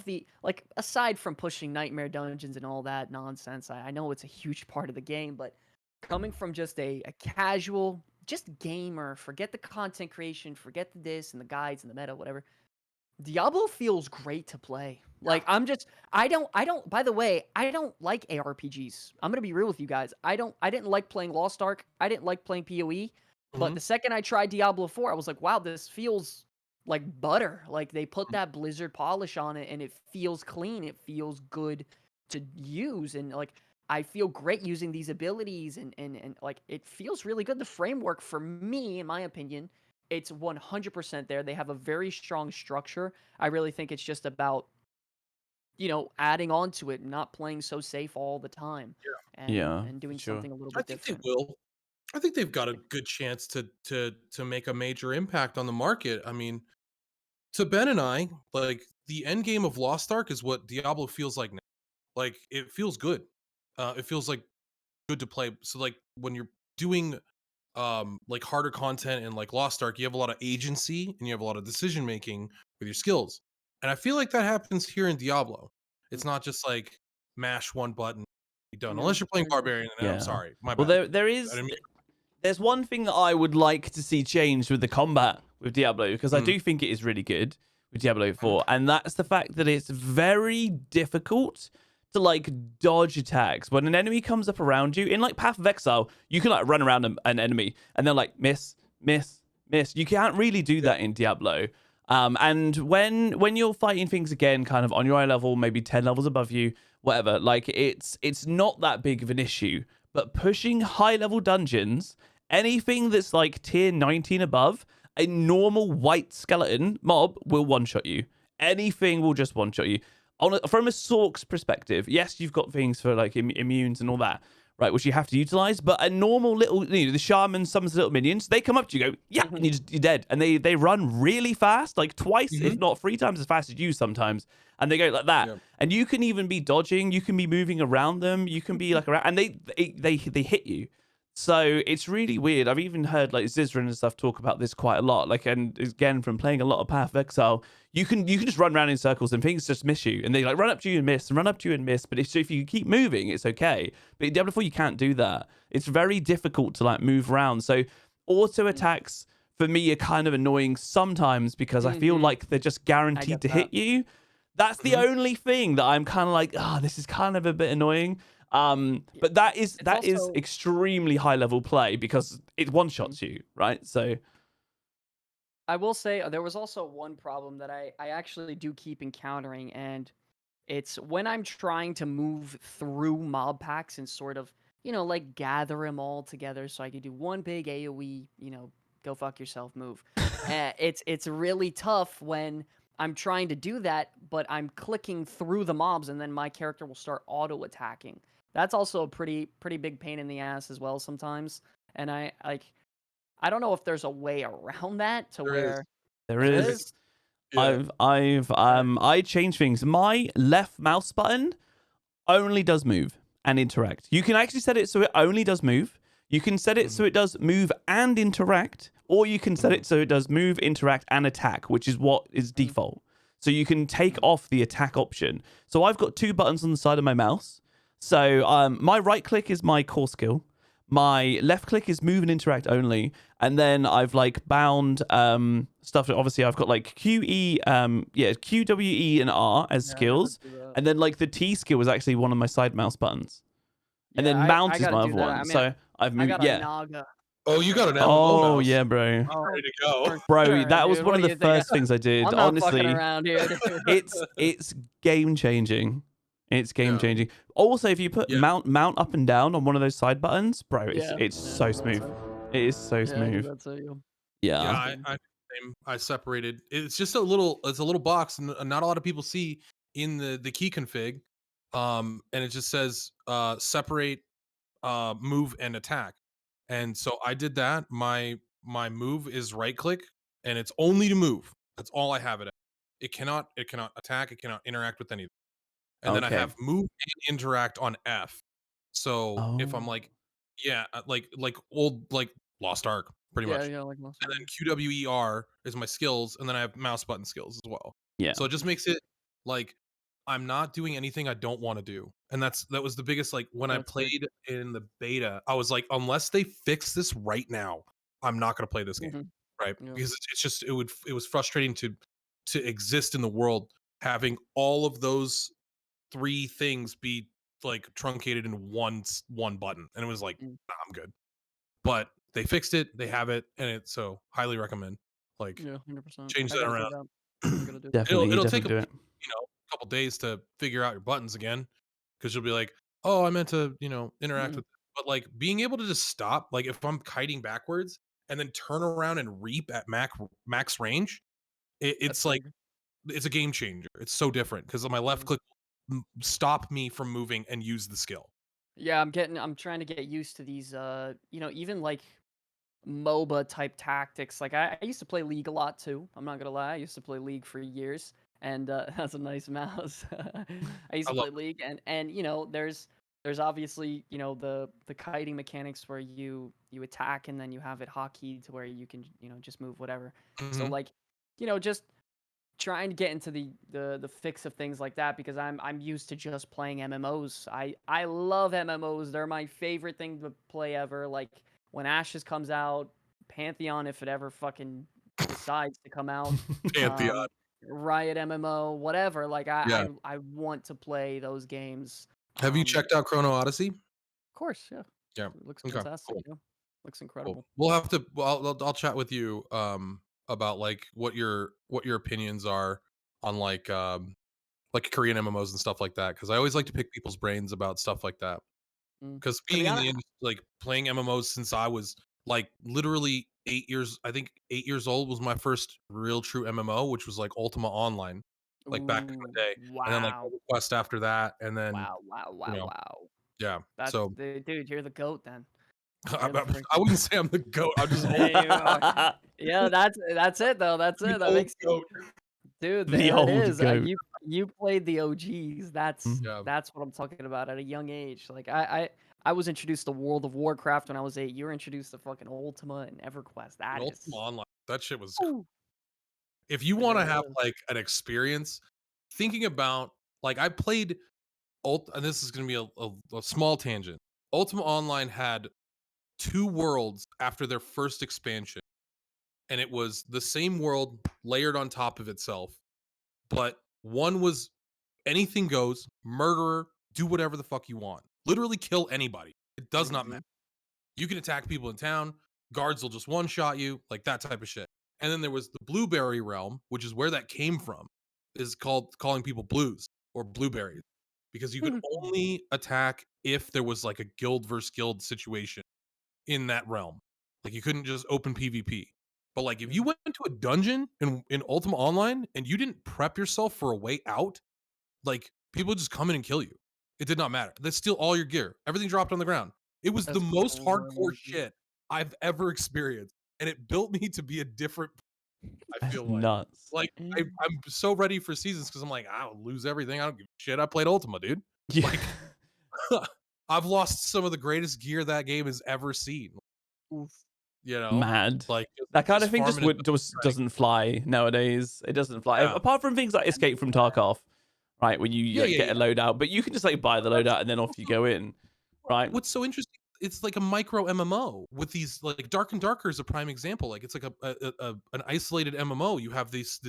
the like aside from pushing nightmare dungeons and all that nonsense, I know it's a huge part of the game, but coming from just a casual, just gamer, forget the content creation, forget the this and the guides and the meta, whatever. Diablo feels great to play. Like I don't by the way, I don't like ARPGs. I'm going to be real with you guys. I didn't like playing Lost Ark. I didn't like playing PoE. But Mhm. the second I tried Diablo 4, I was like, wow, this feels like butter. Like they put that Blizzard polish on it and it feels clean. It feels good to use. And like I feel great using these abilities and like it feels really good. The framework for me, in my opinion, it's 100% there. They have a very strong structure. I really think it's just about, adding on to it, not playing so safe all the time Yeah, and for doing sure. something a little I bit think they different. will. I think they've got a good chance to make a major impact on the market. I mean, to Ben and I, like the end game of Lost Ark is what Diablo feels like now. Like it feels good. It feels like good to play. So like when you're doing like harder content and like Lost Ark, you have a lot of agency and you have a lot of decision making with your skills. And I feel like that happens here in Diablo. It's not just like mash one button, be done. No, Unless you're playing no. Barbarian, and I'm Yeah. sorry, my Well, bad. there I is. didn't mean- There's one thing that I would like to see changed with the combat with Diablo, because I Mm. do think it is really good with Diablo 4, and that's the fact that it's very difficult to like dodge attacks. When an enemy comes up around you in like Path of Exile, you can like run around an enemy and they're like miss, miss, miss. You can't really do that in Diablo. And when you're fighting things again, kind of on your eye level, maybe 10 levels above you, whatever, like it's not that big of an issue. But pushing high level dungeons, anything that's like tier 19 above, a normal white skeleton mob will one-shot you. Anything will just one-shot you. From a Sork's perspective, yes, you've got things for like immunes and all that, right, which you have to utilize. But a normal little, the shaman summons little minions. They come up to you, go, yeah, and you're dead. And they run really fast, like twice, if not 3 times as fast as you sometimes. And they go like that. Yeah. And you can even be dodging. You can be moving around them. You can be like around, and they hit you. So it's really weird. I've even heard like Zizran and stuff talk about this quite a lot. Like, and again, from playing a lot of Path of Exile, you can just run around in circles and things just miss you, and they like run up to you and miss, and run up to you and miss. But if you keep moving, it's okay. But in Diablo 4, you can't do that. It's very difficult to like move around. So auto attacks for me are kind of annoying sometimes because I feel like they're just guaranteed to hit you. That's the only thing that I'm kind of like, this is kind of a bit annoying. But that is also extremely high level play because it one shots you, right? So I will say there was also one problem that I actually do keep encountering, and it's when I'm trying to move through mob packs and sort of, like gather them all together so I could do one big AoE, go fuck yourself move. It's really tough when I'm trying to do that, but I'm clicking through the mobs and then my character will start auto attacking. That's also a pretty big pain in the ass as well sometimes. And I don't know if there's a way around that to There is. where there there is. is. Yeah. I changed things. My left mouse button only does move and interact. You can actually set it so it only does move. You can set it so it does move and interact, or you can set it so it does move, interact, and attack, which is what is default. So you can take off the attack option. So I've got 2 buttons on the side of my mouse. So my right click is my core skill. My left click is move and interact only. And then I've like bound stuff. Obviously, I've got like QE, Q, W, E, and R as skills. And then like the T skill is actually one of my side mouse buttons. And then mount is my other one. So I've I moved. got a Naga. Oh, you got an MMO Oh mouse. yeah, bro. Ready to go. For Bro, sure, that was dude. one What of do the you think? first things I did. I'm not fucking Honestly, around here. Dude. it's game changing. It's game changing. Also, if you put mount up and down on one of those side buttons, bro, it's so smooth. It is so smooth. Yeah. I separated. It's just a little box, and not a lot of people see in the key config. And it just says separate move and attack. And so I did that. My move is right click, and it's only to move. That's all I have it at. It cannot attack, it cannot interact with anything. And then I Okay. have move and interact on F. So if I'm Oh. like, like old like Lost Ark, pretty much. Like most. And then QWER is my skills, and then I have mouse button skills as well. Yeah. So it just makes it like I'm not doing anything I don't want to do. And that was the biggest, like when I played in the beta, I was like, unless they fix this right now, I'm not gonna play this game. Right. Because it's just it was frustrating to exist in the world having all of those 3 things be like truncated in one button. And it was like, nah, I'm good. But they fixed it, they have it, and it so highly recommend. Like 100%. change that around. Definitely, It'll take definitely do it. a couple days to figure out your buttons again, because you'll be like, oh, I meant to, interact with. But like being able to just stop, like if I'm kiting backwards and then turn around and reap at max range, it's like it's a game changer. It's so different because my left click stop me from moving and use the skill. Yeah, I'm trying to get used to these even like MOBA type tactics. Like I used to play League a lot too. I'm not gonna lie. I used to play League for years, and that's a nice mouse. I used to play League, and there's obviously the kiting mechanics where you attack and then you have it hotkey to where you can just move whatever. So like just trying to get into the fix of things like that, because I'm used to just playing MMOs. I love MMOs. They're my favorite thing to play ever. Like when Ashes comes out, Pantheon, if it ever fucking decides to come out, Pantheon, Riot MMO, whatever. Like I want to play those games. Have you checked out Chrono Odyssey? Of course, yeah. Yeah, It looks fantastic. Yeah. Looks incredible. Cool. We'll have to. Well, I'll chat with you about like what your opinions are on like Korean MMOs and stuff like that, because I always like to pick people's brains about stuff like that. Because being in the industry, like playing MMOs since I was like literally 8 years, I think 8 years old was my first real true MMO, which was like Ultima Online, like back in the day. Wow. And then like Quest after that, and then Wow. Yeah. That's So dude, you're the goat then. I, You're the I freaking wouldn't say I'm the goat. I'm just old. There you are. Yeah, that's it though. That's The it. That old makes you goat. dude, The there it old is. goat. You played the OGs. Mhm. Yeah. That's what I'm talking about at a young age. Like I was introduced to World of Warcraft when I was 8. You were introduced to fucking Ultima and EverQuest. And That Ultima is Online. That shit was. Ooh, If you it want to really have is. like an experience, thinking about like I played and this is going to be a small tangent. Ultima Online had 2 worlds after their first expansion, and it was the same world layered on top of itself, but one was anything goes, murderer, do whatever the fuck you want. Literally kill anybody. It does not matter. Mhm. You can attack people in town, guards will just one shot you, like that type of shit. And then there was the blueberry realm, which is where that came from, is called calling people blues or blueberries because you could only attack if there was like a guild versus guild situation in that realm. Like you couldn't just open PvP. But like if you Mhm. went into a dungeon in Ultima Online and you didn't prep yourself for a way out, like people would just come in and kill you. It did not matter. They steal all your gear. Everything dropped on the ground. It was the That's most hardcore crazy. shit I've ever experienced, and it built me to be a different. I That's feel nuts. like I'm so ready for seasons because I'm like I'll lose everything. I don't give a shit. I played Ultima, dude. Yeah. Like I've lost some of the greatest gear that game has ever seen. Oof. You know, Mad. like That kind of just thing just farming it. doesn't fly nowadays. It doesn't fly. Yeah, Apart from things like Escape from Tarkov, right? When you yeah, like, yeah, get yeah. a loadout, but you can just like buy the That's loadout and then off you also go in, right? what's so interesting. It's like a micro MMO with these like Dark and Darker is a prime example. Like it's like an isolated MMO. You have this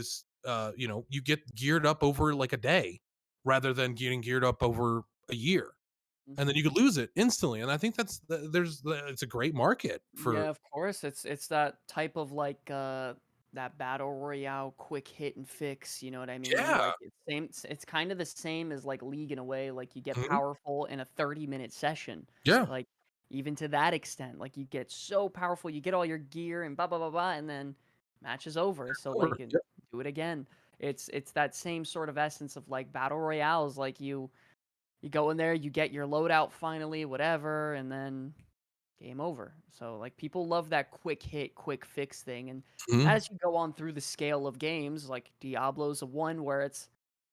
you know, you get geared up over like a day rather than getting geared up over a year, and then Mhm. you could lose it instantly. And I think it's a great market for Yeah, of course. It's that type of like that battle royale quick hit and fix, you know what I mean? yeah, Like it's kind of the same as like League in a way, like you get mhm, powerful in a 30-minute session. yeah, Like even to that extent, like you get so powerful, you get all your gear and blah blah blah blah and then match is over. So or- like and do it again. It's that same sort of essence of like battle royales like you go in there, you get your loadout finally, whatever, and then game over. So like people love that quick hit, quick fix thing. And mhm, as you go on through the scale of games, like Diablo's a one where it's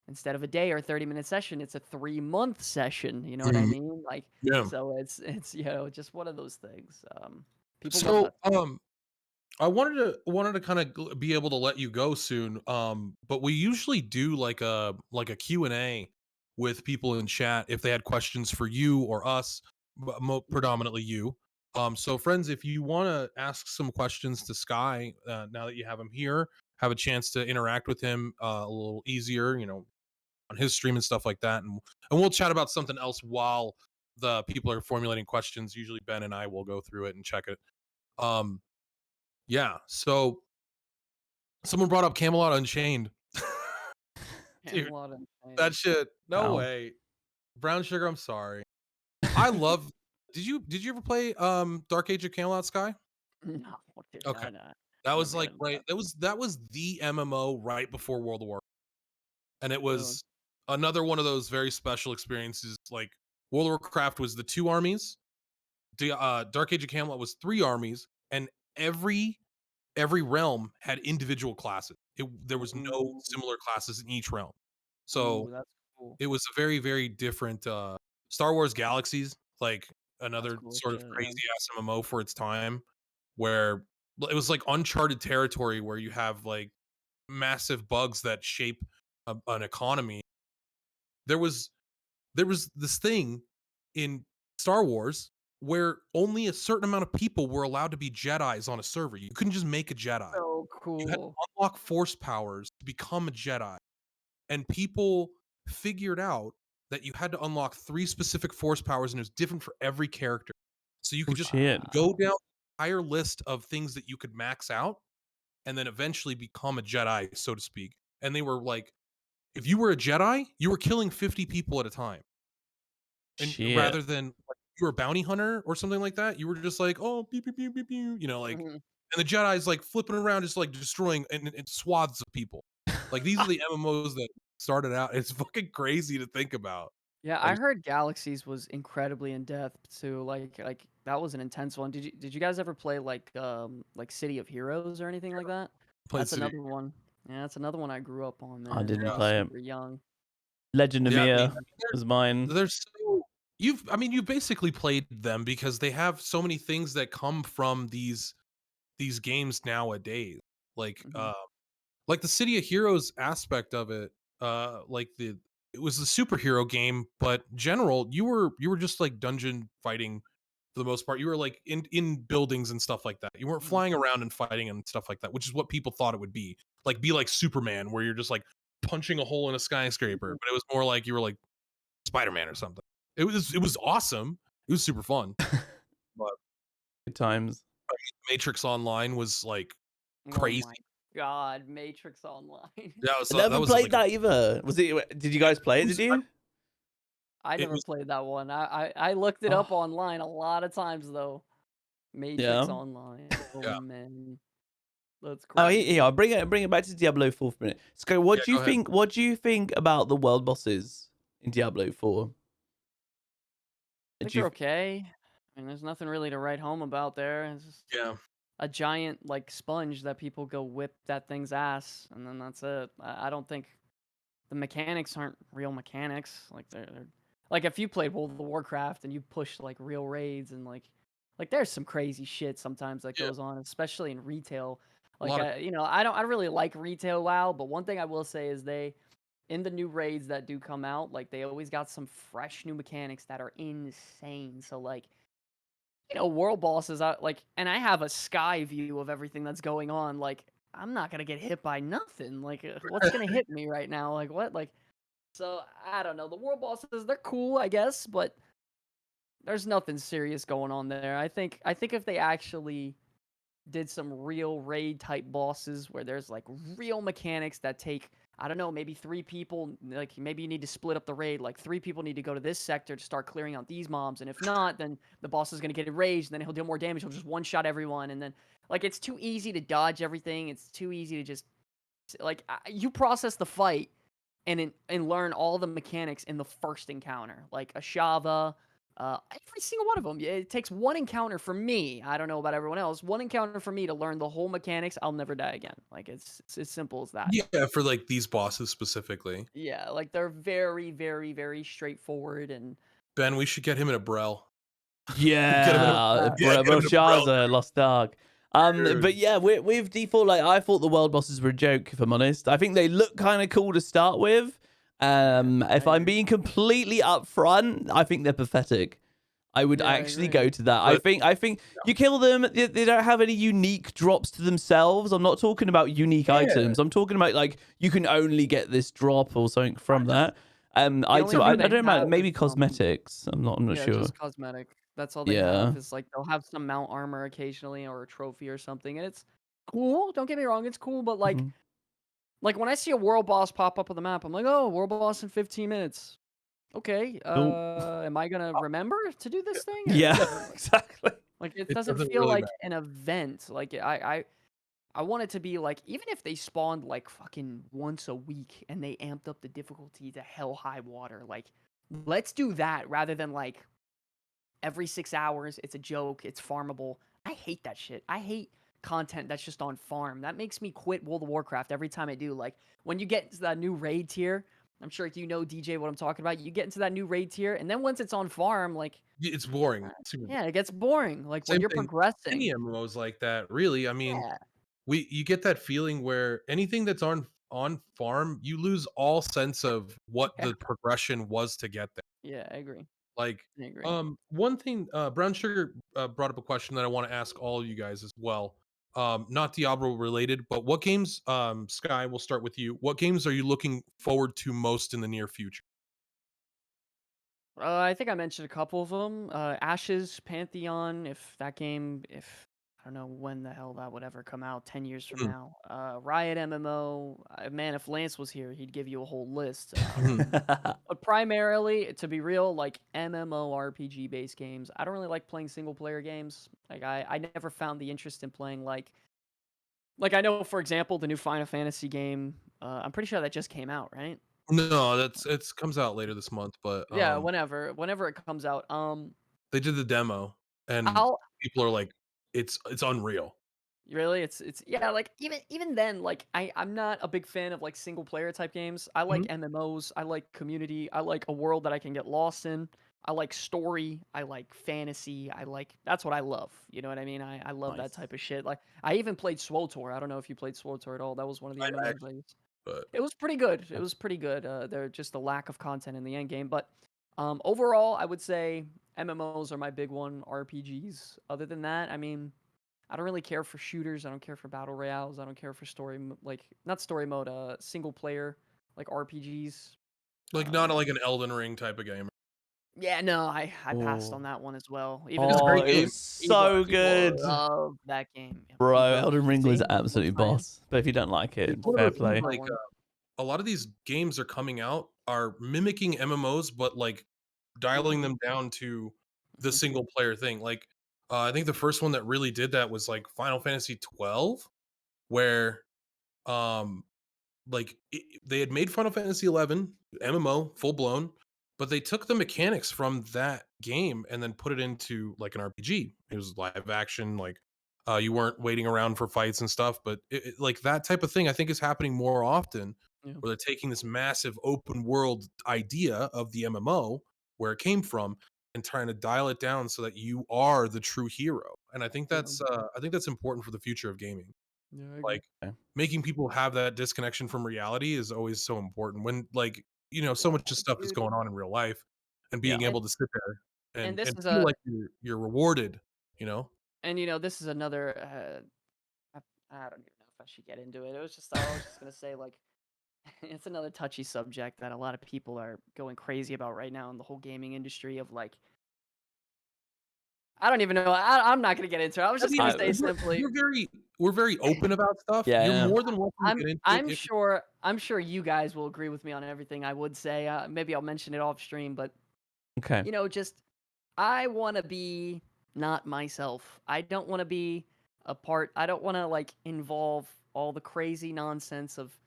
instead of a day or 30-minute session, it's a 3-month session. You know what I mhm, mean? Like yeah. so it's just one of those things. People love So that. I wanted to kind of be able to let you go soon. But we usually do like a Q&A with people in chat if they had questions for you or us, but predominantly you. So friends, if you want to ask some questions to Sky, now that you have him here, have a chance to interact with him a little easier, you know, on his stream and stuff like that, and we'll chat about something else while the people are formulating questions. Usually Ben and I will go through it and check it. Um, yeah. So someone brought up Camelot Unchained. Dude, Camelot and that Chain. shit. No Wow. way. Brown Sugar, I'm sorry. I love did you ever play Dark Age of Camelot, Sky? No, dude, Okay. no, no. That Never was got like into right that. that was the MMO right before World of War. And it Really. was another one of those very special experiences. Like World of Warcraft was the 2 armies. Dark Age of Camelot was 3 armies, and every every realm had individual classes. There was no Ooh, similar classes in each realm. So ooh, that's cool. it was a very, very different Star Wars Galaxies, like That's another cool sort of shit, crazy man. ass MMO for its time, where it was like uncharted territory where you have like massive bugs that shape an economy. There was there was this thing in Star Wars where only a certain amount of people were allowed to be Jedis on a server. You couldn't just make a Jedi. So You had to cool. unlock force powers to become a Jedi. And people figured out that you had to unlock 3 specific force powers and it was different for every character. So you Oh could just shit. go Wow. down the entire list of things that you could max out and then eventually become a Jedi, so to speak. And they were like, if you were a Jedi, you were killing 50 people at a time. And Shit. rather than like, you were a bounty hunter or something like that, you were just like, oh, pew, pew, pew, pew, pew, you know, like, Mhm. and the Jedi's like flipping around, just like destroying and swaths of people. Like these are the MMOs that started out. It's fucking crazy to think about. Yeah, I I just heard Galaxies was incredibly in depth too. Like that was an intense one. Did you guys ever play like City of Heroes or anything like that? played That's City. another one. Yeah, that's another one I grew up on, I man. didn't Yeah, I was play it. super young. Legend of yeah. I mean, Mia was mine. they're so I mean, you basically played them because they have so many things that come from these games nowadays. Like Hmm. like the City of Heroes aspect of it, like it was a superhero game, but general, you were just like dungeon fighting for the most part. You were like in buildings and stuff like that. You weren't Hmm. flying around and fighting and stuff like that, which is what people thought it would be. Like be like Superman, where you're just like punching a hole in a skyscraper, Hmm. but it was more like you were like Spider-Man or something. It was awesome. It was super fun. But Good times. Matrix Online was like Oh crazy. my God, Matrix Online. Yeah, I that never was played like a that either. Was it? Did you yeah, guys play it it? Did was you? I it never was played that one. I looked it Oh, up online a lot of times though. Matrix yeah. Online. Oh yeah. man, that's Oh, here, crazy. I'll bring it back to Diablo 4 for a minute. Sky, what Yeah, do you go ahead. think? What do you think about the world bosses in Diablo 4? I think Do you? they're okay. I mean, there's nothing really to write home about there. It's just Yeah. a giant like sponge that people go whip that thing's ass, and then that's it. I don't think the mechanics aren't real mechanics. Like they're like if you played World of Warcraft and you push like real raids and like there's some crazy shit sometimes that Yeah. goes on, especially in retail. A Like lot of I don't really like retail WoW, but one thing I will say is they in the new raids that do come out, like they always got some fresh new mechanics that are insane. So like world bosses, and I have a sky view of everything that's going on. Like, I'm not gonna get hit by nothing. Like, what's gonna hit me right now? Like, what? Like, so I don't know. The world bosses, they're cool, I guess, but there's nothing serious going on there. I think if they actually did some real raid type bosses where there's like real mechanics that take I don't know, maybe three people, like maybe you need to split up the raid, like three people need to go to this sector to start clearing out these mobs, and if not, then the boss is going to get enraged, and then he'll deal more damage, he'll just one shot everyone, and then like it's too easy to dodge everything, it's too easy to just like you process the fight and learn all the mechanics in the first encounter, like a Shava. Every single one of them. It takes one encounter for me. I don't know about everyone else. One encounter for me to learn the whole mechanics. I'll never die again. Like it's as simple as that. yeah, for like these bosses specifically. Yeah, like they're very, very, very straightforward and Ben, we should get him in a Brel. Get him in a Yeah, yeah, get him in a Brel, Belshazzar, Lost Ark. dude. But yeah, with default, like I thought the world bosses were a joke. If I'm honest, I think they look kind of cool to start with. yeah, I If I'm agree. being completely upfront, I think they're pathetic. I would Yeah, I actually agree. go to that. But I think you kill them. They don't have any unique drops to themselves. I'm not talking about unique yeah, items. I'm talking about like you can only get this drop or something from that. The only Item. I thing don't they know. have is Maybe cosmetics. I'm not yeah, sure. just cosmetic. That's all they Yeah. have is like they'll have some mount armor occasionally or a trophy or something, and it's cool. Don't get me wrong, it's cool, but Mhm. like when I see a world boss pop up on the map, I'm like, oh, world boss in 15 minutes. Okay, Cool. am I gonna remember to do this thing Yeah, or exactly. like it it doesn't doesn't feel really like matter. an event. Like I want it to be like even if they spawned like fucking once a week and they amped up the difficulty to hell high water, like let's do that rather than like every 6 hours. It's a joke. It's farmable. I hate that shit. I hate content that's just on farm. That makes me quit World of Warcraft every time I do. Like when you get to that new raid tier, I'm sure you know DJ what I'm talking about. You get into that new raid tier, and then once it's on farm, like It's boring. uh, Super boring. yeah, it gets boring. Like when Same you're thing. progressing. Any MMOs like that, really. I mean, Yeah, you get that feeling where anything that's on farm, you lose all sense of what yeah, the progression was to get there. yeah. I agree. Like, I agree. one thing, Brown Sugar brought up a question that I want to ask all you guys as well. Not Diablo related, but what games, Sky, we'll start with you. What games are you looking forward to most in the near future? I think I mentioned a couple of them. Ashes, Pantheon. If that game, if I don't know when the hell that would ever come out, 10 years from Mhm, now. Riot MMO. Man, if Lance was here, he'd give you a whole list. mhm. But primarily, to be real, like MMORPG based games. I don't really like playing single player games. Like I never found the interest in playing like I know for example the new Final Fantasy game. I'm pretty sure that just came out, right? No, it's comes out later this month, but Yeah, whenever it comes out. they did the demo and I'll people are like, it's unreal. Really? It's yeah, like even then, like I'm not a big fan of like single player type games. I like Mhm. MMOs, I like community, I like a world that I can get lost in. I like story, I like fantasy, I like that's what I love. You know what I mean? I love that Nice. type of shit. Like I even played SWOTOR. I don't know if you played SWOTOR at all. That was one of the I MMOs I actually, used. but It was pretty good. It was pretty good. They're just a lack of content in the end game, but overall, I would say MMOs are my big one. RPGs. Other than that, I mean, I don't really care for shooters. I don't care for battle royales. I don't care for like not story mode, single player like RPGs. like not Um, like an Elden Ring type of game. yeah, no, I passed Oh, on that one as well. Even It's a though oh, great it game. was so people good, love that game. Yeah, bro. people, Elden Ring was see, that's what absolutely I'm saying. boss. But if you don't like it, It's one of fair those things play. That like one. a lot of these games are coming out are mimicking MMOs, but like dialing Mhm, them down to the mhm, single player thing. Like I think the first one that really did that was like Final Fantasy 12, where um they had made Final Fantasy 11 MMO full blown, but they took the mechanics from that game and then put it into like an RPG. It was live action, like you weren't waiting around for fights and stuff, but like that type of thing, I think is happening more often, yeah, where they're taking this massive open world idea of the MMO where it came from and trying to dial it down so that you are the true hero. And yeah, I think that's important for the future of gaming. yeah, I agree. Like, Okay. making people have that disconnection from reality is always so important when, like, so Yeah, much of stuff is dude. going on in real life, and Yeah. being able to sit there And this and is feel a like you're rewarded, you know? and this is another. I don't even know if I should get into it. It was just I was just gonna say like it's another touchy subject that a lot of people are going crazy about right now in the whole gaming industry of like I don't even know. I'm not gonna get into it. I was I just mean, gonna I, say simply, we're very open about stuff. yeah, You're yeah. more than welcome to I'm get into it I'm if sure I'm sure you guys will agree with me on everything I would say. Maybe I'll mention it off stream, but Okay. just I want to be not myself. I don't want to be a part. I don't want to like involve all the crazy nonsense of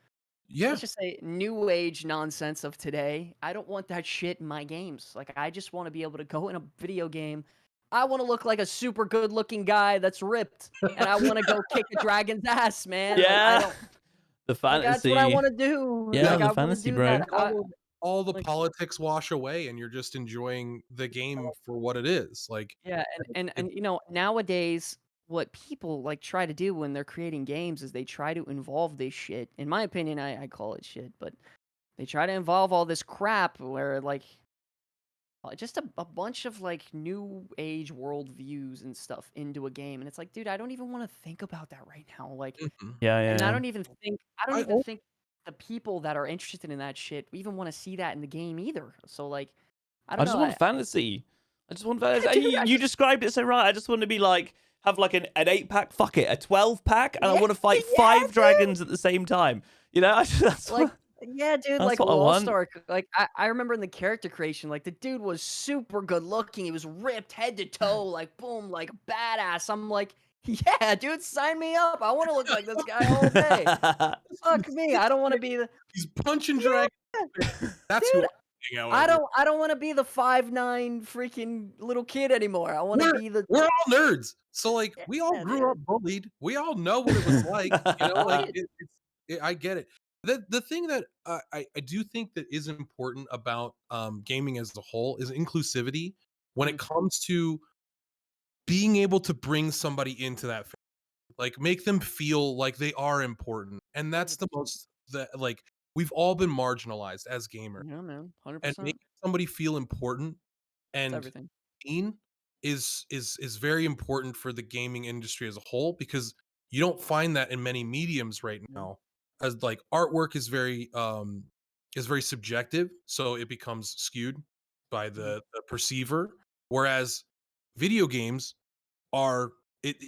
yeah. let's just say new age nonsense of today. I don't want that shit in my games. Like I just want to be able to go in a video game. I want to look like a super good looking guy that's ripped and I want to go kick a dragon's ass, man. Like I Yeah. don't The like that's what I fantasy. want to do. Yeah, Like the I want to fantasy, do bro. that. Like, all the Like politics wash away, and you're just enjoying the game for what it is, like, yeah, it nowadays what people like try to do when they're creating games is they try to involve this shit. In my opinion, I call it shit, but they try to involve all this crap where like just a bunch of like new age worldviews and stuff into a game, and it's like, dude, I don't even want to think about that right now. Like, mhm. Yeah, and yeah. I don't I even think the people that are interested in that shit even want to see that in the game either. So like, I I don't just know. want fantasy. I just want fantasy. Yeah, And dude, you described it so right. I just want to be like, have like an 8-pack, fuck it, a 12-pack, and I yeah, want to fight yeah, 5 dude. dragons at the same time. Like, yeah, dude, That's like what I Lost want. Ark. Like, I remember in the character creation, like the dude was super good looking. He was ripped head to toe, like boom, like badass. I'm like, yeah, dude, sign me up. I want to look like this guy all day. Fuck me. I don't want to be the He's punching yeah, dragons. That's who dude. I'm hanging out with. I don't want to be the 5'9" freaking little kid anymore. I want to We're be the we're all nerds. So, like, we all yeah, grew up dude. bullied. We all know what it was like, like, Right. I get it. The thing that, I do think that is important about, gaming as a whole is inclusivity when it Mhm. comes to being able to bring somebody into that like, make them feel like they are important, and that's the 100%. most that like, we've all been marginalized as gamers, Yeah, man. and 100%. making somebody feel important It's and everything. seen is very important for the gaming industry as a whole because you don't find that in many mediums right Yeah. now. As like artwork is very subjective, so it becomes skewed by Mhm. the perceiver. Whereas video games are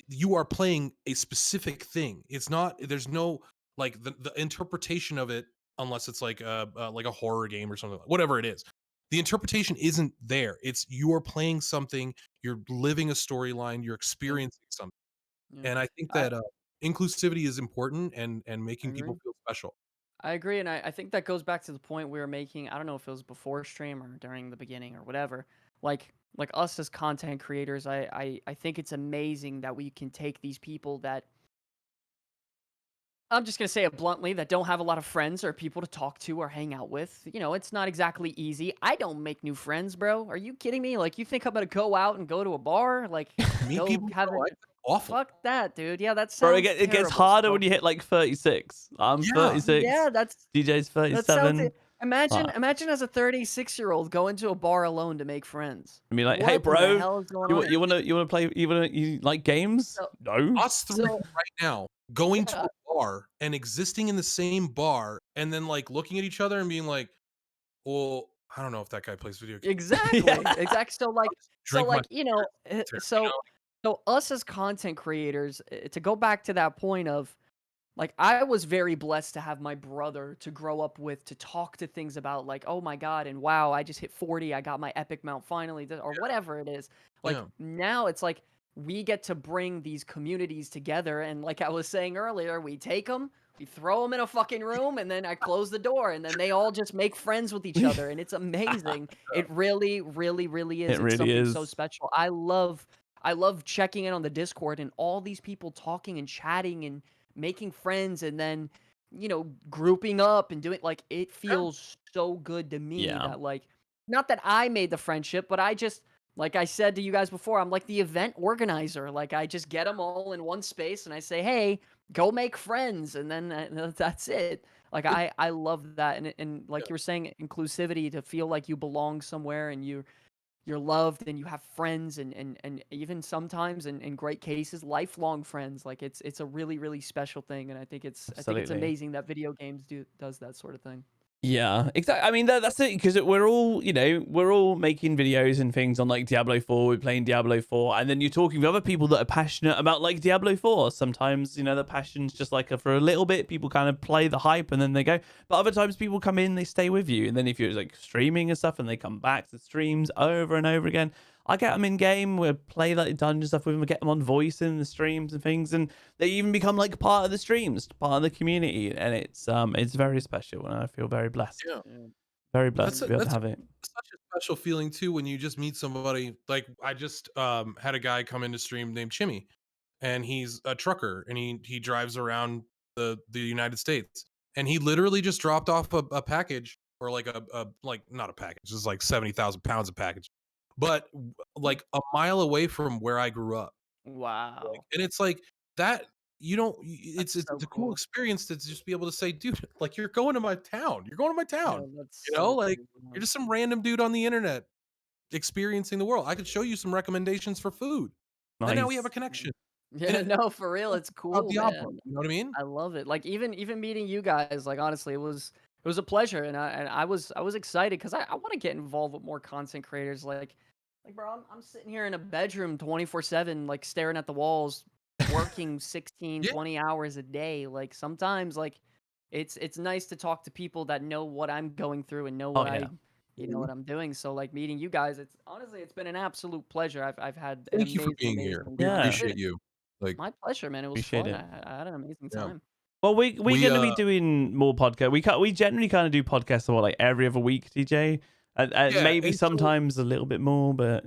you are playing a specific thing. It's not there's no like the interpretation of it unless it's like a horror game or something whatever it is. The interpretation isn't there. It's you are playing something, you're living a storyline, you're Yeah. experiencing something. Yeah. And I think I that inclusivity is important and I making people agree. feel special. I agree, and I think that goes back to the point we were making. I don't know if it was before stream or during the beginning or whatever. Like us as content creators, I think it's amazing that we can take these people that I'm just gonna say it bluntly, that don't have a lot of friends or people to talk to or hang out with. You know, it's not exactly easy. I don't make new friends, bro. Are you kidding me? Like, you think I'm gonna go out and go to a bar? Like, Meet go people, have bro, it? awful. Fuck that, dude. Yeah, that Bro, sounds it gets terrible. harder So, when you hit like 36. I'm Yeah. 36. yeah, DJ's that sounds. 37. Imagine as a 36-year-old going to a bar alone to make friends. I mean, like, hey, What in the bro, hell is going you on? want you wanna play? You like games? So, No. Us three so right now going to yeah, a bar and existing in the same bar and then like looking at each other and being like, well, I don't know if that guy plays video games. Yeah. exactly. So I'll just drink my you know, filter, so us as content creators, to go back to that point of like, I was very blessed to have my brother to grow up with, to talk to things about, like, oh my God, and wow, I just hit 40, I got my epic mount finally, or whatever it is. Like, Yeah. now it's like we get to bring these communities together. And like I was saying earlier, we take them, we throw them in a fucking room, and then I close the door, and then they all just make friends with each other. And it's amazing. It really, really, really is. It It's really something so is. special. I love checking in on the Discord and all these people talking and chatting and making friends, and then grouping up and doing, like, it Yeah. feels so good to me Yeah. that, like, not that I made the friendship, but I just, like I said to you guys before, I'm like the event organizer. Like, I just get them all in one space and I say, hey, go make friends, and then that's it. Like, It- I love that. And yeah. like you were saying, inclusivity, to feel like you belong somewhere and you're loved and you have friends, and even sometimes in great cases, lifelong friends. Like, it's a really, really special thing. And I think it's Absolutely. amazing that video games does that sort of thing. Yeah, exactly. I mean, that's it, because we're all, we're all making videos and things on like Diablo 4. We're playing Diablo 4, and then you're talking with other people that are passionate about like Diablo 4. Sometimes, the passion's just like for a little bit. People kind of play the hype and then they go. But other times, people come in, they stay with you, and then if you're like streaming and stuff, and they come back to streams over and over again. I get them in game. We play like dungeon stuff with them. We get them on voice in the streams and things, and they even become like part of the streams, part of the community, and it's very special, and I feel very blessed, Yeah. Yeah. very That's blessed to be able to have it. such a special feeling too when you just meet somebody. Like I just had a guy come into stream named Chimmy, and he's a trucker and he drives around the United States, and he literally just dropped off a package, or like a like not a package, it's like 70,000 pounds of package, but like a mile away from where I grew up. Like, Wow. and it's like that. You don't. That's It's so a cool cool. experience to just be able to say, dude, like you're going to my town. You're going to my Yeah, town. that's You know, so like cool. you're just some random dude on the internet experiencing the world. I could show you some recommendations for food, and now we have a Nice. connection. And Yeah, no, for real, it's about cool, Diablo. man. You know what I mean? I love it. Like, even meeting you guys, like, honestly, it was a pleasure, and I was excited because I want to get involved with more content creators. Like, bro, I'm sitting here in a bedroom 24/7, like, staring at the walls, working 16, Yeah. 20 hours a day. Like, sometimes, like, it's nice to talk to people that know what I'm going through and know Oh what yeah. what I'm doing. So, like, meeting you guys, it's honestly, it's been an absolute pleasure. I've had an Thank you for amazing, being here. amazing We time. Yeah. appreciate you. Like, My pleasure, man. It was Appreciate fun. it. I had an amazing yeah. time. Well, we're We gonna be doing more podcast. We generally kind of do podcasts like every other week, DJ, and yeah, maybe and so sometimes a little bit more, but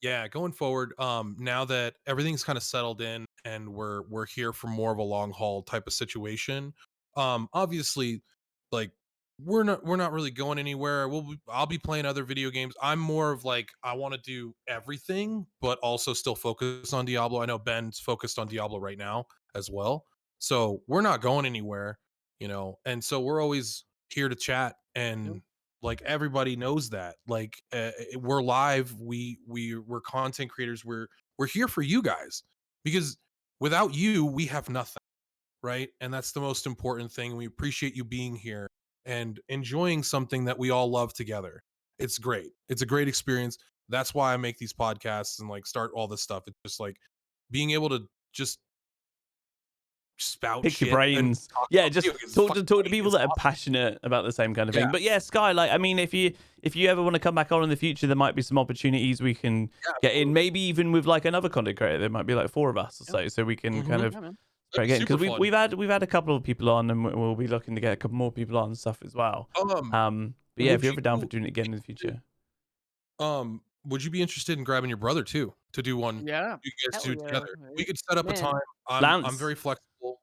yeah, going forward, now that everything's kind of settled in and we're here for more of a long haul type of situation, obviously, like we're not really going anywhere. I'll be playing other video games. I'm more of like I want to do everything, but also still focus on Diablo. I know Ben's focused on Diablo right now as well, so we're not going anywhere, and so we're always here to chat Yep. and like everybody knows that like we're live, we're content creators, we're here for you guys, because without you we have nothing, right? And that's the most important thing. We appreciate you being here and enjoying something that we all love together. It's great, it's a great experience. That's why I make these podcasts and like start all this stuff. It's just like being able to just spout pick your shit and brains. talk Yeah, about just video games. It's talk fucking to funny. people It's that are awesome. passionate about the same kind of thing. Yeah, But yeah, Sky, like I mean, if you ever want to come back on in the future, there might be some opportunities we can yeah, get in. absolutely. Maybe even with like another content creator, there might be like 4 of us or Yep. so we can kind Mhm. of Yeah, man. Great game, because super fun. we've had a couple of people on, and we'll be looking to get a couple more people on and stuff as well. But yeah, if you're ever down for doing it again in the future. Would you be interested in grabbing your brother too to do one? Yeah. You guys Hell do yeah. together. We could set up a Man, time. I'm Lance. very flexible.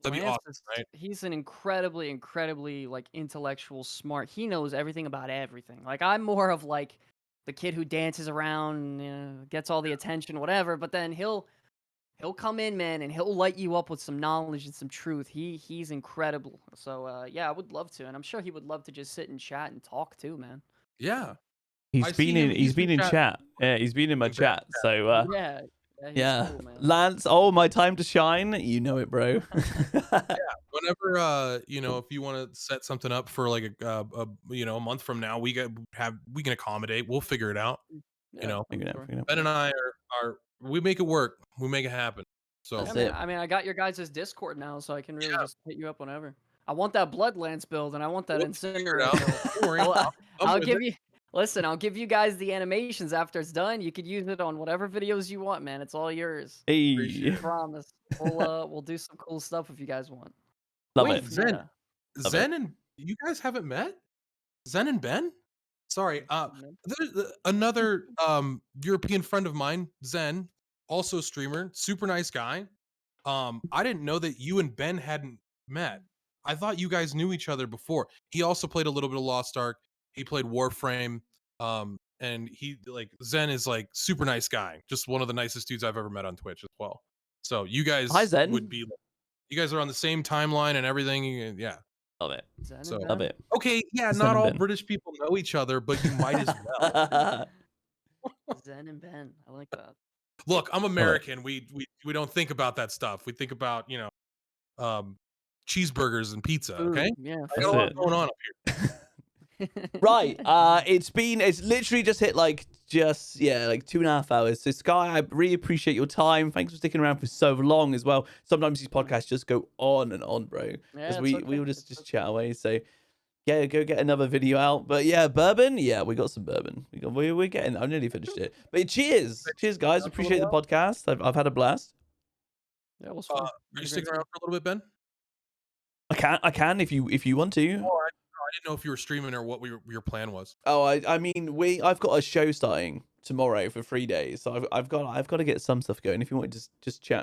That'd be Lance awesome, is, right? he's an incredibly like intellectual, smart. He knows everything about everything. Like I'm more of like the kid who dances around, gets all the attention, whatever. But then he'll come in, man, and he'll light you up with some knowledge and some truth. He's incredible. So yeah, I would love to, and I'm sure he would love to just sit and chat and talk too, man. Yeah. He's been in chat. Yeah, he's been in my chat. So Yeah, he's yeah, cool, man. Lance. Oh, my time to shine. You know it, bro. Whenever if you want to set something up for like a month from now, we can accommodate. We'll figure it out. Yeah, Figure it sure. out. Ben and I are we make it work. We make it happen. So That's Yeah, it. man, I mean, I got your guys' Discord now, so I can really just hit you up whenever. I want that Bloodlands build, and I want that we'll figure it Incinerate out. build. Don't worry. I'll, I'm I'll with give it. you. Listen, I'll give you guys the animations after it's done. You could use it on whatever videos you want, man. It's all yours. Hey, Promise. We'll do some cool stuff if you guys want. love Wait, it. Zen, meta. Love Zen and you guys haven't met? Zen and Ben? Sorry. There's another European friend of mine, Zen, also streamer, super nice guy. I didn't know that you and Ben hadn't met. I thought you guys knew each other before. He also played a little bit of Lost Ark. He played Warframe. And he Zen is like super nice guy. Just one of the nicest dudes I've ever met on Twitch as well. So you guys Hi, Zen. would be you guys are on the same timeline and everything. Yeah. Love it. So Love it. okay, yeah, Zen not and all Ben. British people know each other, but you might as well. Zen and Ben. I like that. Look, I'm American. We don't think about that stuff. We think about, cheeseburgers and pizza, okay? Food, yeah. I got a That's lot it. going on up here. Right. It's literally just hit like 2.5 hours. So Sky, I really appreciate your time. Thanks for sticking around for so long as well. Sometimes these podcasts just go on and on, bro. Because we will just chat away. So yeah, go get another video out. But yeah, bourbon. Yeah, we got some bourbon. We're getting. I nearly finished it. But cheers, guys. Appreciate the podcast. I've had a blast. Yeah, it was Are fun. you sticking around for a little bit, Ben? I can if you want to. Oh, I didn't know if you were streaming or what your plan was. Oh, I mean, I've got a show starting tomorrow for 3 days, so I've got to get some stuff going. If you want to just chat